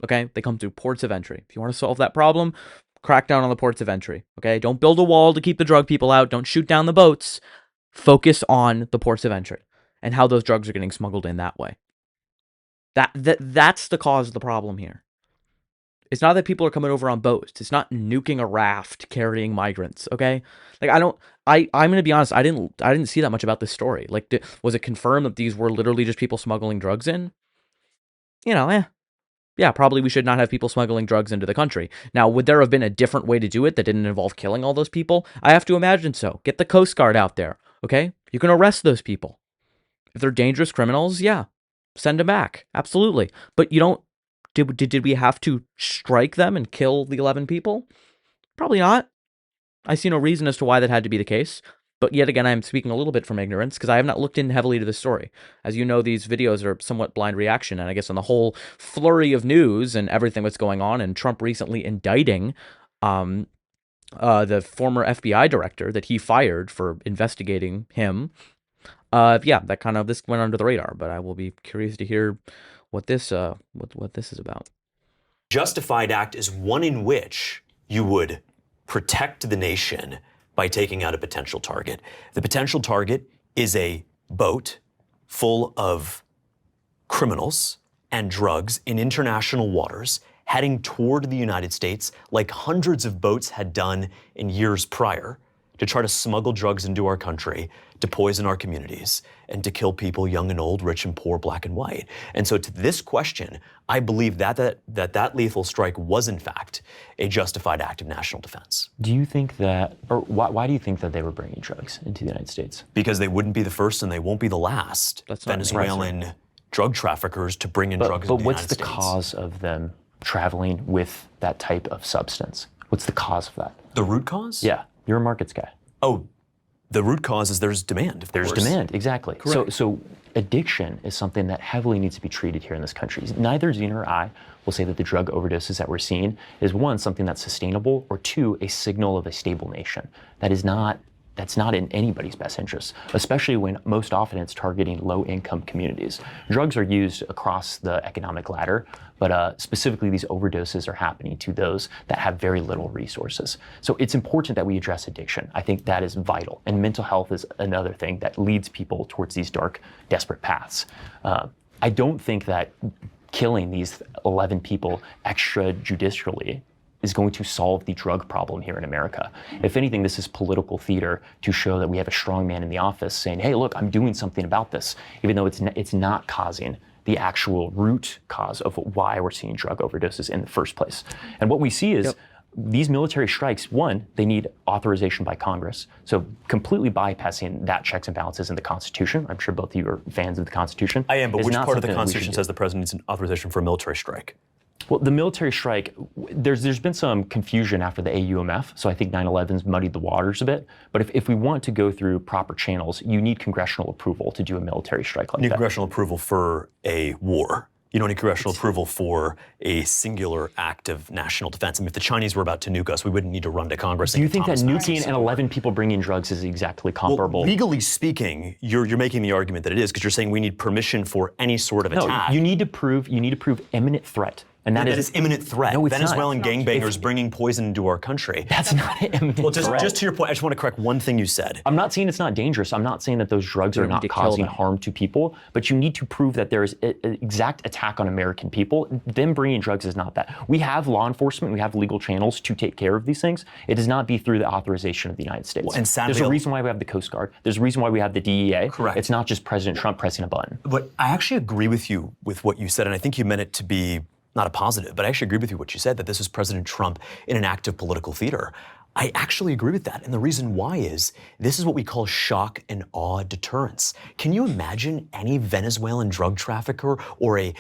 [SPEAKER 2] Okay? They come through ports of entry. If you want to solve that problem, crack down on the ports of entry. Okay? Don't build a wall to keep the drug people out. Don't shoot down the boats. Focus on the ports of entry and how those drugs are getting smuggled in that way. That's the cause of the problem here. It's not that people are coming over on boats. It's not nuking a raft carrying migrants, okay? Like, I'm going to be honest, I didn't see that much about this story. Like, was it confirmed that these were literally just people smuggling drugs in? Yeah, probably we should not have people smuggling drugs into the country. Now, would there have been a different way to do it that didn't involve killing all those people? I have to imagine so. Get the Coast Guard out there, okay? You can arrest those people. If they're dangerous criminals, yeah, send them back. Absolutely. But you don't, did we have to strike them and kill the 11 people? Probably not. I see no reason as to why that had to be the case. But yet again, I'm speaking a little bit from ignorance because I have not looked in heavily to the story. As you know, these videos are somewhat blind reaction. And I guess on the whole flurry of news and everything that's going on, and Trump recently indicting the former FBI director that he fired for investigating him. This went under the radar. But I will be curious to hear what this is about.
[SPEAKER 5] Justified act is one in which you would protect the nation by taking out a potential target. The potential target is a boat full of criminals and drugs in international waters heading toward the United States like hundreds of boats had done in years prior to try to smuggle drugs into our country, to poison our communities, and to kill people young and old, rich and poor, black and white. And so to this question, I believe that lethal strike was in fact a justified act of national defense.
[SPEAKER 4] Do you think that, or why do you think that they were bringing drugs into the United States?
[SPEAKER 5] Because they wouldn't be the first and they won't be the last Venezuelan drug traffickers to bring in drugs into the United States.
[SPEAKER 4] But what's the cause of them traveling with that type of substance? What's the cause of that?
[SPEAKER 5] The root cause?
[SPEAKER 4] Yeah, you're a markets guy.
[SPEAKER 5] Oh, the root cause is there's demand.
[SPEAKER 4] There's demand, exactly. So addiction is something that heavily needs to be treated here in this country. Neither Zena nor I will say that the drug overdoses that we're seeing is, one, something that's sustainable, or two, a signal of a stable nation. That's not in anybody's best interest, especially when most often it's targeting low-income communities. Drugs are used across the economic ladder, but specifically these overdoses are happening to those that have very little resources. So it's important that we address addiction. I think that is vital. And mental health is another thing that leads people towards these dark, desperate paths. I don't think that killing these 11 people extrajudicially is going to solve the drug problem here in America. If anything, this is political theater to show that we have a strong man in the office saying, hey, look, I'm doing something about this, even though it's not causing the actual root cause of why we're seeing drug overdoses in the first place. And what we see is these military strikes, one, they need authorization by Congress. So completely bypassing that checks and balances in the Constitution. I'm sure both of you are fans of the Constitution.
[SPEAKER 5] I am, but which part of the Constitution says the president needs an authorization for a military strike?
[SPEAKER 4] Well, the military strike, there's been some confusion after the AUMF, so I think 9/11's muddied the waters a bit. But if we want to go through proper channels, you need congressional approval to do a military strike like that.
[SPEAKER 5] You need congressional approval for a war. You don't need congressional approval for a singular act of national defense. I mean, if the Chinese were about to nuke us, we wouldn't need to run to Congress.
[SPEAKER 4] Do you think that nuking and 11 people bringing drugs is exactly comparable?
[SPEAKER 5] Well, legally speaking, you're making the argument that it is, because you're saying we need permission for any sort of attack.
[SPEAKER 4] You need to prove imminent threat. And that is
[SPEAKER 5] imminent threat.
[SPEAKER 4] No, it's
[SPEAKER 5] Venezuelan
[SPEAKER 4] not.
[SPEAKER 5] gangbangers bringing poison into our country.
[SPEAKER 4] That's not an imminent threat.
[SPEAKER 5] Well, just to your point, I just want to correct one thing you said.
[SPEAKER 4] I'm not saying it's not dangerous. I'm not saying that those drugs are not causing harm to people, but you need to prove that there is an exact attack on American people. Them bringing drugs is not that. We have law enforcement, we have legal channels to take care of these things. It does not be through the authorization of the United States.
[SPEAKER 5] Well, and sadly,
[SPEAKER 4] there's a reason why we have the Coast Guard. There's a reason why we have the DEA.
[SPEAKER 5] Correct.
[SPEAKER 4] It's not just President Trump pressing a button.
[SPEAKER 5] But I actually agree with you with what you said, and I think you meant it to be not a positive, but I actually agree with you what you said, that this is President Trump in an act of political theater. I actually agree with that. And the reason why is this is what we call shock and awe deterrence. Can you imagine any Venezuelan drug trafficker or a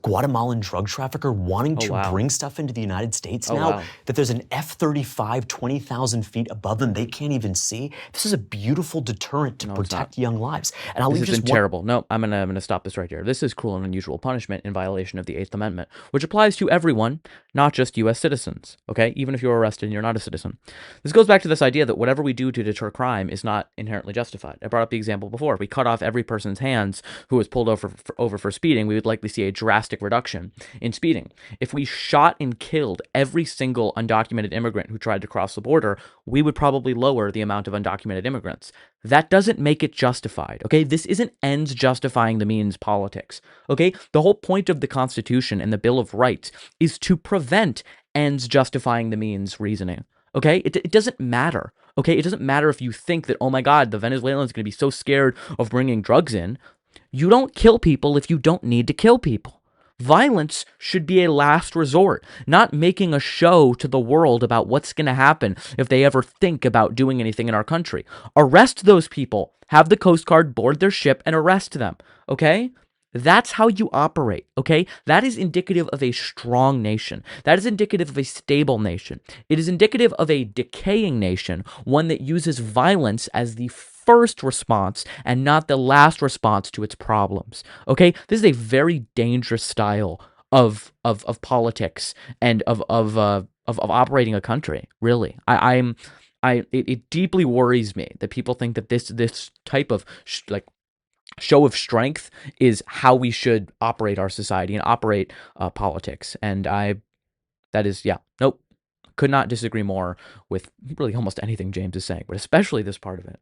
[SPEAKER 5] Guatemalan drug trafficker wanting to bring stuff into the United States now? That there's an F-35 20,000 feet above them they can't even see? This is a beautiful deterrent to protect young lives. And I'll leave just
[SPEAKER 2] terrible. No, I'm gonna stop this right here. This is cruel and unusual punishment in violation of the 8th Amendment, which applies to everyone, not just U.S. citizens, okay? Even if you're arrested and you're not a citizen. This goes back to this idea that whatever we do to deter crime is not inherently justified. I brought up the example before. If we cut off every person's hands who was pulled over for speeding, we would likely see a drastic reduction in speeding. If we shot and killed every single undocumented immigrant who tried to cross the border, we would probably lower the amount of undocumented immigrants. That doesn't make it justified, okay? This isn't ends justifying the means politics, okay? The whole point of the Constitution and the Bill of Rights is to prevent ends justifying the means reasoning. Okay, it doesn't matter. Okay, it doesn't matter if you think that, oh my God, the Venezuelans are going to be so scared of bringing drugs in. You don't kill people if you don't need to kill people. Violence should be a last resort, not making a show to the world about what's going to happen if they ever think about doing anything in our country. Arrest those people. Have the Coast Guard board their ship and arrest them. Okay? That's how you operate, okay? That is indicative of a strong nation. That is indicative of a stable nation. It is indicative of a decaying nation, one that uses violence as the first response and not the last response to its problems, okay? This is a very dangerous style of politics and of operating a country, really. It deeply worries me that people think that this type of show of strength is how we should operate our society and operate politics. And nope. Could not disagree more with really almost anything James is saying, but especially this part of it.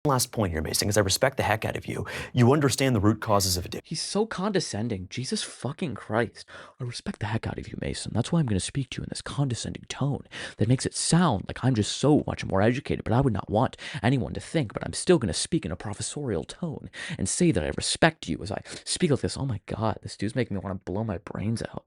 [SPEAKER 5] Last point here, Mason, is I respect the heck out of you. You understand the root causes of addiction.
[SPEAKER 2] He's so condescending. Jesus fucking Christ. I respect the heck out of you, Mason. That's why I'm going to speak to you in this condescending tone that makes it sound like I'm just so much more educated, but I would not want anyone to think, but I'm still going to speak in a professorial tone and say that I respect you as I speak like this. Oh my God, this dude's making me want to blow my brains out.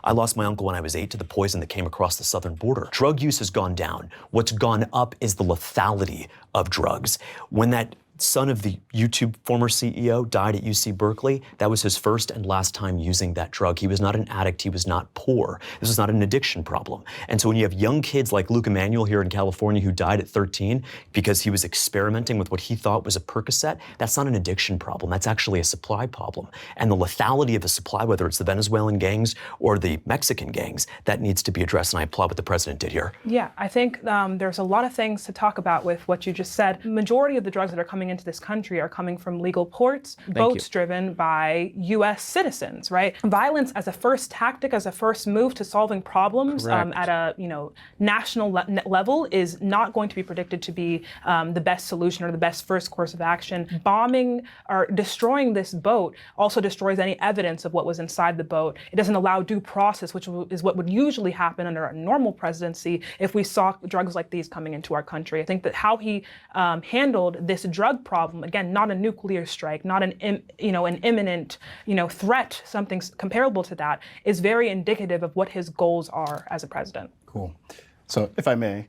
[SPEAKER 5] I lost my uncle when I was 8 to the poison that came across the southern border. Drug use has gone down. What's gone up is the lethality of drugs. When that son of the YouTube former CEO died at UC Berkeley, that was his first and last time using that drug. He was not an addict. He was not poor. This was not an addiction problem. And so when you have young kids like Luke Emanuel here in California who died at 13 because he was experimenting with what he thought was a Percocet, that's not an addiction problem. That's actually a supply problem. And the lethality of the supply, whether it's the Venezuelan gangs or the Mexican gangs, that needs to be addressed. And I applaud what the president did here.
[SPEAKER 6] Yeah, I think there's a lot of things to talk about with what you just said. Majority of the drugs that are coming into this country are coming from legal ports, boats driven by U.S. citizens, right? Violence as a first tactic, as a first move to solving problems at a national level is not going to be predicted to be the best solution or the best first course of action. Bombing or destroying this boat also destroys any evidence of what was inside the boat. It doesn't allow due process, which is what would usually happen under a normal presidency if we saw drugs like these coming into our country. I think that how he handled this drug problem, again, not a nuclear strike, not an imminent threat, something comparable to that, is very indicative of what his goals are as a president.
[SPEAKER 3] Cool. So if I may,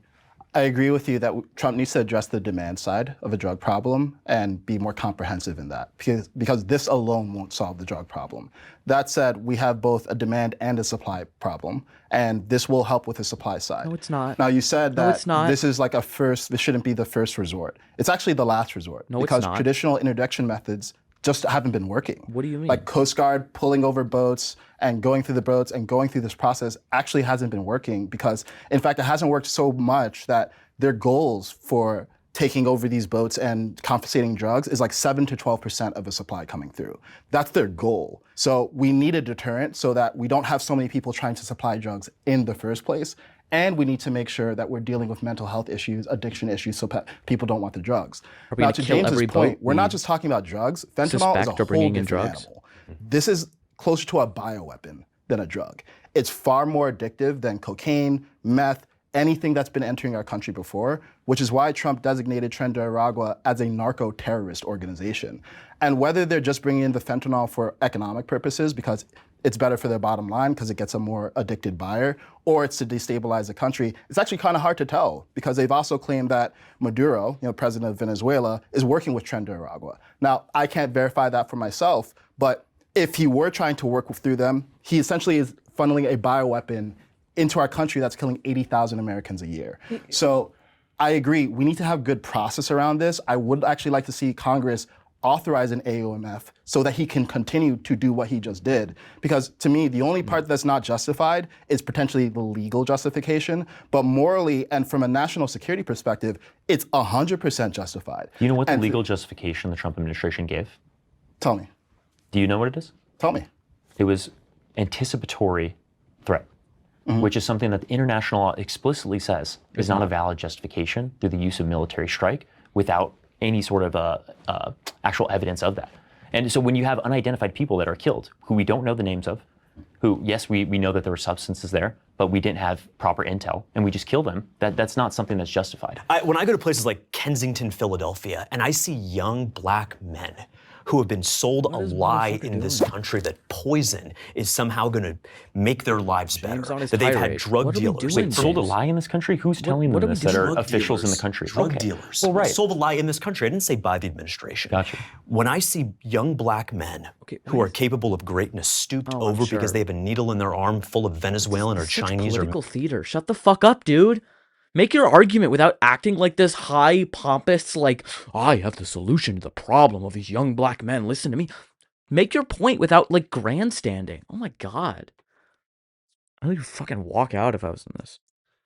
[SPEAKER 3] I agree with you that Trump needs to address the demand side of a drug problem and be more comprehensive in that, because this alone won't solve the drug problem. That said, we have both a demand and a supply problem, and this will help with the supply side.
[SPEAKER 2] No, it's not.
[SPEAKER 3] Now, you said that
[SPEAKER 2] it's not.
[SPEAKER 3] This is like this shouldn't be the first resort. It's actually the last resort.
[SPEAKER 2] No,
[SPEAKER 3] because
[SPEAKER 2] it's not.
[SPEAKER 3] Traditional interdiction methods just haven't been working.
[SPEAKER 2] What do you mean?
[SPEAKER 3] Like Coast Guard pulling over boats and going through the boats and going through this process actually hasn't been working because, in fact, it hasn't worked so much that their goals for taking over these boats and confiscating drugs is like 7 to 12% of the supply coming through. That's their goal. So we need a deterrent so that we don't have so many people trying to supply drugs in the first place. And we need to make sure that we're dealing with mental health issues, addiction issues, so people don't want the drugs.
[SPEAKER 2] Are we
[SPEAKER 3] Now,
[SPEAKER 2] gonna
[SPEAKER 3] to
[SPEAKER 2] kill
[SPEAKER 3] James's
[SPEAKER 2] every
[SPEAKER 3] point,
[SPEAKER 2] boat
[SPEAKER 3] we're
[SPEAKER 2] we
[SPEAKER 3] not just talking about drugs. Fentanyl is a
[SPEAKER 2] suspect
[SPEAKER 3] whole
[SPEAKER 2] are bringing in
[SPEAKER 3] different
[SPEAKER 2] drugs?
[SPEAKER 3] animal. This is closer to a bioweapon than a drug. It's far more addictive than cocaine, meth, anything that's been entering our country before, which is why Trump designated Tren de Aragua as a narco-terrorist organization. And whether they're just bringing in the fentanyl for economic purposes because it's better for their bottom line because it gets a more addicted buyer, or it's to destabilize the country, it's actually kind of hard to tell because they've also claimed that Maduro, president of Venezuela, is working with Tren de Aragua. Now, I can't verify that for myself, but if he were trying to work through them, he essentially is funneling a bioweapon into our country that's killing 80,000 Americans a year. So I agree, we need to have good process around this. I would actually like to see Congress authorize an AOMF so that he can continue to do what he just did. Because to me, the only part that's not justified is potentially the legal justification, but morally and from a national security perspective, it's 100% justified.
[SPEAKER 4] You know what the legal justification the Trump administration gave?
[SPEAKER 3] Tell me.
[SPEAKER 4] Do you know what it is?
[SPEAKER 3] Tell me.
[SPEAKER 4] It was anticipatory threat, which is something that the international law explicitly says is not a valid justification through the use of military strike without any sort of actual evidence of that. And so when you have unidentified people that are killed, who we don't know the names of, who, yes, we know that there were substances there, but we didn't have proper intel, and we just kill them, that's not something that's justified.
[SPEAKER 5] When I go to places like Kensington, Philadelphia, and I see young black men who have been sold a lie in this country that poison is somehow going to make their lives better, that they've had drug dealers.
[SPEAKER 4] Wait, sold a lie in this country? Who's telling them this that are officials in the country?
[SPEAKER 5] Drug dealers.
[SPEAKER 4] Well, right.
[SPEAKER 5] Sold a lie in this country. I didn't say by the administration.
[SPEAKER 4] Gotcha.
[SPEAKER 5] When I see young black men who are capable of greatness stooped over because they have a needle in their arm full of Venezuelan or Chinese
[SPEAKER 2] political theater. Shut the fuck up, dude. Make your argument without acting like this high, pompous, like, I have the solution to the problem of these young black men. Listen to me. Make your point without, like, grandstanding. Oh, my God. I would fucking walk out if I was in this.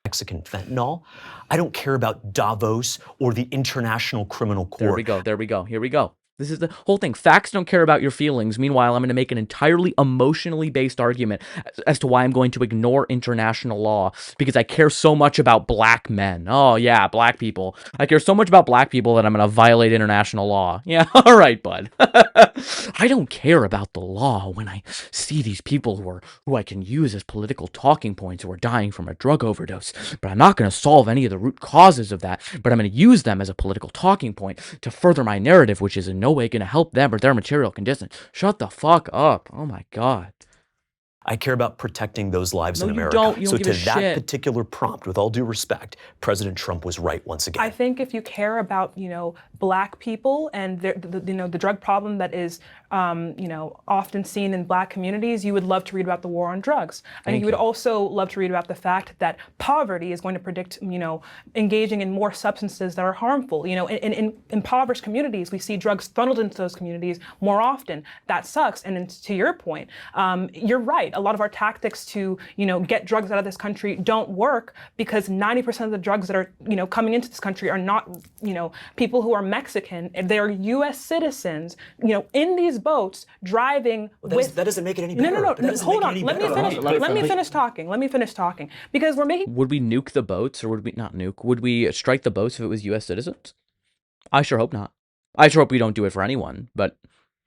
[SPEAKER 5] Mexican fentanyl. I don't care about Davos or the International Criminal Court.
[SPEAKER 2] There we go. There we go. Here we go. This is the whole thing. Facts don't care about your feelings. Meanwhile, I'm going to make an entirely emotionally based argument as to why I'm going to ignore international law because I care so much about black men. Oh, yeah, black people. I care so much about black people that I'm going to violate international law. Yeah, all right, bud. I don't care about the law when I see these people who I can use as political talking points who are dying from a drug overdose. But I'm not going to solve any of the root causes of that. But I'm going to use them as a political talking point to further my narrative, which is in no way going to help them or their material condition. Shut the fuck up. Oh my God.
[SPEAKER 5] I care about protecting those lives in America.
[SPEAKER 2] You don't
[SPEAKER 5] so
[SPEAKER 2] give
[SPEAKER 5] to
[SPEAKER 2] a
[SPEAKER 5] that
[SPEAKER 2] shit.
[SPEAKER 5] Particular prompt, with all due respect, President Trump was right once again.
[SPEAKER 6] I think if you care about, black people and the drug problem that is, often seen in black communities, you would love to read about the war on drugs. I think you would also love to read about the fact that poverty is going to predict, engaging in more substances that are harmful. In impoverished communities, we see drugs funneled into those communities more often. That sucks. And to your point, you're right. A lot of our tactics to, get drugs out of this country don't work because 90% of the drugs that are, coming into this country are not, people who are Mexican. They're U.S. citizens, in these boats driving
[SPEAKER 5] that doesn't make it any better.
[SPEAKER 6] No. Hold on. Let me finish talking. Because we're making.
[SPEAKER 2] Would we nuke the boats or would we not nuke? Would we strike the boats if it was U.S. citizens? I sure hope not. I sure hope we don't do it for anyone. But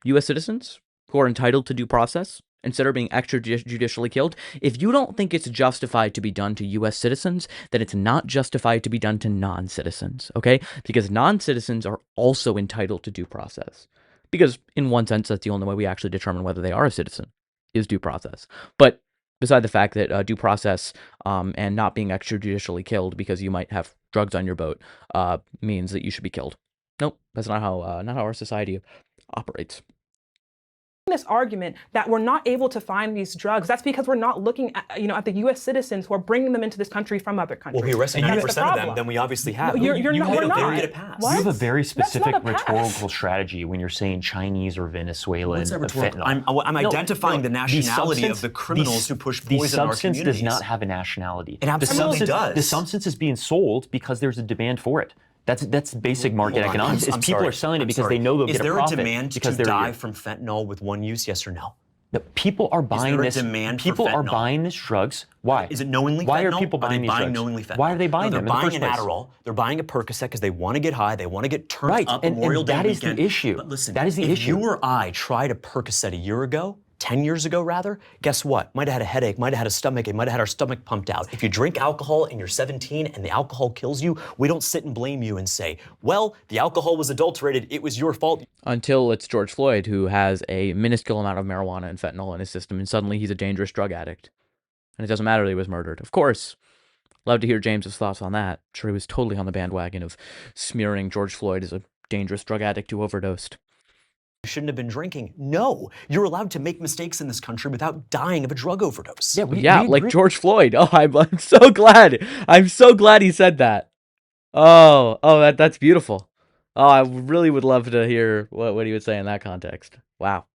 [SPEAKER 2] U.S. citizens who are entitled to due process instead of being extrajudicially killed, if you don't think it's justified to be done to U.S. citizens, then it's not justified to be done to non-citizens, okay? Because non-citizens are also entitled to due process. Because in one sense, that's the only way we actually determine whether they are a citizen, is due process. But beside the fact that due process and not being extrajudicially killed because you might have drugs on your boat means that you should be killed. Nope, that's not how our society operates.
[SPEAKER 6] this argument that we're not able to find these drugs, that's because we're not looking at, at the U.S. citizens who are bringing them into this country from other countries.
[SPEAKER 5] Well, if we arrested 90% of them, then we obviously have.
[SPEAKER 6] No, we're not.
[SPEAKER 5] Don't get a pass.
[SPEAKER 4] You have a very specific rhetorical strategy when you're saying Chinese or Venezuelan fentanyl.
[SPEAKER 5] I'm identifying the nationality of the criminals who push poison in our communities.
[SPEAKER 4] The substance does not have a nationality.
[SPEAKER 5] It absolutely does.
[SPEAKER 4] The substance is being sold because there's a demand for it. That's basic market economics. People are selling it because they know they'll get a profit.
[SPEAKER 5] Is there a demand to die from fentanyl with one use? Yes or no?
[SPEAKER 4] The people are buying this. People are buying these drugs. Why?
[SPEAKER 5] Is it knowingly fentanyl?
[SPEAKER 4] Why are people buying these drugs?
[SPEAKER 5] Knowingly fentanyl?
[SPEAKER 4] Why are they buying them?
[SPEAKER 5] They're buying an Adderall. They're buying a Percocet because they want to get high. They want to get turned up Memorial Day weekend.
[SPEAKER 4] That is the issue.
[SPEAKER 5] But listen,
[SPEAKER 4] that is the
[SPEAKER 5] if
[SPEAKER 4] issue.
[SPEAKER 5] you or I tried a Percocet a year ago, 10 years ago rather, guess what? Might have had a headache, might have had a stomach ache, might have had our stomach pumped out. If you drink alcohol and you're 17 and the alcohol kills you, we don't sit and blame you and say, well, the alcohol was adulterated, it was your fault.
[SPEAKER 2] Until it's George Floyd who has a minuscule amount of marijuana and fentanyl in his system, and suddenly he's a dangerous drug addict. And it doesn't matter that he was murdered. Of course. Love to hear James's thoughts on that. I'm sure he was totally on the bandwagon of smearing George Floyd as a dangerous drug addict who overdosed.
[SPEAKER 5] You shouldn't have been drinking. No, you're allowed to make mistakes in this country without dying of a drug overdose.
[SPEAKER 2] Yeah, we like George Floyd. Oh, I'm so glad. I'm so glad he said that. Oh, that's beautiful. Oh, I really would love to hear what he would say in that context. Wow.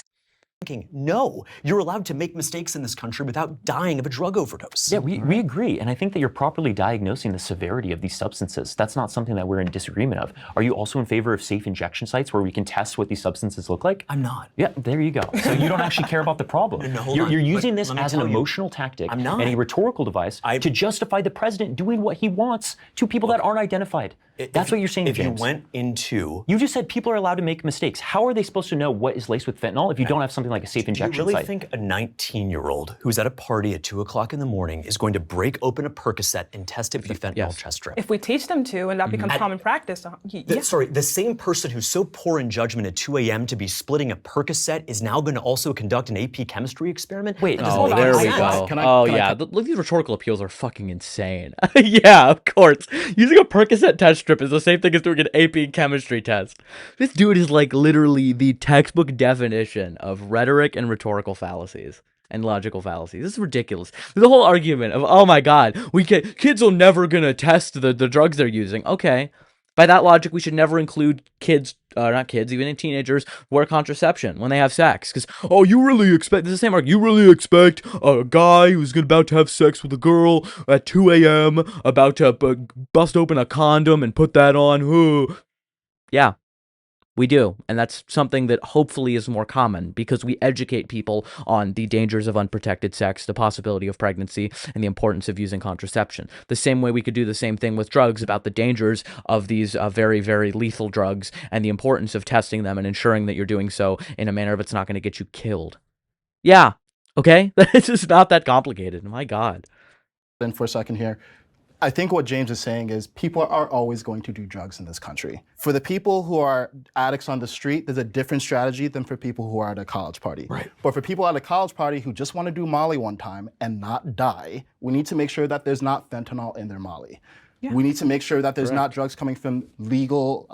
[SPEAKER 5] No, you're allowed to make mistakes in this country without dying of a drug overdose.
[SPEAKER 4] Yeah, we agree. And I think that you're properly diagnosing the severity of these substances. That's not something that we're in disagreement of. Are you also in favor of safe injection sites where we can test what these substances look like?
[SPEAKER 5] I'm not.
[SPEAKER 4] Yeah, there you go. So you don't actually care about the problem.
[SPEAKER 5] No, hold
[SPEAKER 4] you're
[SPEAKER 5] on.
[SPEAKER 4] using this as an emotional tactic and a rhetorical device to justify the president doing what he wants to people that aren't identified. That's what you're saying,
[SPEAKER 5] James.
[SPEAKER 4] If you
[SPEAKER 5] went into...
[SPEAKER 4] You just said people are allowed to make mistakes. How are they supposed to know what is laced with fentanyl if you don't have something like a safe injection site?
[SPEAKER 5] Do you really think a 19-year-old who's at a party at 2 o'clock in the morning is going to break open a Percocet and test it for the fentanyl chest strip?
[SPEAKER 6] If we teach them to, and that becomes common practice.
[SPEAKER 5] Sorry, the same person who's so poor in judgment at 2 a.m. to be splitting a Percocet is now going to also conduct an AP chemistry experiment?
[SPEAKER 2] Wait, there we go. Look, these rhetorical appeals are fucking insane. Yeah, of course. Using a Percocet test strip is the same thing as doing an AP chemistry test. This dude is like literally the textbook definition of rhetoric and rhetorical fallacies and logical fallacies. This is ridiculous. The whole argument of, oh my god, kids are never gonna test the drugs they're using. Okay. By that logic, we should never include not kids, even teenagers, wear contraception when they have sex. Because, you really expect, this is the same argument, you really expect a guy who's about to have sex with a girl at 2 a.m., about to bust open a condom and put that on. Yeah, we do. And that's something that hopefully is more common because we educate people on the dangers of unprotected sex, the possibility of pregnancy, and the importance of using contraception. The same way we could do the same thing with drugs about the dangers of these very, very lethal drugs and the importance of testing them and ensuring that you're doing so in a manner that's not going to get you killed. Yeah, okay? It's just not that complicated. My God.
[SPEAKER 3] Then for a second here. I think what James is saying is people are always going to do drugs in this country. For the people who are addicts on the street, there's a different strategy than for people who are at a college party.
[SPEAKER 5] Right.
[SPEAKER 3] But for people at a college party who just want to do Molly one time and not die, we need to make sure that there's not fentanyl in their Molly. Yeah. We need to make sure that there's not drugs coming from legal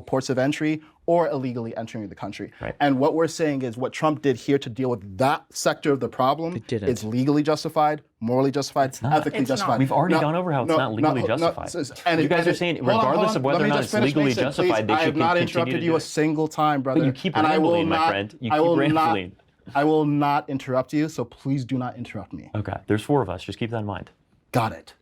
[SPEAKER 3] ports of entry or illegally entering the country.
[SPEAKER 4] Right.
[SPEAKER 3] And what we're saying is what Trump did here to deal with that sector of the problem is legally justified, morally justified, ethically justified.
[SPEAKER 4] We've already gone over how it's not legally justified. You guys are saying regardless of whether or not it's legally justified, they should continue to do it. I have not interrupted you a
[SPEAKER 3] single time, brother.
[SPEAKER 4] But you keep rambling, my friend. You keep rambling.
[SPEAKER 3] I will not interrupt you, so please do not interrupt me.
[SPEAKER 4] Okay, there's 4 of us. Just keep that in mind.
[SPEAKER 3] Got it.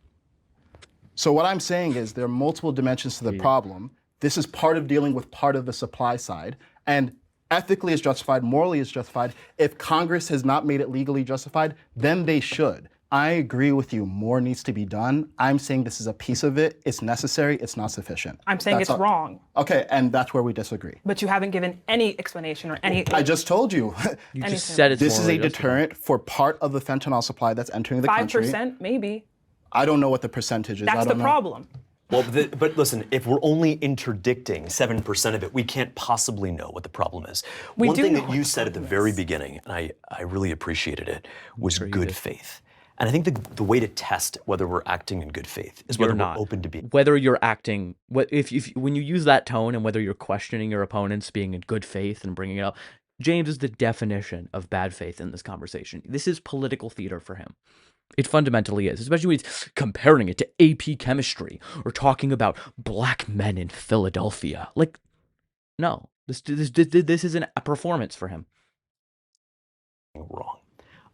[SPEAKER 3] So what I'm saying is there are multiple dimensions to the problem. This is part of dealing with part of the supply side. And ethically is justified, morally is justified. If Congress has not made it legally justified, then they should. I agree with you. More needs to be done. I'm saying this is a piece of it. It's necessary. It's not sufficient.
[SPEAKER 6] I'm saying it's wrong.
[SPEAKER 3] Okay, and that's where we disagree.
[SPEAKER 6] But you haven't given any explanation or any...
[SPEAKER 3] I just told you.
[SPEAKER 2] You just said it's
[SPEAKER 3] this is a deterrent for part of the fentanyl supply that's entering the country.
[SPEAKER 6] 5%, maybe.
[SPEAKER 3] I don't know what the percentage is.
[SPEAKER 6] That's the problem.
[SPEAKER 5] Well, but listen, if we're only interdicting 7% of it, we can't possibly know what the problem is. One thing that you said at the very beginning, and I really appreciated it, was good faith. And I think the way to test whether we're acting in good faith is whether we're open to be.
[SPEAKER 2] Whether you're acting, if when you use that tone and whether you're questioning your opponents being in good faith and bringing it up, James is the definition of bad faith in this conversation. This is political theater for him. It fundamentally is, especially when he's comparing it to AP chemistry or talking about black men in Philadelphia. Like, no, this isn't a performance for him.
[SPEAKER 5] Wrong.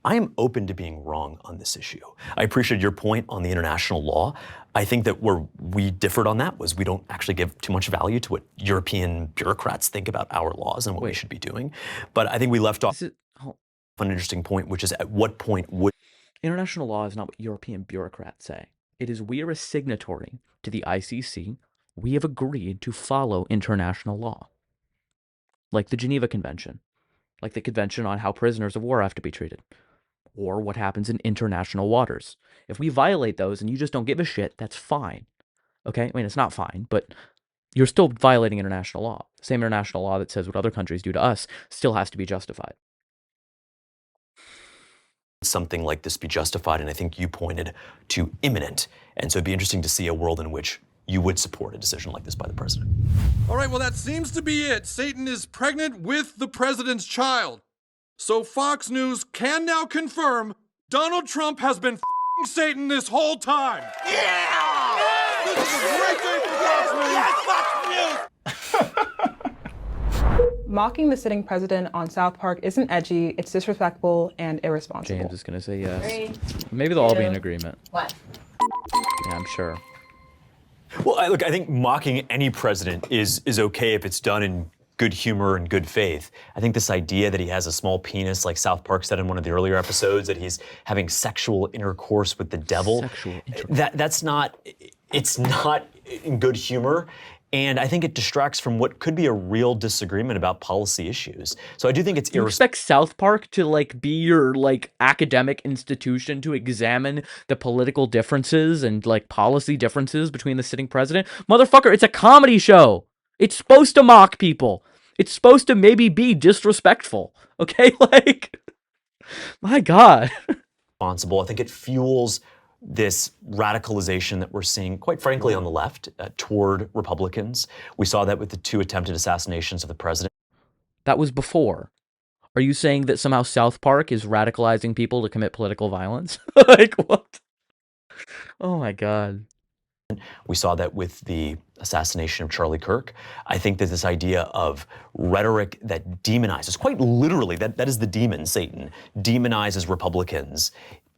[SPEAKER 5] I am open to being wrong on this issue. I appreciate your point on the international law. I think that where we differed on that was we don't actually give too much value to what European bureaucrats think about our laws and what we should be doing. But I think we left off an interesting point, which is at what point would...
[SPEAKER 2] International law is not what European bureaucrats say. It is we are a signatory to the ICC. We have agreed to follow international law. Like the Geneva Convention. Like the Convention on how prisoners of war have to be treated. Or what happens in international waters. If we violate those and you just don't give a shit, that's fine. Okay? I mean, it's not fine, but you're still violating international law. The same international law that says what other countries do to us still has to be justified.
[SPEAKER 5] Something like this be justified, and I think you pointed to imminent. And so it'd be interesting to see a world in which you would support a decision like this by the president.
[SPEAKER 14] All right, well, that seems to be it. Satan is pregnant with the president's child. So Fox News can now confirm Donald Trump has been f***ing Satan this whole time. Yeah! This is a great day for Fox News!
[SPEAKER 6] Mocking the sitting president on South Park isn't edgy, it's disrespectful and irresponsible.
[SPEAKER 2] James is going to say yes.
[SPEAKER 7] 3,
[SPEAKER 2] Maybe they'll all be
[SPEAKER 7] 2,
[SPEAKER 2] in agreement.
[SPEAKER 7] 1.
[SPEAKER 2] Yeah, I'm sure.
[SPEAKER 5] Well, I think mocking any president is okay if it's done in good humor and good faith. I think this idea that he has a small penis, like South Park said in one of the earlier episodes, that he's having sexual intercourse with the devil, that's not, it's not in good humor. And I think it distracts from what could be a real disagreement about policy issues. So I do think it's
[SPEAKER 2] irresponsible. You expect South Park to like be your like academic institution to examine the political differences and like policy differences between the sitting president? Motherfucker, it's a comedy show. It's supposed to mock people. It's supposed to maybe be disrespectful. Okay, like, my God.
[SPEAKER 5] Responsible. I think it fuels this radicalization that we're seeing, quite frankly, on the left toward Republicans. We saw that with the 2 attempted assassinations of the president.
[SPEAKER 2] That was before. Are you saying that somehow South Park is radicalizing people to commit political violence? Like, what? Oh, my God.
[SPEAKER 5] We saw that with the assassination of Charlie Kirk. I think that this idea of rhetoric that demonizes, quite literally, that is the demon, Satan, demonizes Republicans.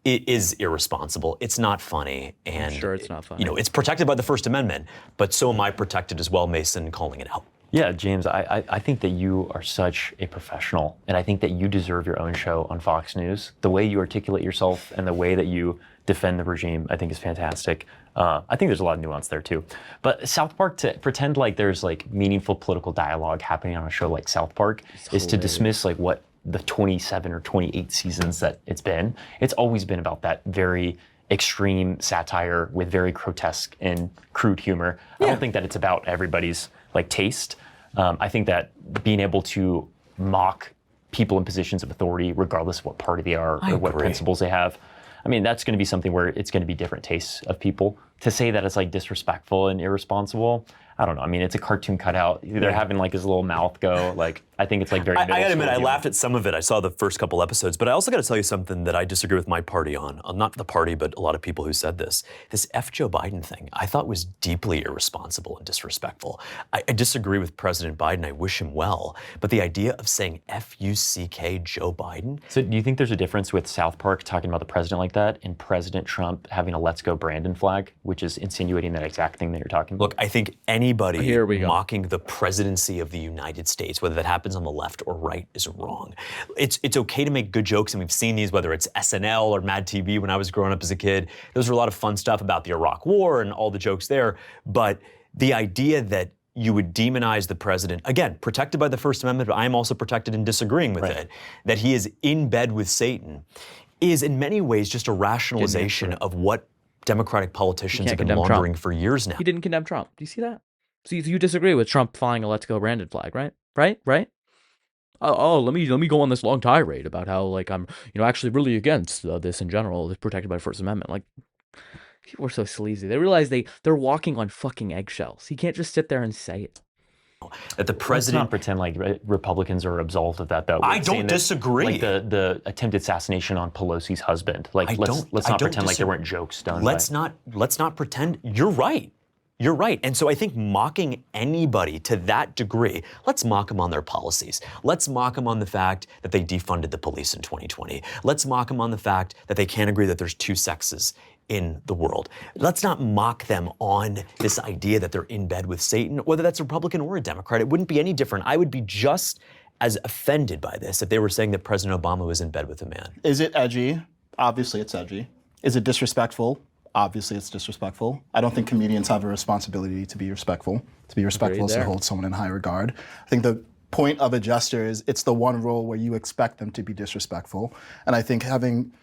[SPEAKER 5] It is irresponsible. It's not funny. And
[SPEAKER 2] I'm sure it's not funny.
[SPEAKER 5] You know, it's protected by the First Amendment, but so am I protected as well, Mason, calling it out.
[SPEAKER 4] Yeah, James, I think that you are such a professional, and I think that you deserve your own show on Fox News. The way you articulate yourself and the way that you defend the regime, I think is fantastic. I think there's a lot of nuance there too. But South Park, to pretend like there's like meaningful political dialogue happening on a show like South Park is to dismiss like what the 27 or 28 seasons that it's been. It's always been about that very extreme satire with very grotesque and crude humor. Yeah. I don't think that it's about everybody's like taste. I think that being able to mock people in positions of authority, regardless of what party they are or what principles they have, I mean, that's going to be something where it's going to be different tastes of people. To say that it's like disrespectful and irresponsible, I don't know. I mean, it's a cartoon cutout. They're having like his little mouth go. Like, I think it's like very.
[SPEAKER 5] I gotta admit, I laughed at some of it. I saw the first couple episodes, but I also got to tell you something that I disagree with my party on. Not the party, but a lot of people who said this. This F Joe Biden thing, I thought was deeply irresponsible and disrespectful. I disagree with President Biden. I wish him well, but the idea of saying F-U-C-K Joe Biden.
[SPEAKER 4] So, do you think there's a difference with South Park talking about the president like that and President Trump having a "Let's Go Brandon" flag, which is insinuating that exact thing that you're talking about?
[SPEAKER 5] Look, I think anybody mocking the presidency of the United States, whether that happens on the left or right, is wrong. It's okay to make good jokes, and we've seen these, whether it's SNL or Mad TV when I was growing up as a kid. Those were a lot of fun stuff about the Iraq War and all the jokes there. But the idea that you would demonize the president, again, protected by the First Amendment, but I am also protected in disagreeing with it, that he is in bed with Satan, is in many ways just a rationalization of what Democratic politicians have been laundering for years now.
[SPEAKER 2] He didn't condemn Trump. Do you see that? So you disagree with Trump flying a "Let's Go Brandon" flag, right? Right? Oh, let me go on this long tirade about how like I'm actually really against this in general. It's protected by the First Amendment. Like, people are so sleazy. They realize they're walking on fucking eggshells. He can't just sit there and say it.
[SPEAKER 5] That the president.
[SPEAKER 4] Let's not pretend like Republicans are absolved of that, though.
[SPEAKER 5] I don't disagree.
[SPEAKER 4] Like the attempted assassination on Pelosi's husband. Like let's not pretend like there weren't jokes done.
[SPEAKER 5] Let's not pretend. You're right. You're right. And so I think mocking anybody to that degree, let's mock them on their policies. Let's mock them on the fact that they defunded the police in 2020. Let's mock them on the fact that they can't agree that there's two sexes in the world. Let's not mock them on this idea that they're in bed with Satan, whether that's a Republican or a Democrat. It wouldn't be any different. I would be just as offended by this if they were saying that President Obama was in bed with a man.
[SPEAKER 3] Is it edgy? Obviously it's edgy. Is it disrespectful? Obviously it's disrespectful. I don't think comedians have a responsibility to be respectful. To be respectful is to hold someone in high regard. I think the point of a jester is it's the one role where you expect them to be disrespectful. And I think having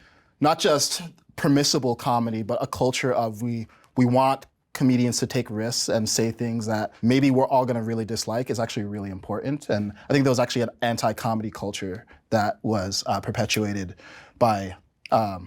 [SPEAKER 3] not just permissible comedy, but a culture of we want comedians to take risks and say things that maybe we're all gonna really dislike is actually really important. And I think there was actually an anti-comedy culture that was perpetuated by, I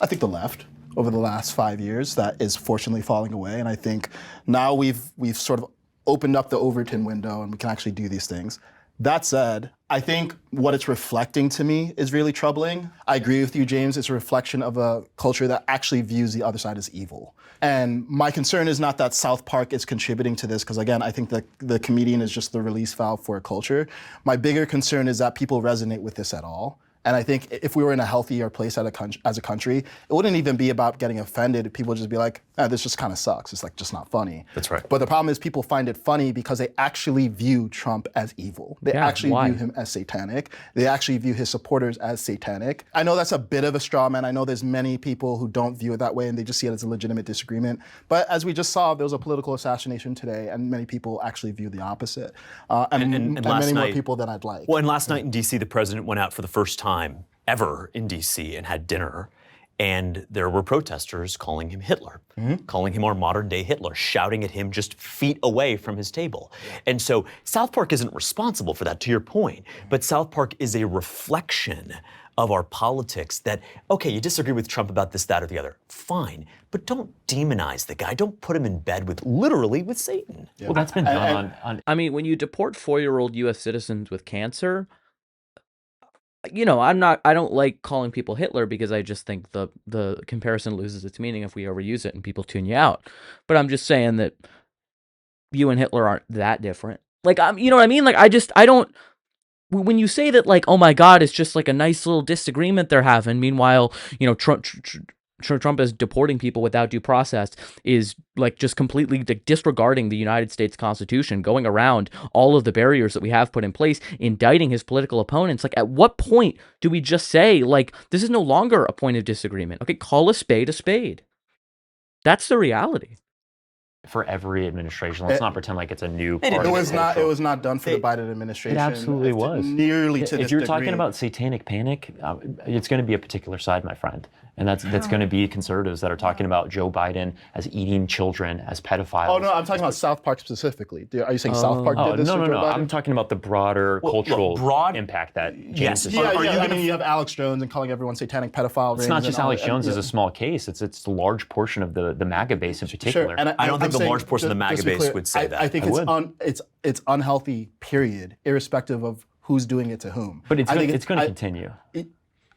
[SPEAKER 3] think, the left over the last 5 years that is fortunately falling away. And I think now we've sort of opened up the Overton window and we can actually do these things. That said, I think what it's reflecting to me is really troubling. I agree with you, James. It's a reflection of a culture that actually views the other side as evil. And my concern is not that South Park is contributing to this, because again, I think that the comedian is just the release valve for a culture. My bigger concern is that people resonate with this at all. And I think if we were in a healthier place as a country, it wouldn't even be about getting offended. People would just be like, this just kind of sucks. It's like just not funny.
[SPEAKER 5] That's right.
[SPEAKER 3] But the problem is people find it funny because they actually view Trump as evil. They actually view him as satanic. They actually view his supporters as satanic. I know that's a bit of a straw man. I know there's many people who don't view it that way and they just see it as a legitimate disagreement. But as we just saw, there was a political assassination today and many people actually view the opposite. And many more people than I'd like.
[SPEAKER 5] Well, and last night in D.C., the president went out for the first time ever in D.C. and had dinner, and there were protesters calling him Hitler, calling him our modern day Hitler, shouting at him just feet away from his table. And so South Park isn't responsible for that, to your point, but South Park is a reflection of our politics that, okay, you disagree with Trump about this, that, or the other, fine, but don't demonize the guy. Don't put him in bed with, literally, with Satan.
[SPEAKER 4] Yeah. Well, that's been done on...
[SPEAKER 2] I mean, when you deport 4-year-old U.S. citizens with cancer, you know, I don't like calling people Hitler because I just think the comparison loses its meaning if we overuse it and people tune you out. But I'm just saying that you and Hitler aren't that different. Like, you know what I mean? Like, I don't, when you say that, like, oh my God, it's just like a nice little disagreement they're having. Meanwhile, you know, Trump is deporting people without due process, is like just completely disregarding the United States Constitution, going around all of the barriers that we have put in place, indicting his political opponents. Like, at what point do we just say, like, this is no longer a point of disagreement? Okay, call a spade a spade. That's the reality.
[SPEAKER 4] For every administration, let's not pretend like it's a new part.
[SPEAKER 3] It was not done for the Biden administration.
[SPEAKER 4] It absolutely was.
[SPEAKER 3] Nearly to this degree.
[SPEAKER 4] If you're talking about satanic panic, it's going to be a particular side, my friend. And that's going to be conservatives that are talking about Joe Biden as eating children, as pedophiles.
[SPEAKER 3] Oh, no, I'm talking about South Park specifically. Are you saying South Park did this?
[SPEAKER 4] No. I'm talking about the broader cultural impact that James is
[SPEAKER 3] talking about. I mean, you have Alex Jones and calling everyone satanic pedophile.
[SPEAKER 4] It's not just Alex Jones as a small case. It's a large portion of the MAGA base in particular.
[SPEAKER 3] Sure. And
[SPEAKER 5] I don't think the large portion of the MAGA base would say that.
[SPEAKER 3] I think it's unhealthy, period, irrespective of who's doing it to whom.
[SPEAKER 4] But it's going to continue.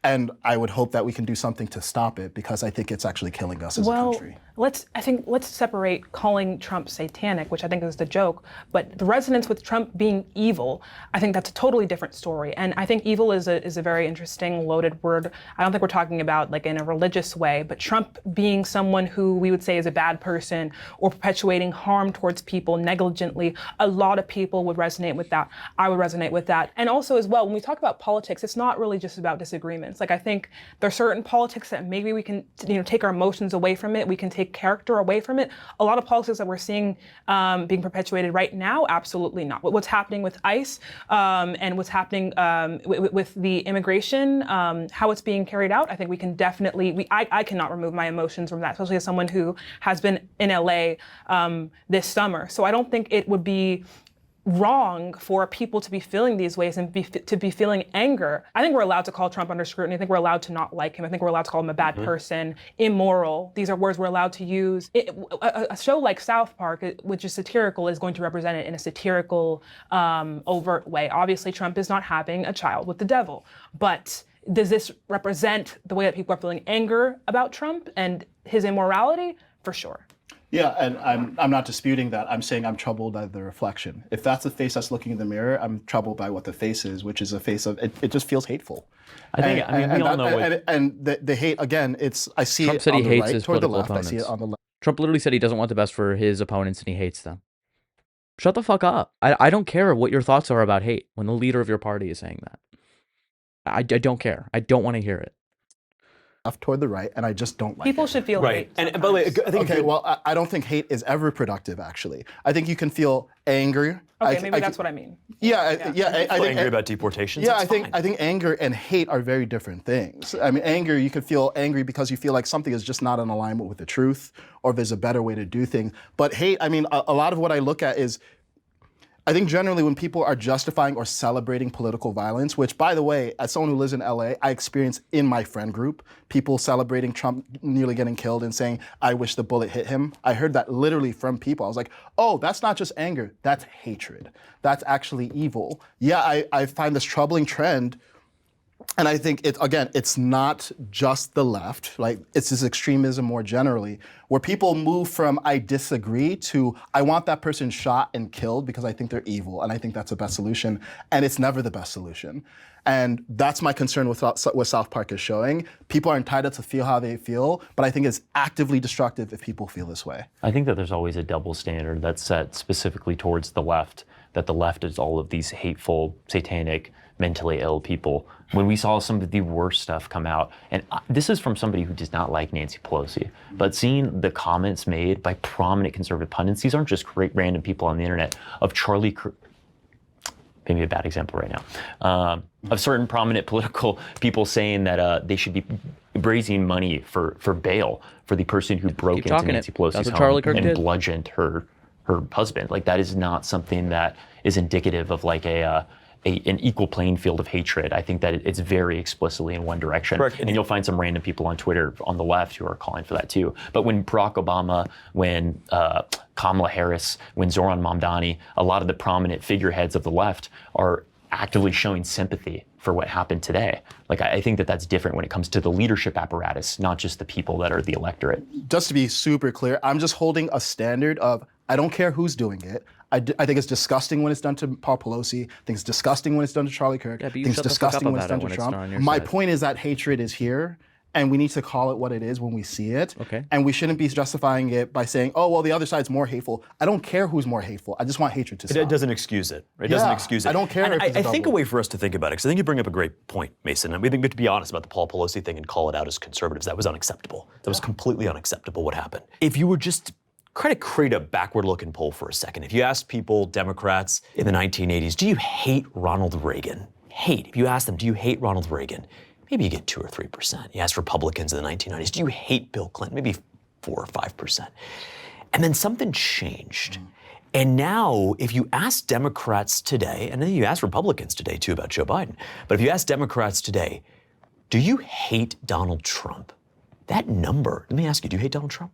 [SPEAKER 3] And I would hope that we can do something to stop it, because I think it's actually killing us as a country.
[SPEAKER 6] Let's separate calling Trump satanic, which I think is the joke, but the resonance with Trump being evil, I think that's a totally different story. And I think evil is a very interesting, loaded word. I don't think we're talking about like in a religious way, but Trump being someone who we would say is a bad person or perpetuating harm towards people negligently, a lot of people would resonate with that. I would resonate with that. And also as well, when we talk about politics, it's not really just about disagreements. Like, I think there are certain politics that maybe we can, take our emotions away from it. We can take character away from it. A lot of politics that we're seeing being perpetuated right now, absolutely not. What's happening with ICE and what's happening with the immigration, how it's being carried out, I think we can definitely, I cannot remove my emotions from that, especially as someone who has been in LA this summer. So I don't think it would be wrong for people to be feeling these ways and to be feeling anger. I think we're allowed to call Trump under scrutiny. I think we're allowed to not like him. I think we're allowed to call him a bad person, immoral. These are words we're allowed to use. A show like South Park, which is satirical, is going to represent it in a satirical, overt way. Obviously, Trump is not having a child with the devil, but does this represent the way that people are feeling anger about Trump and his immorality? For sure.
[SPEAKER 3] Yeah, and I'm not disputing that. I'm saying I'm troubled by the reflection. If that's the face that's looking in the mirror, I'm troubled by what the face is, which is a face of, it just feels hateful.
[SPEAKER 4] I mean, we all know what...
[SPEAKER 3] And the hate, again, I see
[SPEAKER 2] Trump
[SPEAKER 3] it
[SPEAKER 2] said
[SPEAKER 3] on
[SPEAKER 2] he
[SPEAKER 3] the
[SPEAKER 2] hates
[SPEAKER 3] right
[SPEAKER 2] his
[SPEAKER 3] toward the
[SPEAKER 2] political
[SPEAKER 3] left,
[SPEAKER 2] opponents.
[SPEAKER 3] I see it on the left.
[SPEAKER 2] Trump literally said he doesn't want the best for his opponents and he hates them. Shut the fuck up. I don't care what your thoughts are about hate when the leader of your party is saying that. I don't care. I don't want to hear it.
[SPEAKER 3] Toward the right, and I just don't like
[SPEAKER 6] People
[SPEAKER 3] it.
[SPEAKER 6] should feel hate.
[SPEAKER 5] And by the way, I think
[SPEAKER 3] I don't think hate is ever productive, actually. I think you can feel angry.
[SPEAKER 6] Okay, maybe that's what I mean.
[SPEAKER 3] I think
[SPEAKER 5] angry about deportations.
[SPEAKER 3] Yeah, I think anger and hate are very different things. I mean, anger, you could feel angry because you feel like something is just not in alignment with the truth, or there's a better way to do things. But hate, I mean, a lot of what I look at is, I think generally when people are justifying or celebrating political violence, which, by the way, as someone who lives in LA, I experience in my friend group, people celebrating Trump nearly getting killed and saying, I wish the bullet hit him. I heard that literally from people. I was like, oh, that's not just anger, that's hatred. That's actually evil. Yeah, I find this troubling trend. And I think, it's not just the left, like it's this extremism more generally, where people move from I disagree to I want that person shot and killed because I think they're evil and I think that's the best solution. And it's never the best solution. And that's my concern with what South Park is showing. People are entitled to feel how they feel, but I think it's actively destructive if people feel this way.
[SPEAKER 4] I think that there's always a double standard that's set specifically towards the left, that the left is all of these hateful, satanic, mentally ill people. When we saw some of the worst stuff come out, and this is from somebody who does not like Nancy Pelosi, but seeing the comments made by prominent conservative pundits, these aren't just great random people on the internet, of Charlie Kirk, maybe a bad example right now, of certain prominent political people saying that they should be raising money for bail for the person who broke into Nancy Pelosi's home and bludgeoned her husband. Like, that is not something that is indicative of like an equal playing field of hatred. I think that it's very explicitly in one direction. Correct. And you'll find some random people on Twitter on the left who are calling for that too. But when Barack Obama, when Kamala Harris, when Zoran Mamdani, a lot of the prominent figureheads of the left are actively showing sympathy for what happened today. Like, I think that that's different when it comes to the leadership apparatus, not just the people that are the electorate.
[SPEAKER 3] Just to be super clear, I'm just holding a standard of, I don't care who's doing it. I think it's disgusting when it's done to Paul Pelosi. I think it's disgusting when it's done to Charlie Kirk. I think it's disgusting when it's done to Trump. My point is that hatred is here, and we need to call it what it is when we see it.
[SPEAKER 2] Okay.
[SPEAKER 3] And we shouldn't be justifying it by saying, oh, well, the other side's more hateful. I don't care who's more hateful. I just want hatred to stop.
[SPEAKER 5] It doesn't excuse it. It doesn't excuse it.
[SPEAKER 3] I don't care if it's
[SPEAKER 5] I think a way for us to think about it, because I think you bring up a great point, Mason, and we think we have to be honest about the Paul Pelosi thing and call it out as conservatives. That was unacceptable. That was completely unacceptable what happened. If you were just kind of create a backward-looking poll for a second. If you asked people, Democrats in the 1980s, do you hate Ronald Reagan? Hate. If you ask them, do you hate Ronald Reagan? Maybe you get 2 or 3%. You ask Republicans in the 1990s, do you hate Bill Clinton? Maybe 4 or 5%. And then something changed. And now, if you ask Democrats today, and then you ask Republicans today too about Joe Biden, but if you ask Democrats today, do you hate Donald Trump? That number, let me ask you, do you hate Donald Trump?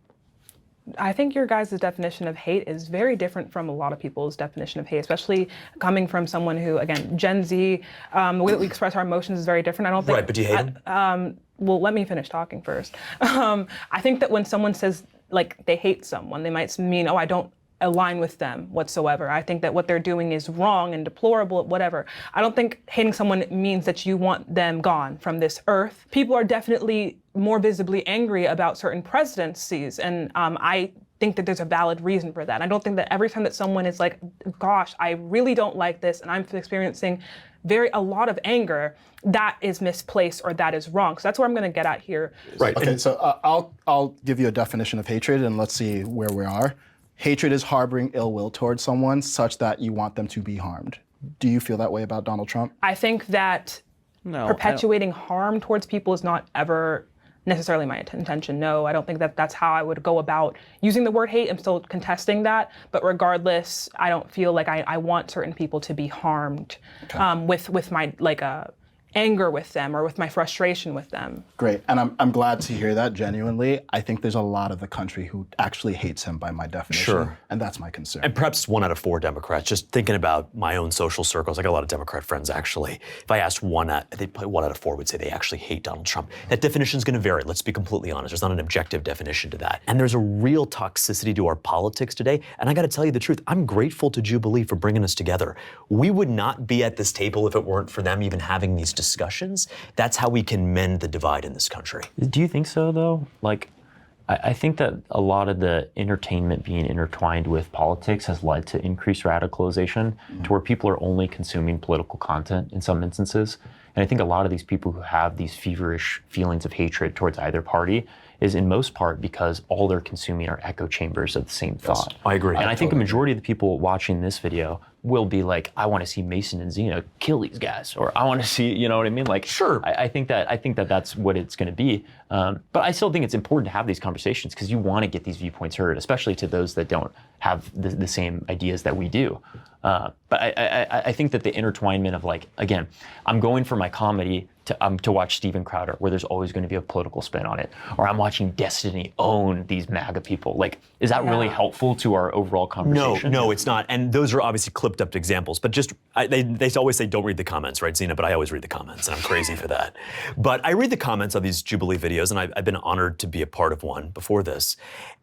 [SPEAKER 6] I think your guys' definition of hate is very different from a lot of people's definition of hate, especially coming from someone who, again, Gen Z, the way that we express our emotions is very different. I don't think—
[SPEAKER 5] Right, but do you hate him?
[SPEAKER 6] Well, let me finish talking first. I think that when someone says, like, they hate someone, they might mean, oh, I don't align with them whatsoever. I think that what they're doing is wrong and deplorable, whatever. I don't think hating someone means that you want them gone from this earth. People are definitely more visibly angry about certain presidencies, and I think that there's a valid reason for that. I don't think that every time that someone is like, gosh, I really don't like this, and I'm experiencing a lot of anger, that is misplaced or that is wrong. So that's where I'm going to get at here.
[SPEAKER 3] Right. Okay, so I'll give you a definition of hatred, and let's see where we are. Hatred is harboring ill will towards someone such that you want them to be harmed. Do you feel that way about Donald Trump?
[SPEAKER 6] I think that perpetuating harm towards people is not ever necessarily my intention. No, I don't think that that's how I would go about using the word hate. I'm still contesting that, but regardless, I don't feel like I want certain people to be harmed with my anger with them or with my frustration with them.
[SPEAKER 3] Great, and I'm glad to hear that, genuinely. I think there's a lot of the country who actually hates him by my definition.
[SPEAKER 5] Sure.
[SPEAKER 3] And that's my concern.
[SPEAKER 5] And perhaps 1 out of 4 Democrats, just thinking about my own social circles, I got a lot of Democrat friends actually. If I asked they probably 1 out of 4 would say they actually hate Donald Trump. That definition is going to vary, let's be completely honest. There's not an objective definition to that. And there's a real toxicity to our politics today. And I got to tell you the truth, I'm grateful to Jubilee for bringing us together. We would not be at this table if it weren't for them even having these discussions. That's how we can mend the divide in this country.
[SPEAKER 4] Do you think so, though? Like, I think that a lot of the entertainment being intertwined with politics has led to increased radicalization to where people are only consuming political content in some instances. And I think a lot of these people who have these feverish feelings of hatred towards either party is in most part because all they're consuming are echo chambers of the same thought.
[SPEAKER 5] I agree.
[SPEAKER 4] And I think a majority of the people watching this video will be like, I want to see Mason and Zena kill these guys, or I want to see, you know what I mean? Like,
[SPEAKER 5] sure.
[SPEAKER 4] I think that that's what it's going to be. But I still think it's important to have these conversations because you want to get these viewpoints heard, especially to those that don't have the same ideas that we do. But I think that the intertwinement of, like, again, I'm going for my comedy to watch Steven Crowder, where there's always going to be a political spin on it, or I'm watching Destiny own these MAGA people. Like, is that really helpful to our overall conversation?
[SPEAKER 5] No, it's not. And those are obviously clipped up examples. But just they always say don't read the comments, right, Zena? But I always read the comments, and I'm crazy for that. But I read the comments of these Jubilee videos, and I've been honored to be a part of one before this.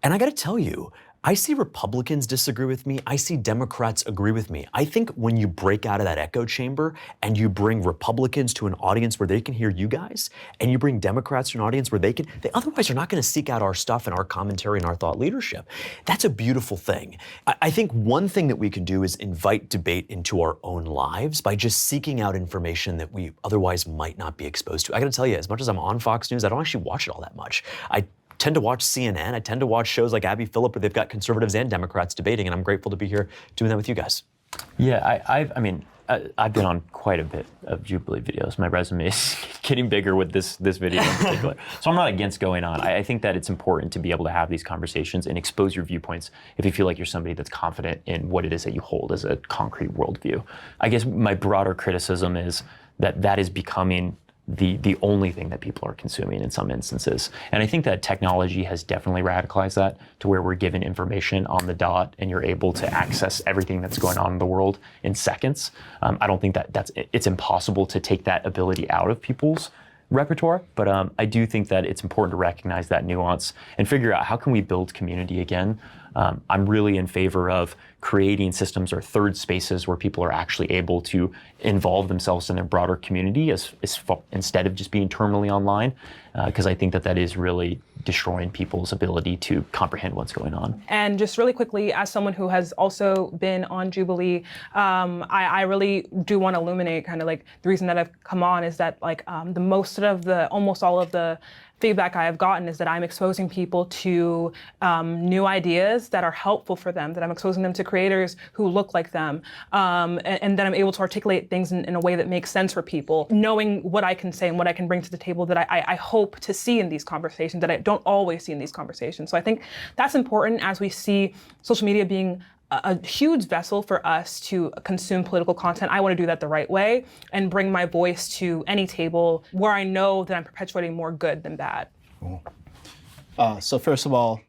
[SPEAKER 5] And I got to tell you, I see Republicans disagree with me. I see Democrats agree with me. I think when you break out of that echo chamber and you bring Republicans to an audience where they can hear you guys, and you bring Democrats to an audience where they otherwise are not going to seek out our stuff and our commentary and our thought leadership. That's a beautiful thing. I think one thing that we can do is invite debate into our own lives by just seeking out information that we otherwise might not be exposed to. I got to tell you, as much as I'm on Fox News, I don't actually watch it all that much. I tend to watch CNN. I tend to watch shows like Abby Phillip where they've got conservatives and Democrats debating, and I'm grateful to be here doing that with you guys.
[SPEAKER 4] Yeah, I've been on quite a bit of Jubilee videos. My resume is getting bigger with this video in particular. So I'm not against going on. I think that it's important to be able to have these conversations and expose your viewpoints if you feel like you're somebody that's confident in what it is that you hold as a concrete worldview. I guess my broader criticism is that is becoming the only thing that people are consuming in some instances. And I think that technology has definitely radicalized that to where we're given information on the dot and you're able to access everything that's going on in the world in seconds. I don't think it's impossible to take that ability out of people's repertoire, but I do think that it's important to recognize that nuance and figure out how can we build community again. I'm really in favor of creating systems or third spaces where people are actually able to involve themselves in their broader community instead of just being terminally online, because I think that is really destroying people's ability to comprehend what's going on.
[SPEAKER 6] And just really quickly, as someone who has also been on Jubilee, I really do want to illuminate kind of like the reason that I've come on is that like almost all of the feedback I have gotten is that I'm exposing people to new ideas that are helpful for them, that I'm exposing them to creators who look like them, and that I'm able to articulate things in a way that makes sense for people, knowing what I can say and what I can bring to the table that I hope to see in these conversations that I don't always see in these conversations. So I think that's important as we see social media being a huge vessel for us to consume political content. I want to do that the right way and bring my voice to any table where I know that I'm perpetuating more good than bad.
[SPEAKER 3] Cool. So first of all,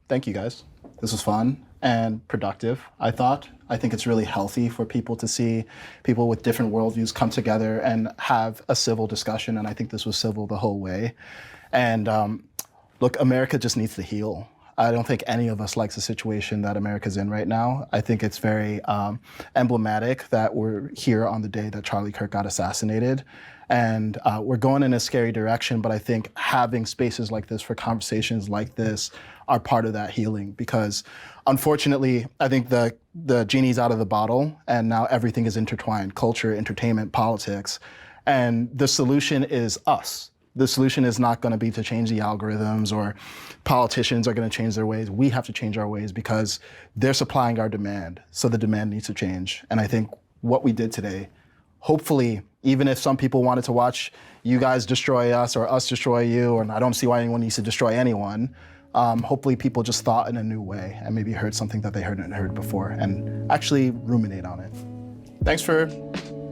[SPEAKER 3] thank you guys. This was fun and productive, I thought. I think it's really healthy for people to see people with different worldviews come together and have a civil discussion, and I think this was civil the whole way. And look, America just needs to heal. I don't think any of us likes the situation that America's in right now. I think it's very emblematic that we're here on the day that Charlie Kirk got assassinated. And we're going in a scary direction, but I think having spaces like this for conversations like this are part of that healing, because unfortunately, I think the genie's out of the bottle and now everything is intertwined: culture, entertainment, politics. And the solution is us. The solution is not going to be to change the algorithms or politicians are going to change their ways. We have to change our ways because they're supplying our demand. So the demand needs to change. And I think what we did today hopefully even if some people wanted to watch you guys destroy us or us destroy you, and I don't see why anyone needs to destroy anyone, hopefully people just thought in a new way and maybe heard something that they hadn't heard before and actually ruminate on it. Thanks for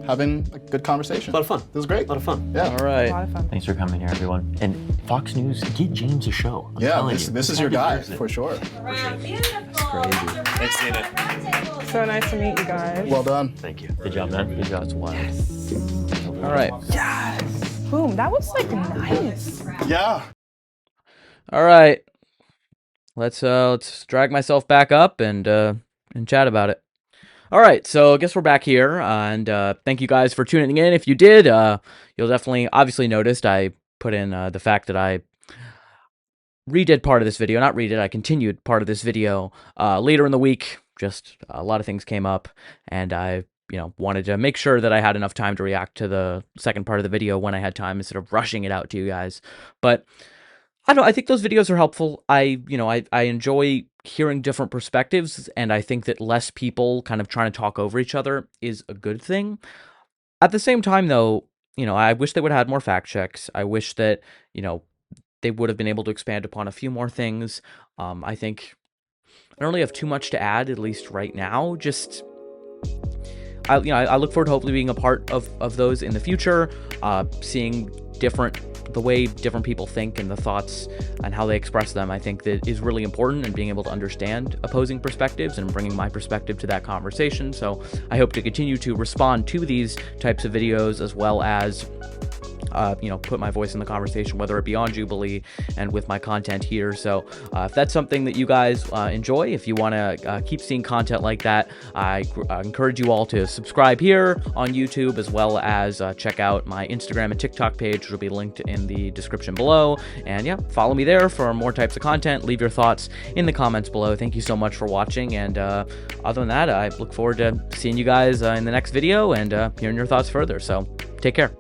[SPEAKER 3] having a good conversation.
[SPEAKER 5] A lot of fun.
[SPEAKER 3] It was great.
[SPEAKER 5] A lot of fun.
[SPEAKER 3] Yeah.
[SPEAKER 2] All right.
[SPEAKER 6] A lot of fun.
[SPEAKER 4] Thanks for coming here, everyone. And Fox News, get James a show. I'm
[SPEAKER 3] Yeah,
[SPEAKER 4] telling
[SPEAKER 3] this
[SPEAKER 4] you.
[SPEAKER 3] is your guy, for sure.
[SPEAKER 7] Beautiful.
[SPEAKER 5] Thanks, Tina.
[SPEAKER 6] So nice to meet you guys.
[SPEAKER 3] Well done.
[SPEAKER 4] Thank you. Good job, man. Good job.
[SPEAKER 2] That's wild. All right.
[SPEAKER 6] Boom, that was like nice.
[SPEAKER 3] Yeah.
[SPEAKER 2] All right. Let's drag myself back up and chat about it. All right, so I guess we're back here, and thank you guys for tuning in. If you did, you'll definitely obviously noticed I put in the fact that I redid part of this video. Not redid, I continued part of this video later in the week. Just a lot of things came up, and I wanted to make sure that I had enough time to react to the second part of the video when I had time instead of rushing it out to you guys. But I don't know, I think those videos are helpful. I enjoy hearing different perspectives, and I think that less people kind of trying to talk over each other is a good thing. At the same time, though, I wish they would have had more fact checks. I wish that, they would have been able to expand upon a few more things. I think I don't really have too much to add, at least right now. Just, I look forward to hopefully being a part of those in the future, seeing the way different people think and the thoughts and how they express them. I think that is really important, and being able to understand opposing perspectives and bringing my perspective to that conversation. So I hope to continue to respond to these types of videos, as well as put my voice in the conversation, whether it be on Jubilee and with my content here. So if that's something that you guys enjoy, if you want to keep seeing content like that, I encourage you all to subscribe here on YouTube, as well as check out my Instagram and TikTok page, which will be linked in the description below. And yeah, follow me there for more types of content. Leave your thoughts in the comments below. Thank you so much for watching, and other than that, I look forward to seeing you guys in the next video and hearing your thoughts further. So take care.